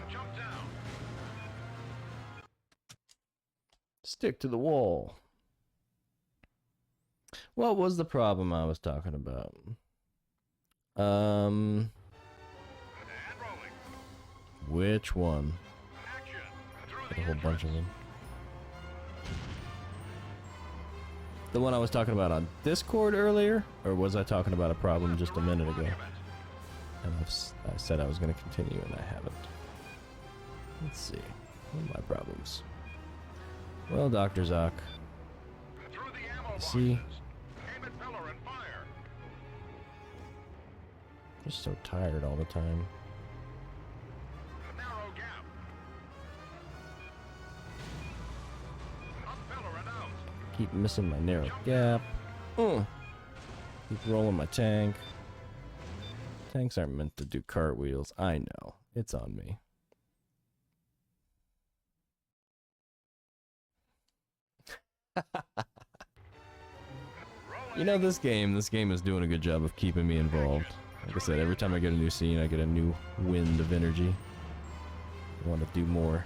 Speaker 3: Jump down.
Speaker 1: Stick to the wall. What was the problem I was talking about?
Speaker 3: And rolling.
Speaker 1: Which one?
Speaker 3: Action through
Speaker 1: Got
Speaker 3: the
Speaker 1: a whole bunch of
Speaker 3: entrance.
Speaker 1: them. The one I was talking about on Discord earlier? Or was I talking about a problem just a minute ago?
Speaker 3: Monument.
Speaker 1: And I said I was going to continue and I haven't. Let's see. What are my problems? Well, Dr. Zoc.
Speaker 3: Through the ammo boxes.
Speaker 1: See?
Speaker 3: Aim at pillar and fire.
Speaker 1: Just so tired all the time.
Speaker 3: Narrow gap. Up pillar and out.
Speaker 1: Keep missing my narrow gap. Keep rolling my tank. Tanks aren't meant to do cartwheels. I know. It's on me. You know, this game is doing a good job of keeping me involved. Like I said, every time I get a new scene, I get a new wind of energy. I want to do more.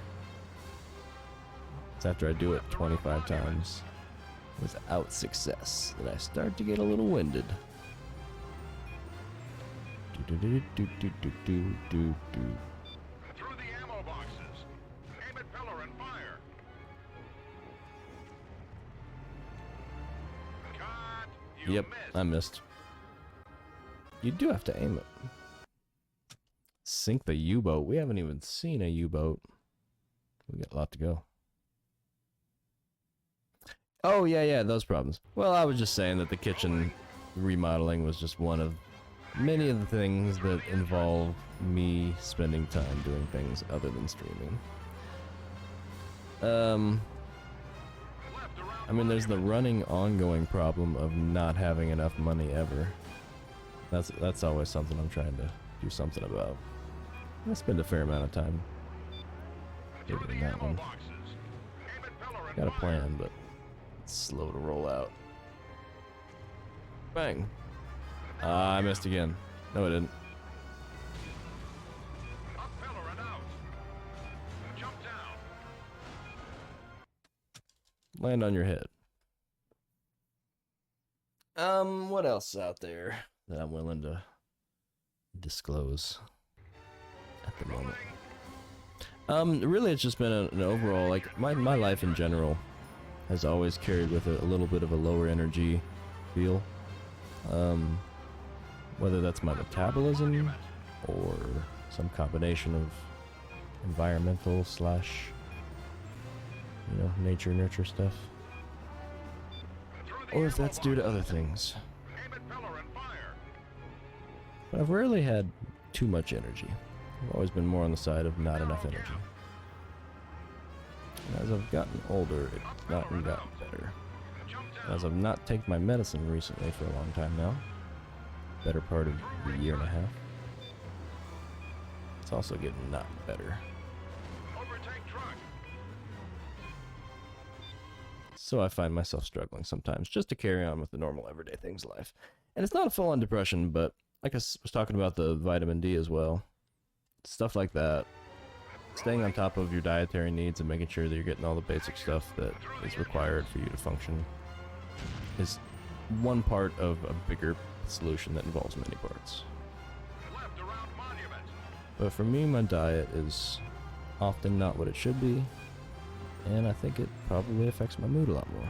Speaker 1: It's after I do it 25 times without success that I start to get a little winded.
Speaker 3: Through the ammo boxes. Aim at pillar and fire. Cut. You
Speaker 1: Yep,
Speaker 3: missed.
Speaker 1: I missed. You do have to aim it. Sink the U-boat. We haven't even seen a U-boat. We got a lot to go. Oh, yeah, those problems. Well, I was just saying that the kitchen remodeling was just one of many of the things that involve me spending time doing things other than streaming.
Speaker 3: Left around
Speaker 1: I mean, there's the running, ongoing problem of not having enough money ever. That's always something I'm trying to do something about. I spend a fair amount of time
Speaker 3: through
Speaker 1: figuring
Speaker 3: the
Speaker 1: that
Speaker 3: ammo
Speaker 1: one.
Speaker 3: boxes. Aim at pillar and
Speaker 1: Got a
Speaker 3: fire.
Speaker 1: plan, but it's slow to roll out. Bang! Ah, I missed again. No, I didn't.
Speaker 3: Up pillar and out. Jump down.
Speaker 1: Land on your head. What else is out there that I'm willing to disclose at the moment? Really, it's just been an overall, like, my life in general has always carried with it a little bit of a lower energy feel. Whether that's my metabolism or some combination of environmental slash, you know, nature nurture stuff. Or if that's due to other things.
Speaker 3: Aim at pillar and fire.
Speaker 1: But I've rarely had too much energy. I've always been more on the side of not enough energy. And as I've gotten older, it's gotten better.
Speaker 3: Jump down.
Speaker 1: As I've not taken my medicine recently for a long time now, better part of a year and a half, it's also getting not better.
Speaker 3: Overtake truck.
Speaker 1: So I find myself struggling sometimes just to carry on with the normal everyday things in life. And it's not a full-on depression, but like I was talking about the vitamin D as well, stuff like that. Staying on top of your dietary needs and making sure that you're getting all the basic stuff that is required for you to function is one part of a bigger solution that involves many parts.
Speaker 3: Left around monument.
Speaker 1: But for me, my diet is often not what it should be, and I think it probably affects my mood a lot more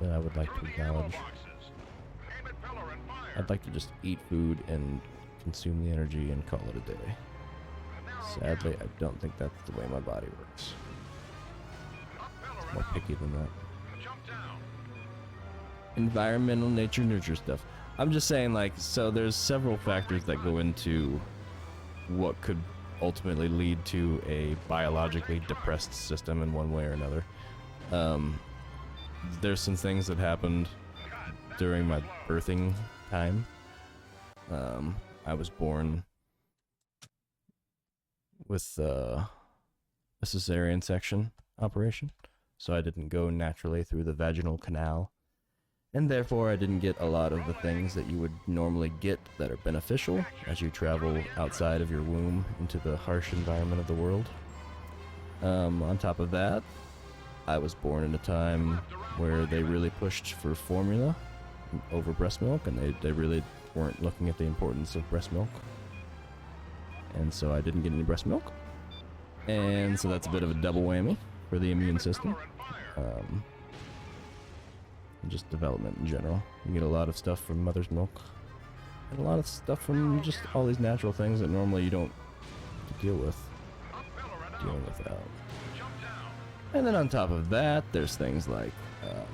Speaker 1: than I would like to
Speaker 3: Through the ammo
Speaker 1: acknowledge.
Speaker 3: boxes. Aim at pillar and fire.
Speaker 1: I'd like to just eat food and consume the energy and call it a day.
Speaker 3: Narrow
Speaker 1: Sadly, I don't think that's the way my body works.
Speaker 3: gap. Up pillar
Speaker 1: more picky than that.
Speaker 3: Jump down.
Speaker 1: Environmental, nature, nurture stuff. I'm just saying, like, so there's several factors that go into what could ultimately lead to a biologically depressed system in one way or another. There's some things that happened during my birthing time. I was born with a cesarean section operation, so I didn't go naturally through the vaginal canal, and therefore I didn't get a lot of the things that you would normally get that are beneficial as you travel outside of your womb into the harsh environment of the world. On top of that, I was born in a time where they really pushed for formula over breast milk, and they really weren't looking at the importance of breast milk. And so I didn't get any breast milk. And so that's a bit of a double whammy for the immune system. And just development in general. You get a lot of stuff from mother's milk. And a lot of stuff from just all these natural things that normally you don't deal with. Dealing without. And then on top of that, there's things like
Speaker 3: That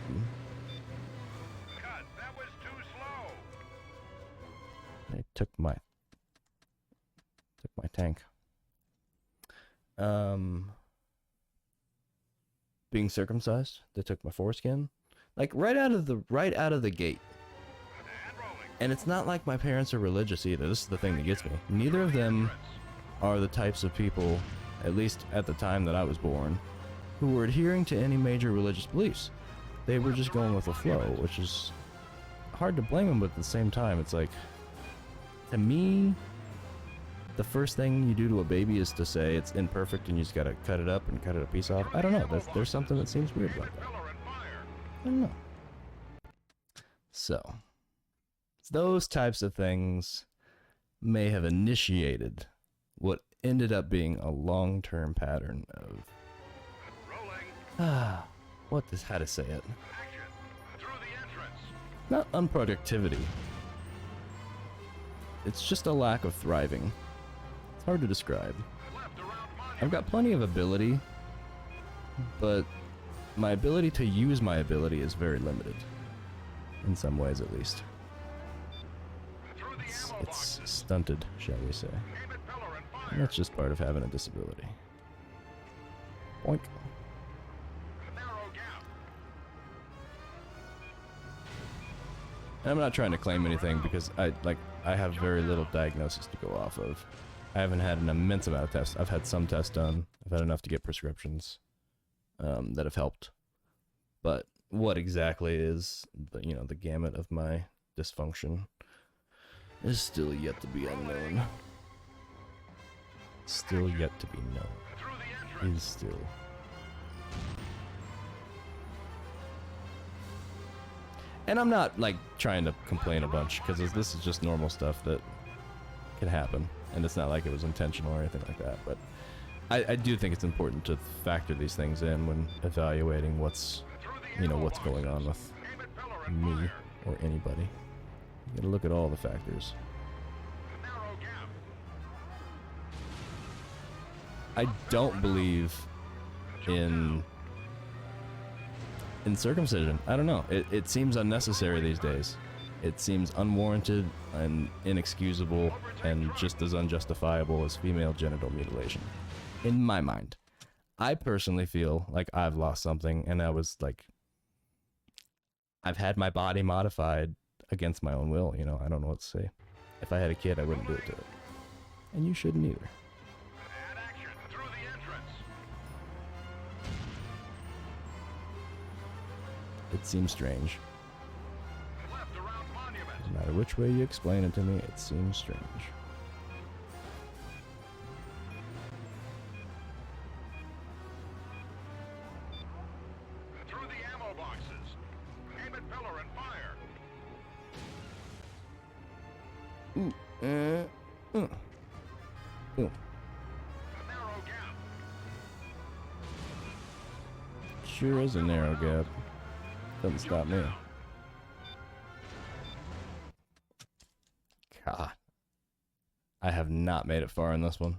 Speaker 3: was too slow.
Speaker 1: they took my tank. Being circumcised, they took my foreskin, like right out of the gate.
Speaker 3: And rolling.
Speaker 1: And it's not like my parents are religious either. This is the thing that gets me. Neither of them are the types of people, at least at the time that I was born, who were adhering to any major religious beliefs. They were just going with the flow, which is hard to blame them, but at the same time, it's like, to me, the first thing you do to a baby is to say it's imperfect and you just gotta cut it up and cut it a piece off. I don't know. There's something that seems weird about that. I don't know. So, those types of things may have initiated what ended up being a long-term pattern of how to say it?
Speaker 3: Action. Through the entrance.
Speaker 1: Not unproductivity. It's just a lack of thriving. It's hard to describe.
Speaker 3: Left around monument.
Speaker 1: I've got plenty of ability, but my ability to use my ability is very limited. In some ways, at least.
Speaker 3: Through the ammo
Speaker 1: It's
Speaker 3: boxes.
Speaker 1: stunted, shall we say.
Speaker 3: Aim at pillar and fire.
Speaker 1: And that's just part of having a disability. Boink.
Speaker 3: Narrow gap.
Speaker 1: And I'm not trying to claim anything because I have very little diagnosis to go off of. I haven't had an immense amount of tests. I've had some tests done. I've had enough to get prescriptions that have helped. But what exactly is the gamut of my dysfunction is still yet to be unknown. Still yet to be known.
Speaker 3: Through the entrance.
Speaker 1: Is still. And I'm not like trying to complain a bunch because this is just normal stuff that can happen, and it's not like it was intentional or anything like that. But I do think it's important to factor these things in when evaluating what's what's going on with
Speaker 3: Aim at pillar and
Speaker 1: me
Speaker 3: fire.
Speaker 1: or anybody. You gotta look at all the factors.
Speaker 3: Narrow gap.
Speaker 1: I don't believe in circumcision. I don't know. It seems unnecessary these days. It seems unwarranted and inexcusable and just as unjustifiable as female genital mutilation. In my mind. I personally feel like I've lost something, and I've had my body modified against my own will, I don't know what to say. If I had a kid, I wouldn't do it to it. And you shouldn't either.
Speaker 3: Add action. Through the entrance.
Speaker 1: It seems strange.
Speaker 3: Left around monument.
Speaker 1: No matter which way you explain it to me, it seems strange.
Speaker 3: Through the ammo boxes. Aim at pillar and fire.
Speaker 1: Boom.
Speaker 3: Narrow gap.
Speaker 1: Sure is a narrow gap. Doesn't stop me. God. I have not made it far in this one.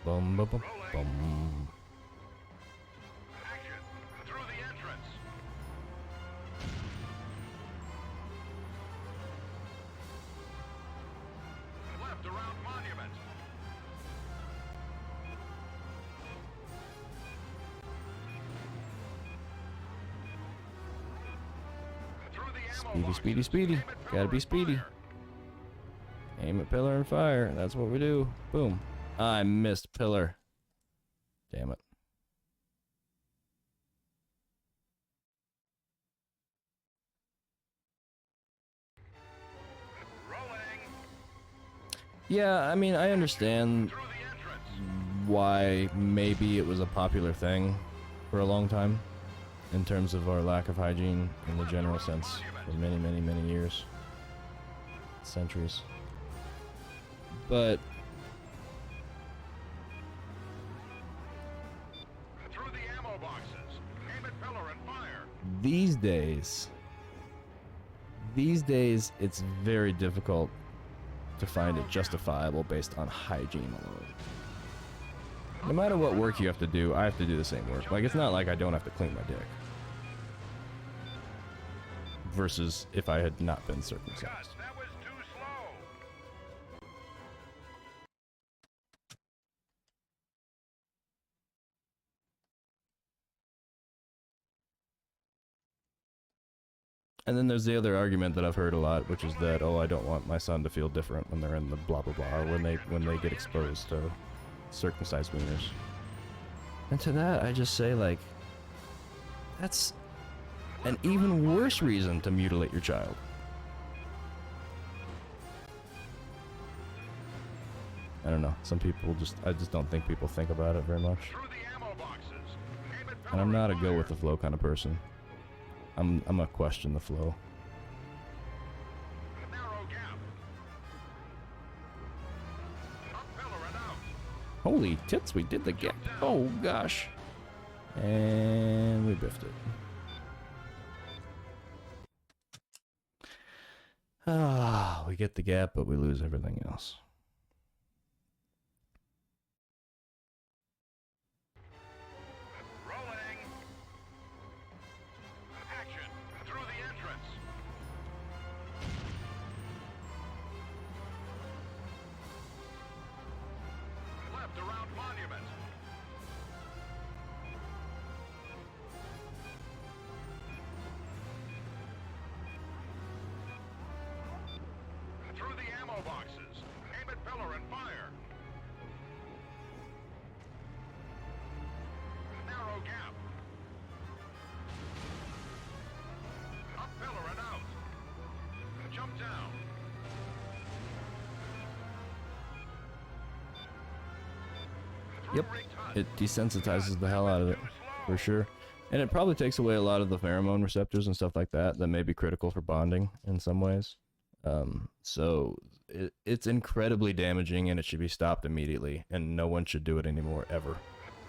Speaker 1: Bum, bum, bum, bum.
Speaker 3: Action! Through the entrance! Left around Monument! Through the ammo
Speaker 1: Speedy,
Speaker 3: boxes.
Speaker 1: speedy, speedy.
Speaker 3: Aim at
Speaker 1: Gotta
Speaker 3: pillar
Speaker 1: be
Speaker 3: and
Speaker 1: speedy.
Speaker 3: fire.
Speaker 1: Aim at pillar and fire. That's what we do. Boom. I missed pillar. Damn it.
Speaker 3: Rolling!
Speaker 1: Yeah, I mean, I understand
Speaker 3: Through the entrance!
Speaker 1: why maybe it was a popular thing for a long time in terms of our lack of hygiene in the general sense for many, many, many years. Centuries. But
Speaker 3: Through the ammo boxes. Aim at pillar and fire.
Speaker 1: these days, it's very difficult to find it justifiable based on hygiene alone. No matter what work you have to do, I have to do the same work. Like, it's not like I don't have to clean my dick. Versus if I had not been
Speaker 3: Cut!
Speaker 1: circumcised.
Speaker 3: That was too slow!
Speaker 1: And then there's the other argument that I've heard a lot, which is that, oh, I don't want my son to feel different when they're in the blah blah blah, or when they get exposed to circumcised wieners. And to that, I just say, like, that's an even worse reason to mutilate your child. I don't know. Some people I just don't think people think about it very much.
Speaker 3: Through the ammo boxes. Aim at pillar
Speaker 1: And I'm not a
Speaker 3: and
Speaker 1: go
Speaker 3: fire.
Speaker 1: with the flow kind of person. I'm a question the flow.
Speaker 3: Narrow gap. Up pillar and out.
Speaker 1: Holy tits, we did the gap. Oh gosh. And we biffed it. Ah, we get the gap, but we lose everything else.
Speaker 3: Rolling. Action. Through the entrance. Left around Monument. Through the ammo boxes. Aim at pillar and fire. Narrow gap. Up pillar and out. Jump down.
Speaker 1: Yep, it desensitizes the hell out of it, for sure. And it probably takes away a lot of the pheromone receptors and stuff like that may be critical for bonding in some ways. So it's incredibly damaging, and it should be stopped immediately, and no one should do it anymore, ever.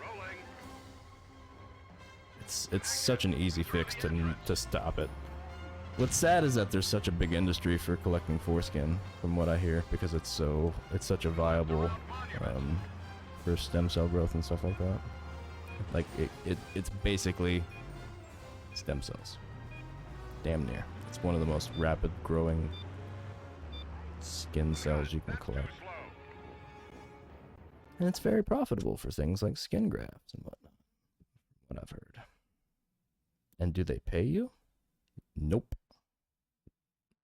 Speaker 3: Rolling.
Speaker 1: It's such an easy fix to stop it. What's sad is that there's such a big industry for collecting foreskin, from what I hear, because it's such a viable for stem cell growth and stuff like that. Like it's basically stem cells. Damn near. It's one of the most rapid growing skin cells you can collect. And it's very profitable for things like skin grafts and whatnot. What I've heard. And do they pay you? Nope.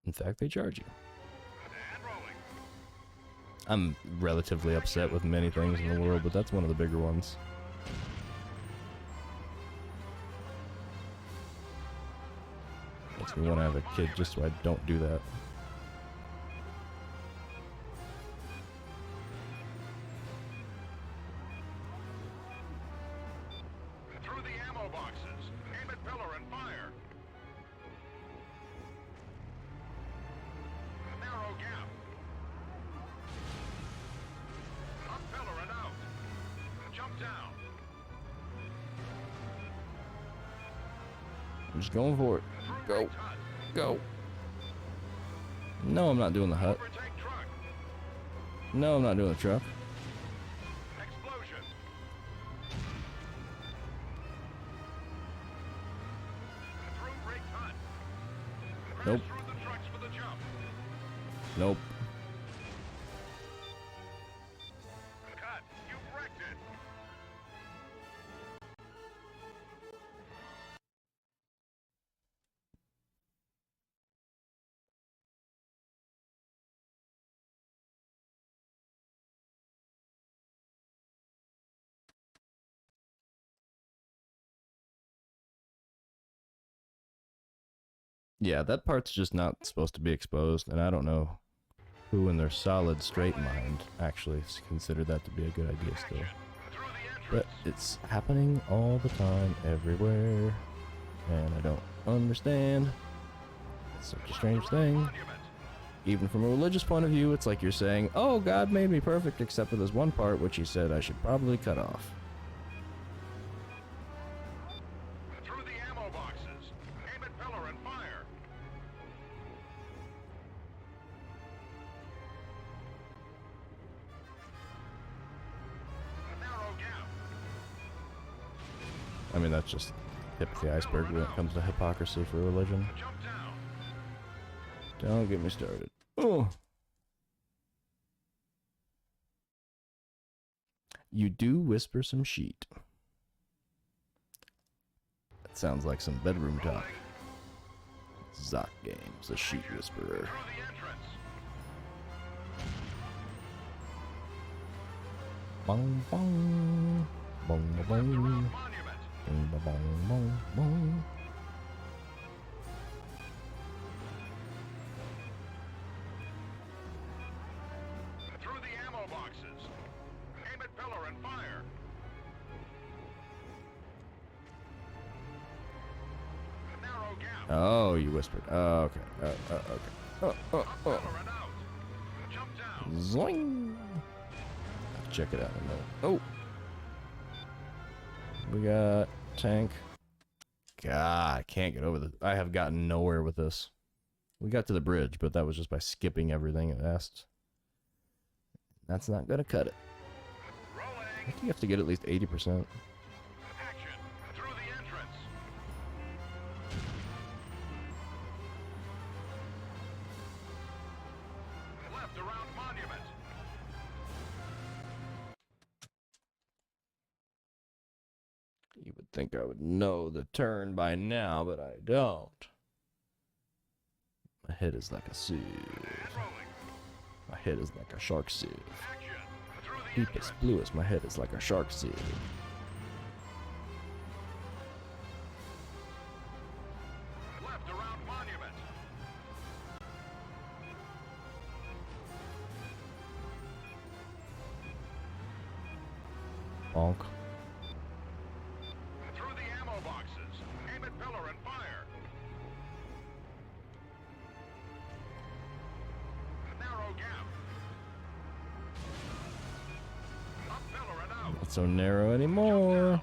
Speaker 1: In fact, they charge you.
Speaker 3: And rolling.
Speaker 1: I'm relatively upset with many things in the world, but that's one of the bigger ones. Makes me want to have a kid just so I don't do that.
Speaker 3: Through the ammo boxes. Aim at pillar and fire. Narrow gap. Up pillar and out. Jump down.
Speaker 1: I'm just going for it.
Speaker 3: Through
Speaker 1: Go.
Speaker 3: right hut.
Speaker 1: Go. No, I'm not doing the hut.
Speaker 3: Overtake truck.
Speaker 1: No, I'm not doing the truck.
Speaker 3: Explosion.
Speaker 1: Nope.
Speaker 3: through the trucks for the jump.
Speaker 1: Nope.
Speaker 3: Cut. You wrecked it.
Speaker 1: Yeah, that part's just not supposed to be exposed, and I don't know who in their solid straight mind actually considered that to be a good idea still.
Speaker 3: Through the
Speaker 1: But
Speaker 3: entrance.
Speaker 1: it's happening all the time, everywhere, and I don't understand. It's such a strange thing.
Speaker 3: Monument.
Speaker 1: Even from a religious point of view, it's like you're saying, oh, God made me perfect except for this one part which he said I should probably cut off.
Speaker 3: Through the ammo boxes. Aim at pillar and fire. A narrow gap.
Speaker 1: I mean, that's just tip of the iceberg when it comes to hypocrisy for religion.
Speaker 3: Jump down.
Speaker 1: Don't get me started. Oh. You do whisper some sheet. That sounds like some bedroom talk. Zoc Games, the sheet whisperer.
Speaker 3: Through the entrance.
Speaker 1: Bong bong. Bong
Speaker 3: Left
Speaker 1: bong.
Speaker 3: around monument.
Speaker 1: Bong bong bong bong.
Speaker 3: Through the ammo boxes. Aim at pillar and fire. A narrow gap.
Speaker 1: Oh, you whispered. Oh, okay. Okay. Oh.
Speaker 3: Up pillar and out. Jump down.
Speaker 1: Zoing. Check it out in a minute. Oh. We got tank. God, I can't get over this. I have gotten nowhere with this. We got to the bridge, but that was just by skipping everything it asked. That's not gonna cut it. I
Speaker 3: Rolling.
Speaker 1: think you have to get at least 80%.
Speaker 3: Action. Through the entrance. Left around monument.
Speaker 1: You would think I would know the turn by now, but I don't. My head is like a sieve.
Speaker 3: And rolling.
Speaker 1: My head is like a shark sieve.
Speaker 3: Action. Through the
Speaker 1: Deepest,
Speaker 3: entrance.
Speaker 1: bluest, my head is like a shark sieve.
Speaker 3: Left around monument.
Speaker 1: Bonk.
Speaker 3: Through the ammo boxes. Aim at pillar and fire. A narrow gap. Up pillar and out.
Speaker 1: Not so narrow anymore.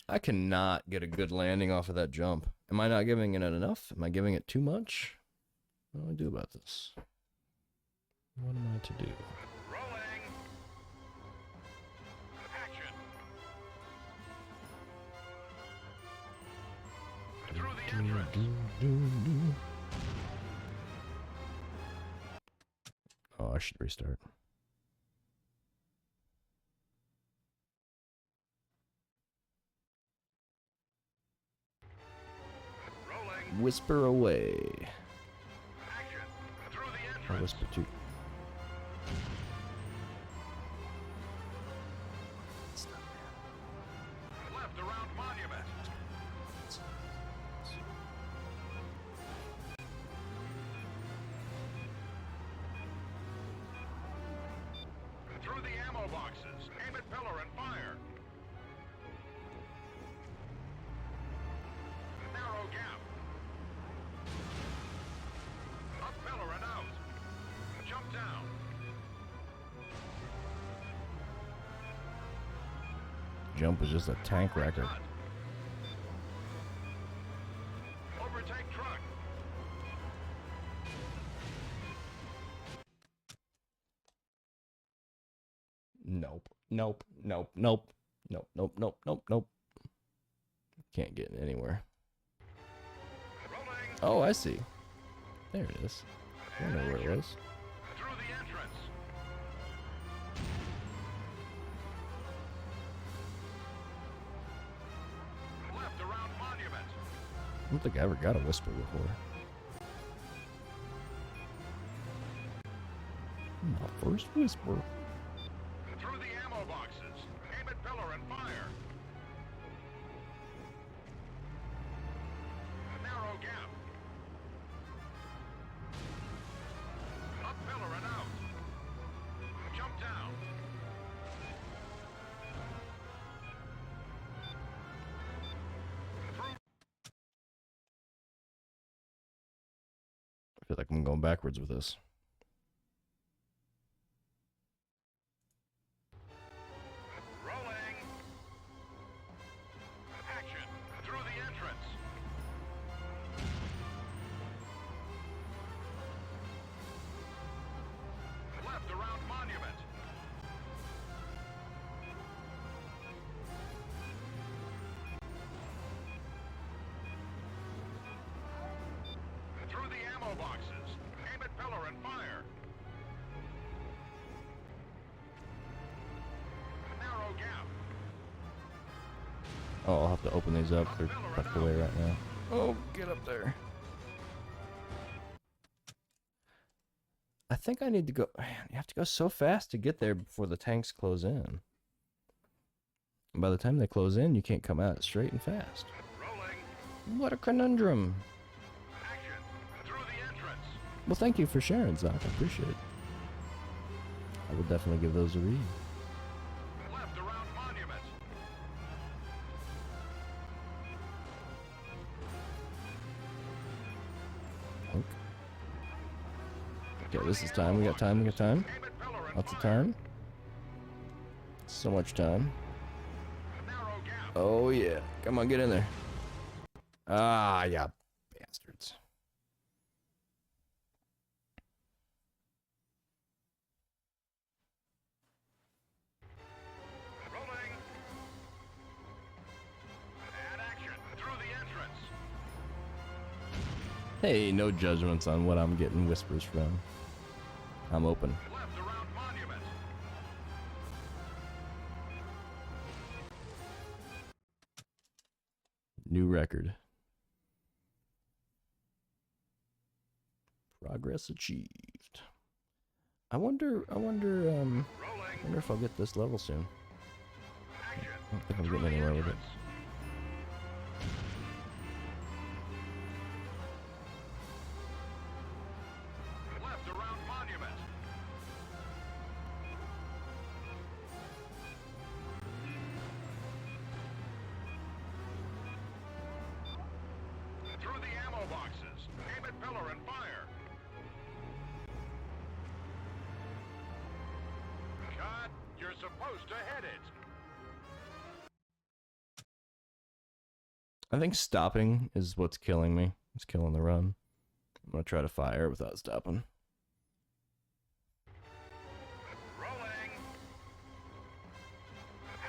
Speaker 1: I cannot get a good landing off of that jump. Am I not giving it enough? Am I giving it too much? What do I do about this? What am I to do?
Speaker 3: Rolling. Action. Through the entrance.
Speaker 1: Oh, I should restart.
Speaker 3: Rolling.
Speaker 1: Whisper away.
Speaker 3: Action. Through the
Speaker 1: I
Speaker 3: entrance.
Speaker 1: whisper too.
Speaker 3: Left around monument. Through the ammo boxes. Aim at pillar and fire. A narrow gap. Up pillar and out. Jump down.
Speaker 1: Jump was just a tank record.
Speaker 3: Cut. Overtake truck.
Speaker 1: Nope. Nope. Nope. Nope. Nope. Nope. Nope. Nope. Nope. Can't get anywhere.
Speaker 3: Rolling.
Speaker 1: Oh, I see. There it is. I don't know where it was.
Speaker 3: Through the entrance. Left around Monument.
Speaker 1: I don't think I ever got a whisper before. My first whisper.
Speaker 3: Through the ammo boxes. Aim at pillar and fire. A narrow gap. Up pillar and out. Jump down. Through.
Speaker 1: I feel like I'm going backwards with this.
Speaker 3: Rolling. Action. Through the entrance. Left around Monument. Through the ammo boxes. Aim at pillar and fire. A narrow gap.
Speaker 1: Oh, I'll have to open these up. They're tucked away right now. Oh, get up there. I think I need to go. Man, you have to go so fast to get there before the tanks close in. And by the time they close in, you can't come out straight and fast.
Speaker 3: Rolling.
Speaker 1: What a conundrum.
Speaker 3: Action. Through the entrance.
Speaker 1: Well, thank you for sharing, Zach. I appreciate it. I will definitely give those a read.
Speaker 3: Left around Monument.
Speaker 1: Okay, this is time. We got time. We got time.
Speaker 3: Aim at pillar and
Speaker 1: Lots of
Speaker 3: fire.
Speaker 1: time. So much time.
Speaker 3: A narrow gap.
Speaker 1: Oh, yeah. Come on, get in there. Ah, yeah. Bastards.
Speaker 3: Rolling. And action. Through the entrance.
Speaker 1: Hey, no judgments on what I'm getting whispers from. I'm open.
Speaker 3: Left around Monument.
Speaker 1: New record. Progress achieved. I wonder
Speaker 3: Rolling.
Speaker 1: if I'll get this level soon.
Speaker 3: Action.
Speaker 1: I don't think I'm
Speaker 3: Through
Speaker 1: getting
Speaker 3: the
Speaker 1: anywhere with it.
Speaker 3: entrance. Left around Monument. Through the ammo boxes. Aim at pillar and fire. Cut. You're supposed to hit it.
Speaker 1: I think stopping is what's killing me. It's killing the run. I'm gonna try to fire without stopping.
Speaker 3: Rolling.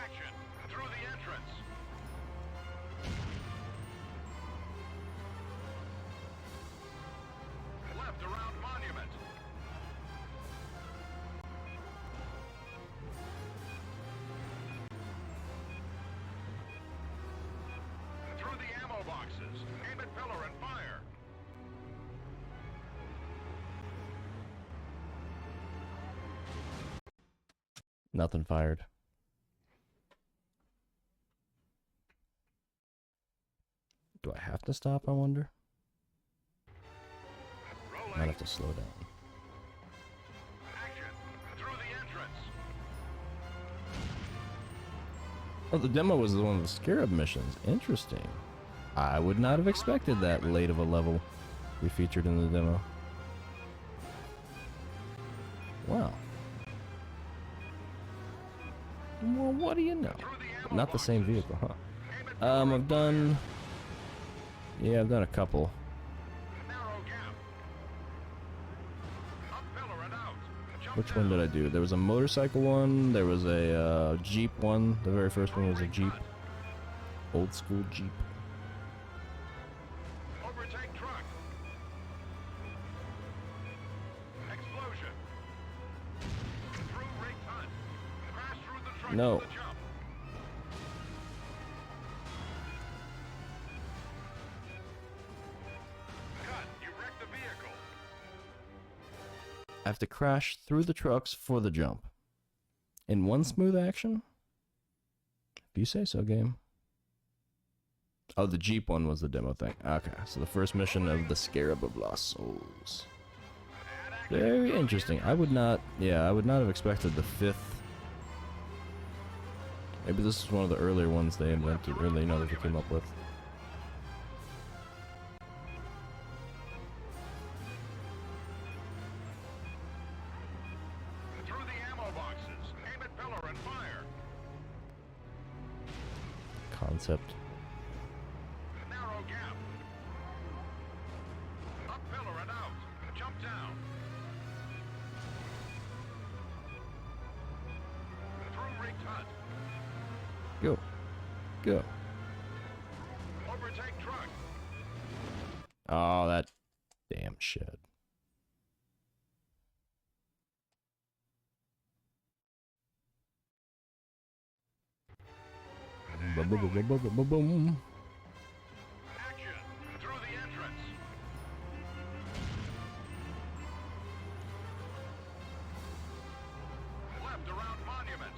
Speaker 3: Action. Through the entrance. Left around Monument. Through the ammo boxes. Aim at pillar and fire.
Speaker 1: Nothing fired. Do I have to stop, I wonder? Might
Speaker 3: Rolling.
Speaker 1: have to slow down.
Speaker 3: Action. Through the entrance.
Speaker 1: Oh, the demo was the one with the Scarab missions. Interesting. I would not have expected that late of a level we featured in the demo. Wow. Well, what do you know?
Speaker 3: Through the ammo
Speaker 1: Not the same
Speaker 3: boxes.
Speaker 1: vehicle, huh?
Speaker 3: Aim at pillar and
Speaker 1: I've done... Yeah, I've done a couple.
Speaker 3: fire. Narrow gap. Up pillar and out. Jump
Speaker 1: Which one
Speaker 3: down.
Speaker 1: did I do? There was a motorcycle one, there was a Jeep one. The very first one was a Jeep. Old school Jeep. No.
Speaker 3: off the jump. Cut. You wrecked the vehicle.
Speaker 1: I have to crash through the trucks for the jump. In one smooth action? If you say so, game. Oh, the Jeep one was the demo thing. Okay, so the first mission of the Scarab of Lost Souls. Very interesting. I would not have expected the 5th. Maybe this is one of the earlier ones they invented, or they that they came up with.
Speaker 3: Through the ammo boxes. Aim at pillar and fire.
Speaker 1: Concept.
Speaker 3: Narrow gap. Up pillar and out. Jump down. Through rigged hut.
Speaker 1: Go. Go.
Speaker 3: Overtake truck.
Speaker 1: Oh, that damn shit. Boom.
Speaker 3: Action. Through the entrance. Left around monument.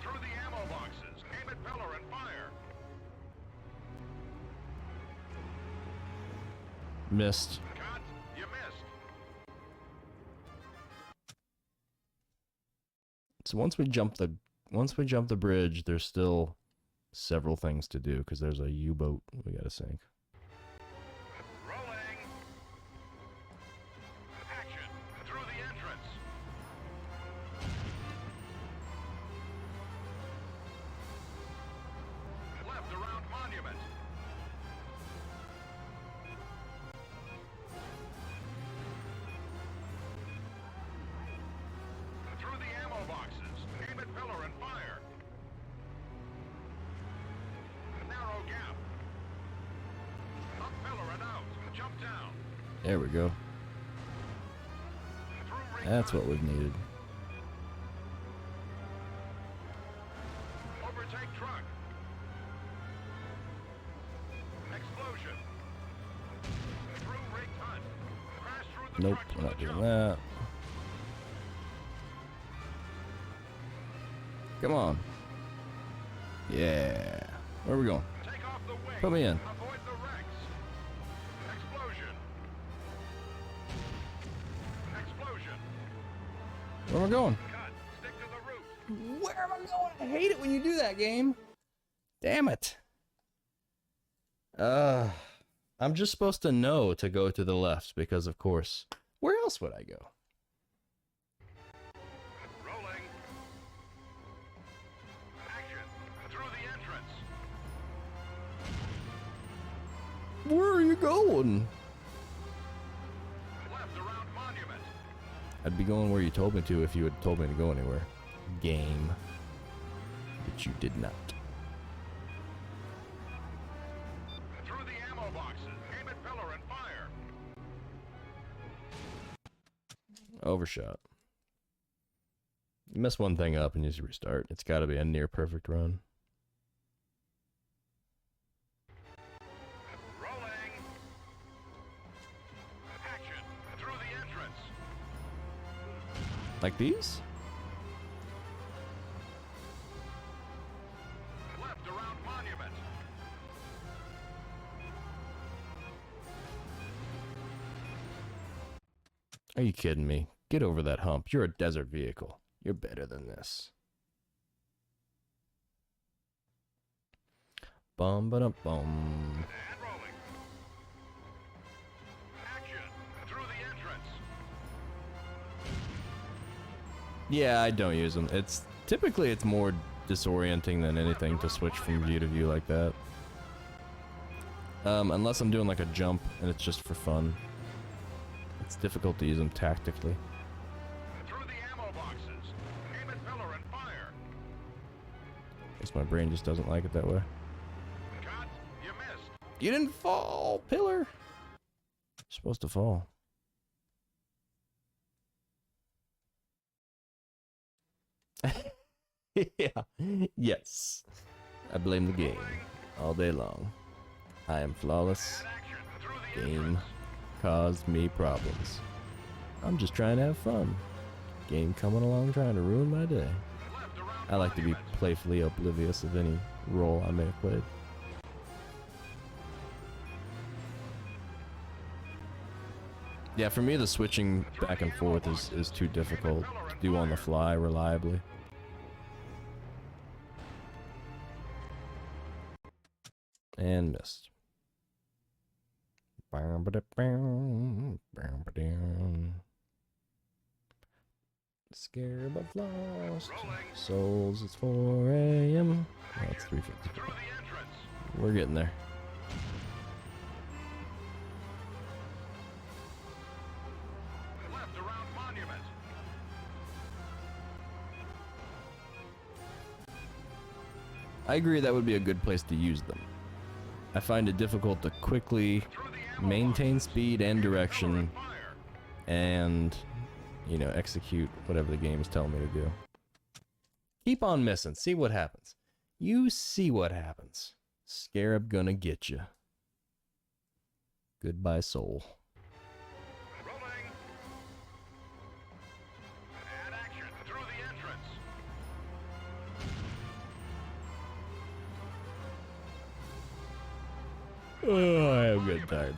Speaker 3: Through the ammo boxes. Aim at pillar and fire.
Speaker 1: Missed.
Speaker 3: Cut. You missed.
Speaker 1: So once we jump the bridge, there's still several things to do because there's a U-boat we gotta sink.
Speaker 3: Rolling. Action. Through the entrance. Left around monument. Through the ammo boxes. Aim at pillar and fire. Narrow gap. Up pillar and out. Jump down.
Speaker 1: There we go.
Speaker 3: Through ring
Speaker 1: That's
Speaker 3: hut.
Speaker 1: what we've needed.
Speaker 3: Overtake truck. Explosion. Through rigged hut. Crash through the
Speaker 1: Nope,
Speaker 3: truck
Speaker 1: we're
Speaker 3: to
Speaker 1: not
Speaker 3: the
Speaker 1: doing
Speaker 3: jump.
Speaker 1: that. Come on. Yeah. Where are we going?
Speaker 3: Take off the wing.
Speaker 1: Put me in.
Speaker 3: Avoid the wrecks. Explosion. Explosion.
Speaker 1: Where am I going?
Speaker 3: Cut. Stick to the route.
Speaker 1: Where am I going? I hate it when you do that, game. Damn it. I'm just supposed to know to go to the left because, of course, where else would I go?
Speaker 3: Rolling. Action. Through the entrance.
Speaker 1: Where are you going?
Speaker 3: Left around monument.
Speaker 1: I'd be going where you told me to if you had told me to go anywhere. Game. But you did not.
Speaker 3: Through the ammo boxes. Aim at pillar and fire.
Speaker 1: Overshot. You mess one thing up and you just restart. It's got to be a near perfect run.
Speaker 3: Rolling. Action. Through the entrance.
Speaker 1: Like these?
Speaker 3: Left around monument.
Speaker 1: Are you kidding me? Get over that hump. You're a desert vehicle. You're better than this. Bum ba dum bum.
Speaker 3: And rolling. Action. Through the entrance.
Speaker 1: Yeah, I don't use them. It's typically it's more disorienting than anything to switch from view to view like that. Unless I'm doing like a jump and it's just for fun. It's difficult to use them tactically.
Speaker 3: Through the ammo boxes. Aim at pillar and fire.
Speaker 1: Guess my brain just doesn't like it that way.
Speaker 3: Cut. You missed.
Speaker 1: You didn't fall, pillar. supposed to fall. Yeah. Yes. I blame the game all day long. I am flawless. Game caused me problems. I'm just trying to have fun. Game coming along trying to ruin my day. I like to be playfully oblivious of any role I may have played. Yeah, for me the switching back and forth is too difficult to do on the fly reliably. And missed. Scarab of lost souls. It's 4 a.m. Oh, it's 3:54. We're getting there.
Speaker 3: Left around Monument.
Speaker 1: I agree that would be a good place to use them. I find it difficult to quickly maintain speed and direction and, you know, execute whatever the game is telling me to do. Keep on missing. See what happens. You see what happens. Scarab gonna get you. Goodbye, soul.
Speaker 3: Rolling. And action through the entrance.
Speaker 1: Oh, I am getting tired.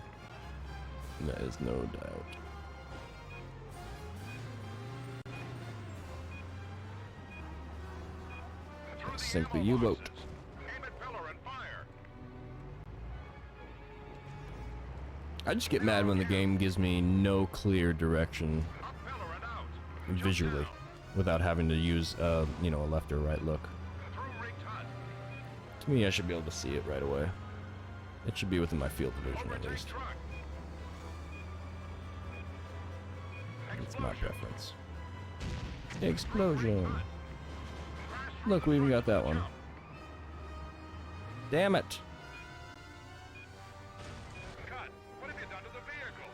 Speaker 1: There is no doubt. Sink the U-boat.
Speaker 3: Aim at pillar and fire.
Speaker 1: I just get mad when the game gives me no clear direction
Speaker 3: Up pillar and out.
Speaker 1: visually without having to use, you know, a left or right look.
Speaker 3: Through rigged hut.
Speaker 1: To me, I should be able to see it right away. It should be within my field of vision at
Speaker 3: Overtake
Speaker 1: least.
Speaker 3: truck.
Speaker 1: It's my preference. Explosion. Look, we even got that one. Damn it.
Speaker 3: Cut. What have you done to the vehicle?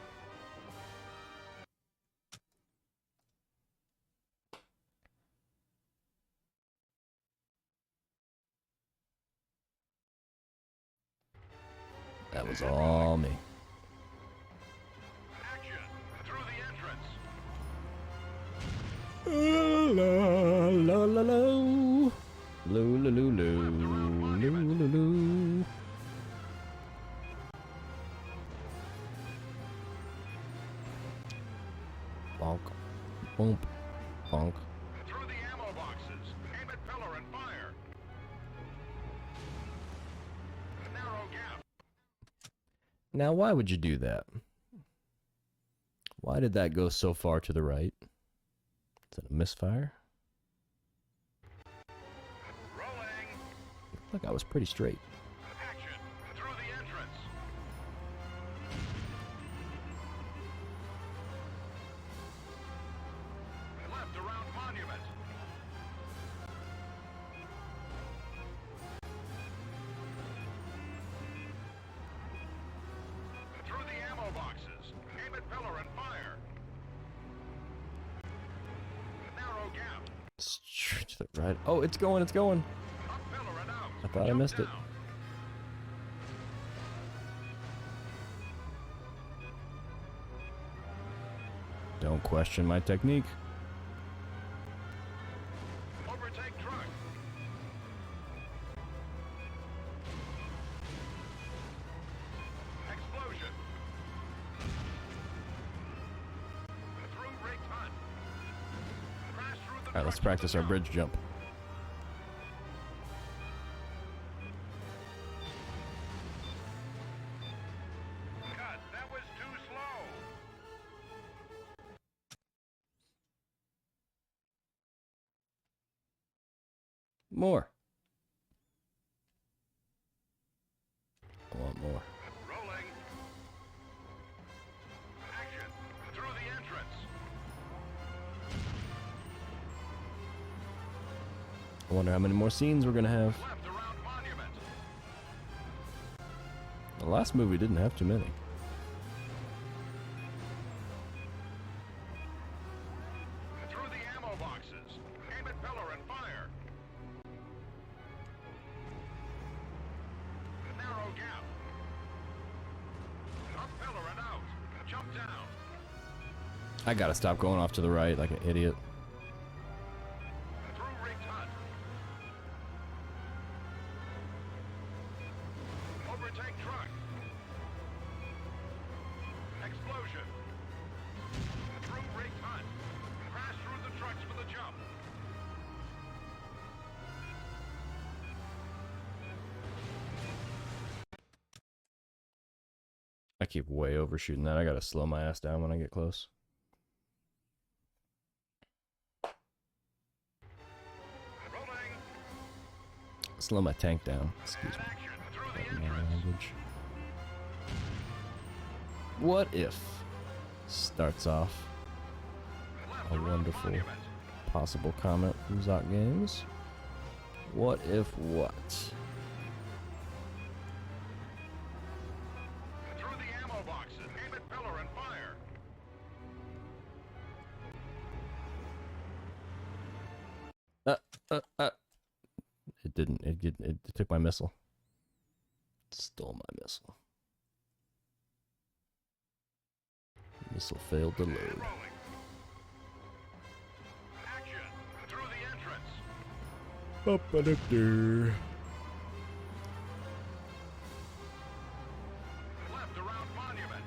Speaker 1: That was all me.
Speaker 3: Action through the entrance.
Speaker 1: La la la la. Loo loo loo loo. Loo loo loo. Bonk. Boom. Bonk.
Speaker 3: Through the ammo boxes. Aim at pillar and fire. A narrow gap.
Speaker 1: Now, why would you do that? Why did that go so far to the right? Is that a misfire?
Speaker 3: Rolling.
Speaker 1: Look, I was pretty straight.
Speaker 3: Action through the entrance. Left around Monument. Through the ammo boxes. Aim at pillar and fire. A narrow gap.
Speaker 1: Straight to the right. Oh, it's going, it's going.
Speaker 3: Up pillar and out.
Speaker 1: I thought I
Speaker 3: Jump
Speaker 1: missed it.
Speaker 3: down.
Speaker 1: Don't question my technique.
Speaker 3: Overtake truck. Explosion. Through rigged hut. Crash through the
Speaker 1: Alright, let's
Speaker 3: truck
Speaker 1: practice
Speaker 3: to
Speaker 1: our
Speaker 3: the
Speaker 1: bridge jump.
Speaker 3: Cut. That was too slow.
Speaker 1: More. I want more.
Speaker 3: Rolling. Action. Through the entrance.
Speaker 1: I wonder how many more scenes we're gonna have.
Speaker 3: Left around Monument.
Speaker 1: The last movie didn't have too many. I gotta stop going off to the right like an idiot.
Speaker 3: Through rigged hut. Overtake truck. Explosion. Through rigged hut. Crash through the trucks for the jump.
Speaker 1: I keep way overshooting that. I gotta slow my ass down when I get close.
Speaker 3: Rolling.
Speaker 1: Slow my tank down. Excuse me.
Speaker 3: Action through the
Speaker 1: Pardon my
Speaker 3: entrance.
Speaker 1: language. What if starts off
Speaker 3: Left
Speaker 1: a
Speaker 3: around
Speaker 1: wonderful
Speaker 3: monument.
Speaker 1: possible comment from Zot Games? What if what?
Speaker 3: Through the ammo boxes. Aim at pillar and fire.
Speaker 1: It didn't. It took my missile. Stole my missile. Missile failed to
Speaker 3: And
Speaker 1: load.
Speaker 3: rolling. Action through the entrance.
Speaker 1: Up-a-duck-der.
Speaker 3: Left around monument.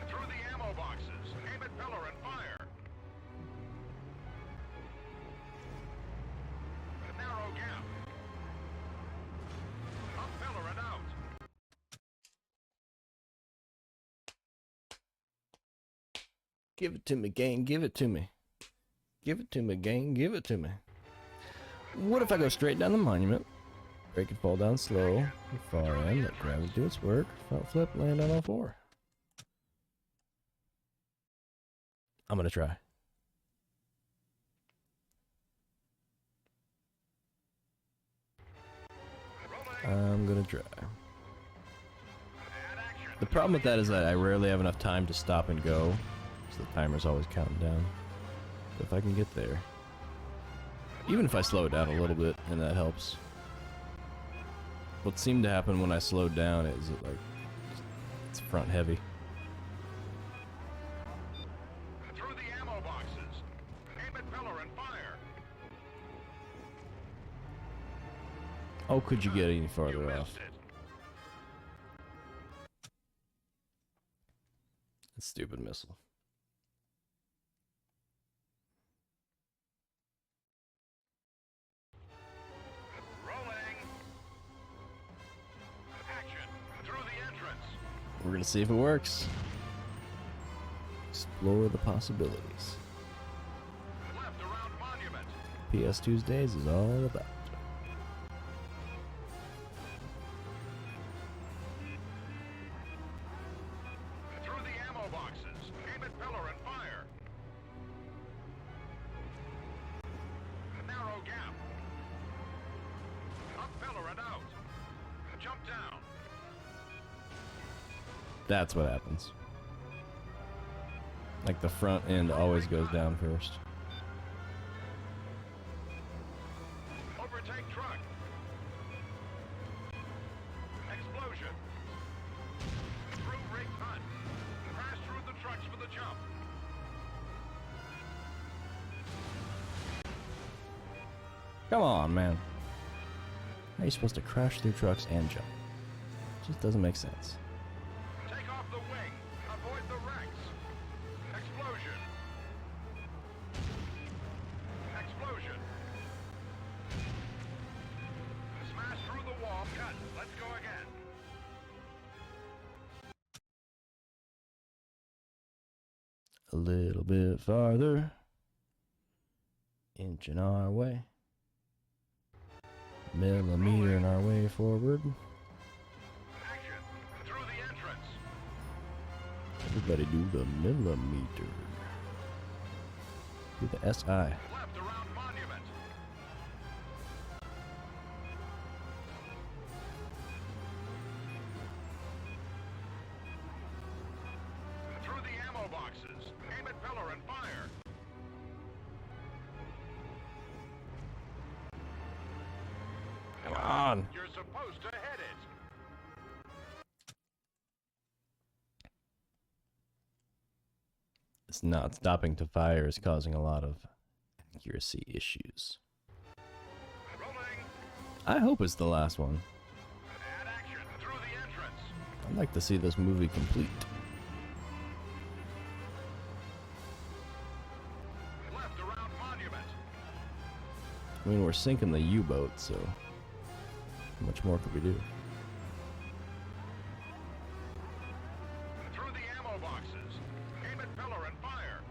Speaker 3: Through the ammo boxes. Aim at pillar and fire. A narrow gap. Up pillar and out.
Speaker 1: Give it to me, gang. Give it to me. Give it to me, gang. Give it to me. What if I go straight down the monument? Break and fall down slow. Far end. Let gravity do its work. Front flip. Land on all four. I'm gonna try. I'm gonna try.
Speaker 3: And action.
Speaker 1: The problem with that is that I rarely have enough time to stop and go, so the timer's always counting down. But if I can get there, even if I slow it down a little bit, and that helps. What seemed to happen when I slowed down is it like it's front heavy.
Speaker 3: Through the ammo boxes. Aim at pillar and fire.
Speaker 1: Oh, could you get any
Speaker 3: You
Speaker 1: farther off?
Speaker 3: missed it.
Speaker 1: That stupid missile.
Speaker 3: Rolling. Action through the entrance.
Speaker 1: We're gonna see if it works. Explore the possibilities.
Speaker 3: Left around monument.
Speaker 1: PS2uesdays is all about.
Speaker 3: Through the ammo boxes. Aim at pillar and fire. A narrow gap. Up pillar and out. Jump down.
Speaker 1: That's what happens. Like the front end always goes down first.
Speaker 3: Overtake truck. Explosion. Through rigged hut. Crash through the trucks for the jump.
Speaker 1: Come on, man. How are you supposed to crash through trucks and jump? It just doesn't make sense.
Speaker 3: Take off the wing. Avoid the wrecks. Explosion. Explosion. Smash through the wall. Cut. Let's go again.
Speaker 1: A little bit farther. Inching our way. Millimetering our way forward.
Speaker 3: Action. Through the entrance.
Speaker 1: Everybody do the millimeter. Do the SI.
Speaker 3: Left around monument. Through the ammo boxes. Aim at pillar and fire.
Speaker 1: Come on. on!
Speaker 3: You're supposed to hit it.
Speaker 1: It's not stopping to fire is causing a lot of accuracy issues.
Speaker 3: Rolling.
Speaker 1: I hope it's the last one.
Speaker 3: Add action through the entrance.
Speaker 1: I'd like to see this movie complete.
Speaker 3: Left around monument.
Speaker 1: I mean, we're sinking the U-boat, so how much more could we do?
Speaker 3: Through the ammo boxes. Aim at pillar and fire.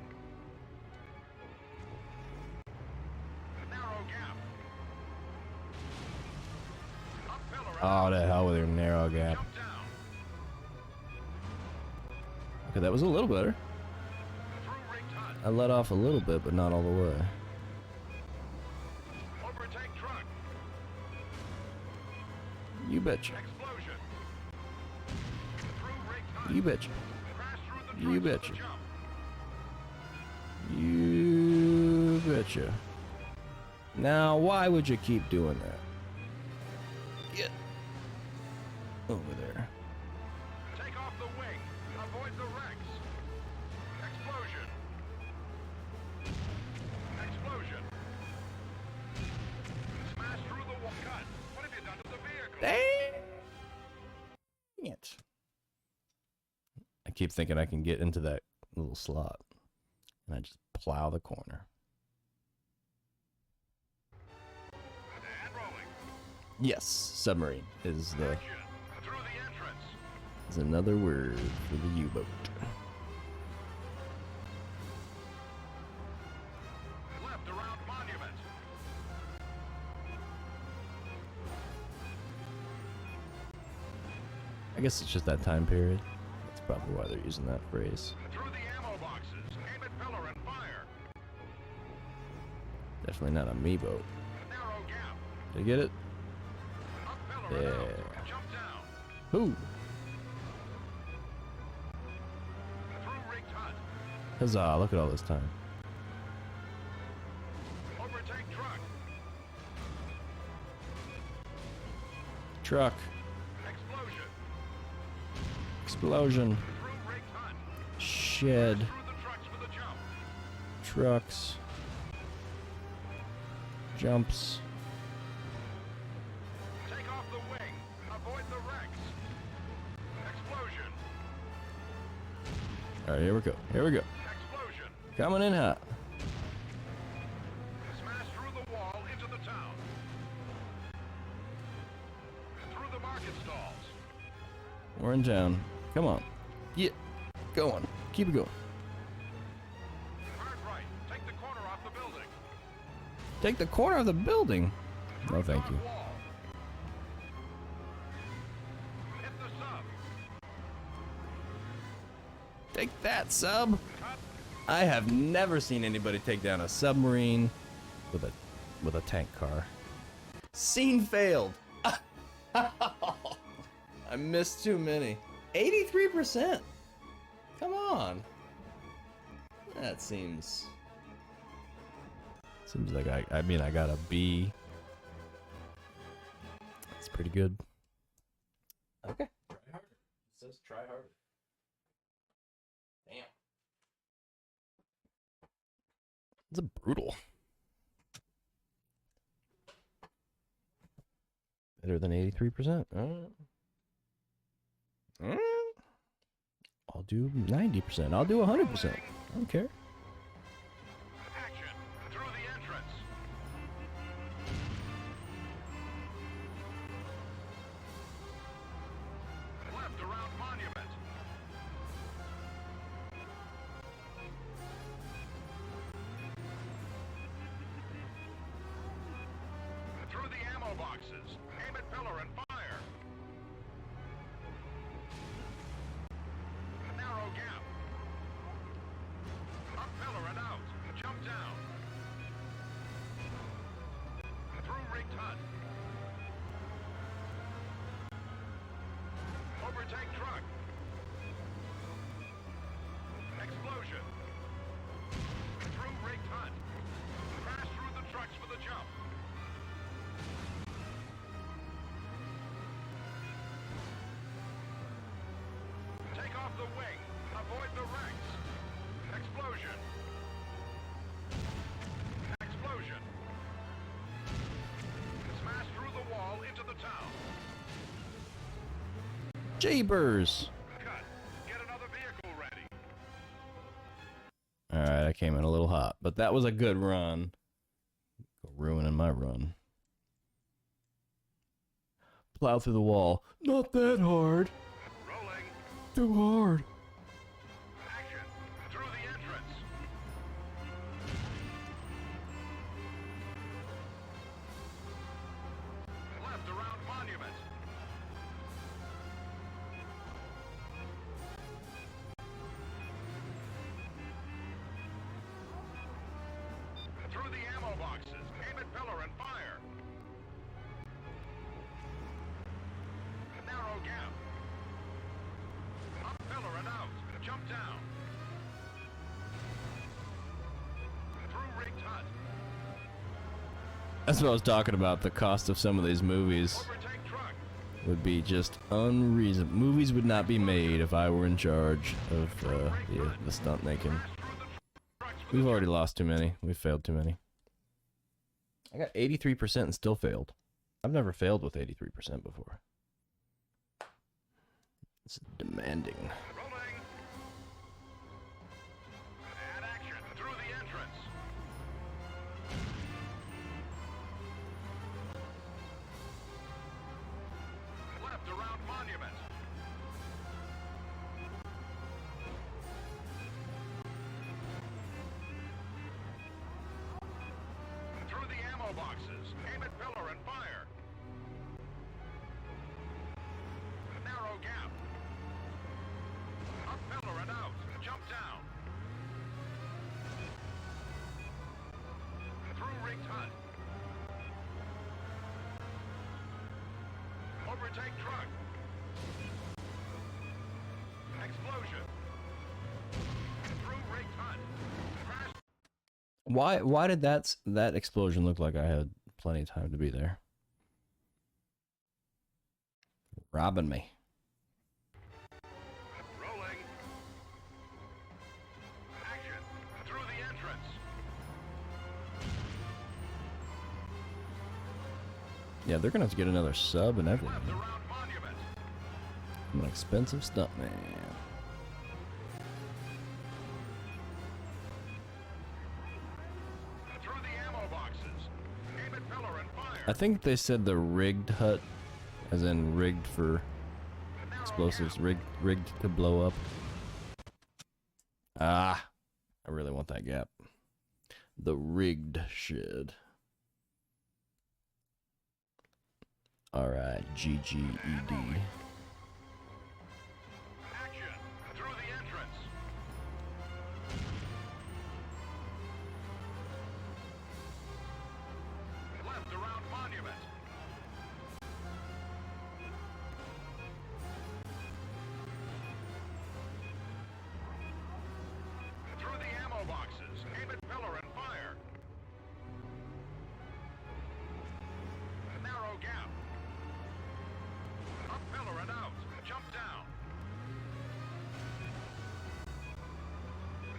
Speaker 3: A narrow gap. Up pillar and
Speaker 1: Oh, the hell with your narrow gap.
Speaker 3: jump down.
Speaker 1: Okay, that was a little better.
Speaker 3: Through rigged hut.
Speaker 1: I let off a little bit, but not all the way.
Speaker 3: Overtake truck.
Speaker 1: You betcha.
Speaker 3: Explosion. Through rigged hut.
Speaker 1: You betcha.
Speaker 3: Crash through the
Speaker 1: You
Speaker 3: trucks
Speaker 1: betcha.
Speaker 3: with a jump.
Speaker 1: You betcha. Now, why would you keep doing that? Get over there.
Speaker 3: Take off the wing. Avoid the wrecks. Explosion. Explosion. Smash through the wall. Cut. What have you done to the vehicle?
Speaker 1: Dang it. I keep thinking I can get into that little slot. And I just plow the corner.
Speaker 3: And rolling.
Speaker 1: Yes, submarine is the
Speaker 3: Action. Through the entrance.
Speaker 1: is another word for the U-boat.
Speaker 3: Left around monument.
Speaker 1: I guess it's just that time period. That's probably why they're using that phrase.
Speaker 3: Through the ammo boxes. Aim at pillar and fire.
Speaker 1: Definitely not a me boat.
Speaker 3: A narrow gap.
Speaker 1: Did you get it?
Speaker 3: Up pillar and
Speaker 1: Yeah.
Speaker 3: out. Jump down.
Speaker 1: Who?
Speaker 3: Through rigged hut.
Speaker 1: Huzzah, look at all this time.
Speaker 3: Overtake truck.
Speaker 1: Truck.
Speaker 3: Explosion.
Speaker 1: Explosion.
Speaker 3: Through rigged hut.
Speaker 1: Shed.
Speaker 3: Through the trucks with a jump.
Speaker 1: Trucks. Jumps.
Speaker 3: Take off the wing. Avoid the wrecks. Explosion.
Speaker 1: Alright, here we go. Here we go.
Speaker 3: Explosion.
Speaker 1: Coming in hot.
Speaker 3: Smash through the wall into the town. Through the market stalls.
Speaker 1: We're in town. Come on. Yeah. Go on. Keep it going.
Speaker 3: Hard right. Take the corner off the building.
Speaker 1: Take the corner of the building.
Speaker 3: Through
Speaker 1: No, thank
Speaker 3: dock
Speaker 1: you.
Speaker 3: wall. Hit the sub.
Speaker 1: Take that, sub.
Speaker 3: Cut.
Speaker 1: I have never seen anybody take down a submarine with a tank car. Scene failed. I missed too many. 83%. Come on. That seems like I mean I got a B. That's pretty good. Okay. Try harder. It says try harder. Damn. It's a brutal. Better than 83%. I'll do 90%. I'll do 100%. I don't care.
Speaker 3: Action. Through the entrance. Left around monument. Through the ammo boxes. Aim at pillar and fire. A narrow gap. Up pillar and out. Jump down. Through rigged hut. Overtake truck. Explosion. Through rigged hut. Crash through the trucks with a jump. the wing. Avoid the wrecks. Explosion. Explosion. Smash through the wall into the town.
Speaker 1: Jeepers!
Speaker 3: Cut. Get another vehicle ready.
Speaker 1: Alright, I came in a little hot, but that was a good run. Ruining my run. Plow through the wall. Not that hard.
Speaker 3: Rolling.
Speaker 1: Too hard.
Speaker 3: Action. Through the entrance. Left around Monument. Through the ammo boxes. Aim at pillar and fire. A narrow gap. Up pillar and out. Jump down. Through rigged hut.
Speaker 1: That's what I was talking about. The cost of some of these movies
Speaker 3: Overtake truck.
Speaker 1: would be just unreasonable. Movies would not be made if I were in charge of the stunt making.
Speaker 3: Smash through the trucks with
Speaker 1: We've already lost too many. We've failed too many. I got 83% and still failed. I've never failed with 83% before. It's demanding.
Speaker 3: rolling. And action. Through the entrance. Left around Monument. Through the ammo boxes. Aim at pillar and fire. A narrow gap. Up pillar and out. Jump down. Through rigged hut. Overtake truck. Explosion. Through rigged hut. Crash.
Speaker 1: Why did that explosion look like I had plenty of time to be there? Robbing me.
Speaker 3: Rolling. Action. Through the entrance.
Speaker 1: Yeah, they're gonna have to get another sub and everything.
Speaker 3: Left around Monument.
Speaker 1: I'm an expensive stuntman.
Speaker 3: Through the ammo boxes. Aim at pillar and fire.
Speaker 1: I think they said the rigged hut, as in rigged for
Speaker 3: Narrow
Speaker 1: explosives,
Speaker 3: gap.
Speaker 1: rigged to blow up. Ah, I really want that gap. The rigged shed. Alright, GGED.
Speaker 3: Action. Through the entrance. Left around Monument. Through the ammo boxes. Aim at pillar and fire. A narrow gap. Up pillar and out. Jump down.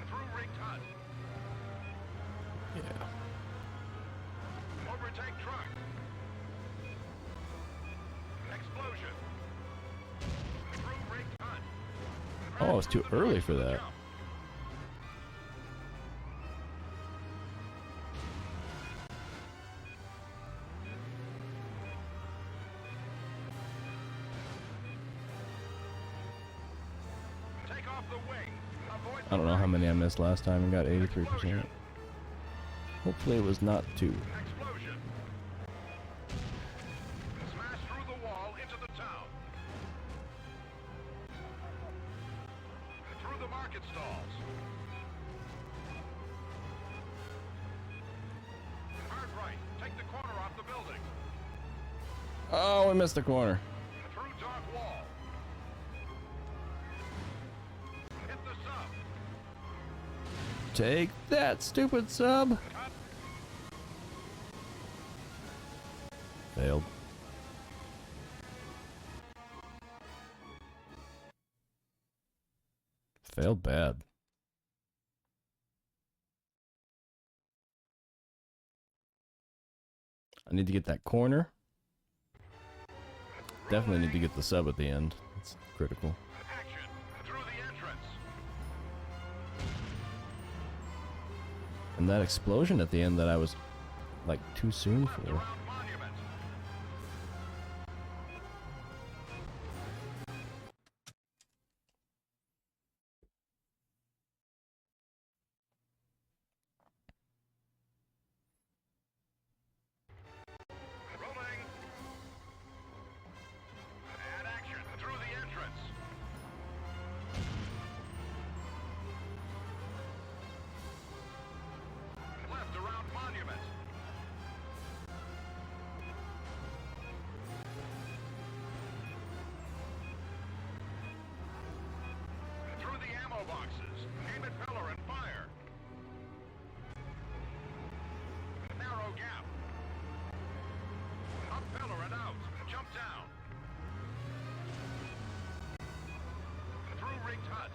Speaker 3: Through rigged hut.
Speaker 1: Yeah.
Speaker 3: Overtake truck. Explosion. Through rigged hut.
Speaker 1: Oh, it's too early for that.
Speaker 3: Jump. Take off the wing. Avoid
Speaker 1: I don't know how many I missed last time and got 83%. Hopefully it was not 2.
Speaker 3: Explosion. Smash through the wall into the town. Through the market stalls. Hard right. Take the corner off the building.
Speaker 1: Oh, we missed the corner.
Speaker 3: Through dark wall. Hit the sub.
Speaker 1: Take that, stupid sub.
Speaker 3: Cut.
Speaker 1: Failed. Failed bad. I need to get that corner. Definitely need to get the sub at the end. It's critical.
Speaker 3: Action through the entrance.
Speaker 1: And that explosion at the end that I was like too soon for.
Speaker 3: Around Monument. Rolling. And action through the entrance. Left around Monument. Through the ammo boxes. Aim at pillar and fire. Narrow gap. Up pillar and out. Jump down. Through rigged hut.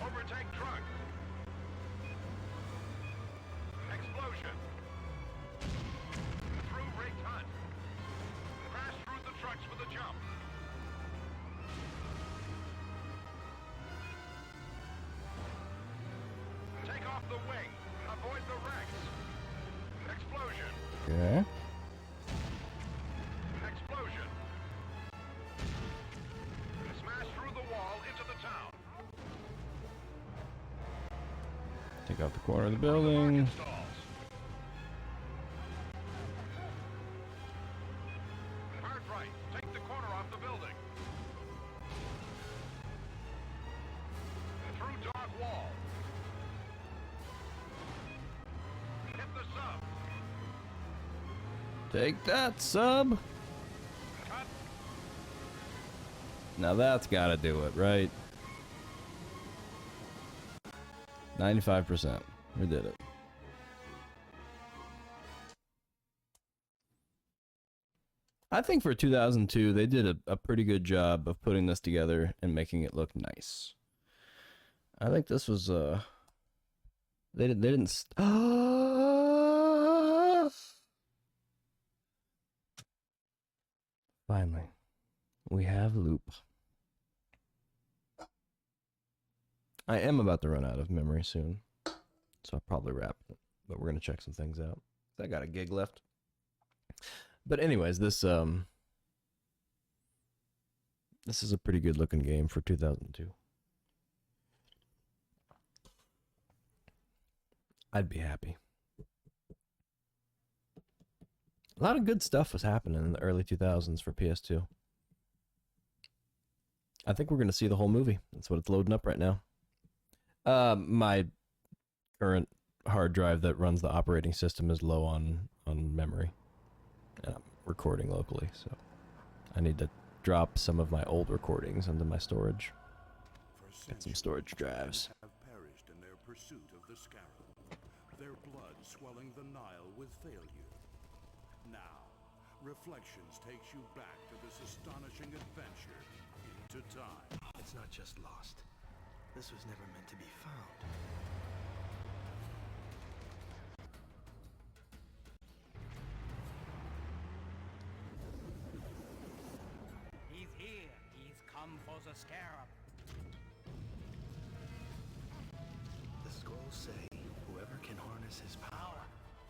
Speaker 3: Overtake truck. Explosion. Through rigged hut. Crash through the trucks with a jump. Take off the wing. Avoid the wrecks. Explosion.
Speaker 1: Okay.
Speaker 3: Explosion. Smash through the wall into the town.
Speaker 1: Take out the corner of the building.
Speaker 3: Market stalls. Hard right. Take the corner off the building. Through dog wall. Hit the sub.
Speaker 1: Take that, sub.
Speaker 3: Cut.
Speaker 1: Now that's gotta do it, right? 95%. We did it. I think for 2002, they did a pretty good job of putting this together and making it look nice. I think this was they didn't Finally, we have loop. I am about to run out of memory soon, so I'll probably wrap it. But we're gonna check some things out. I got a gig left. But anyways, this is a pretty good looking game for 2002. I'd be happy. A lot of good stuff was happening in the early 2000s for PS2. I think we're going to see the whole movie. That's what it's loading up right now. My current hard drive that runs the operating system is low on memory. And I'm recording locally, so I need to drop some of my old recordings into my storage. Got some storage drives.
Speaker 4: Have perished in their pursuit of the Scarab, their blood swelling the Nile with failure. Now, Reflections takes you back to this astonishing adventure into time.
Speaker 2: It's not just lost. This was never meant to be found.
Speaker 5: He's here. He's come for the Scarab.
Speaker 2: The scrolls say whoever can harness his power.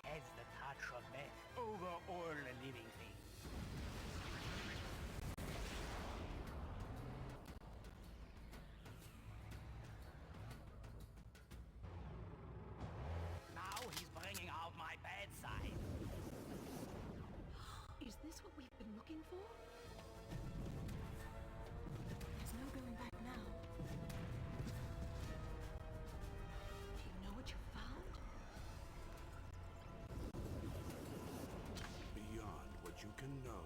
Speaker 5: Has the touch of death over all living things. Now he's bringing out my bad side.
Speaker 6: Is this what we've been looking for? There's no going back now. Do you know what you found?
Speaker 4: Beyond what you can know.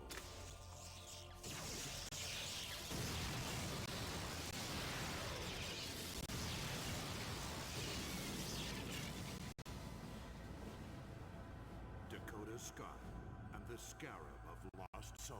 Speaker 4: Dakota Scott and the Scarab of Lost Souls.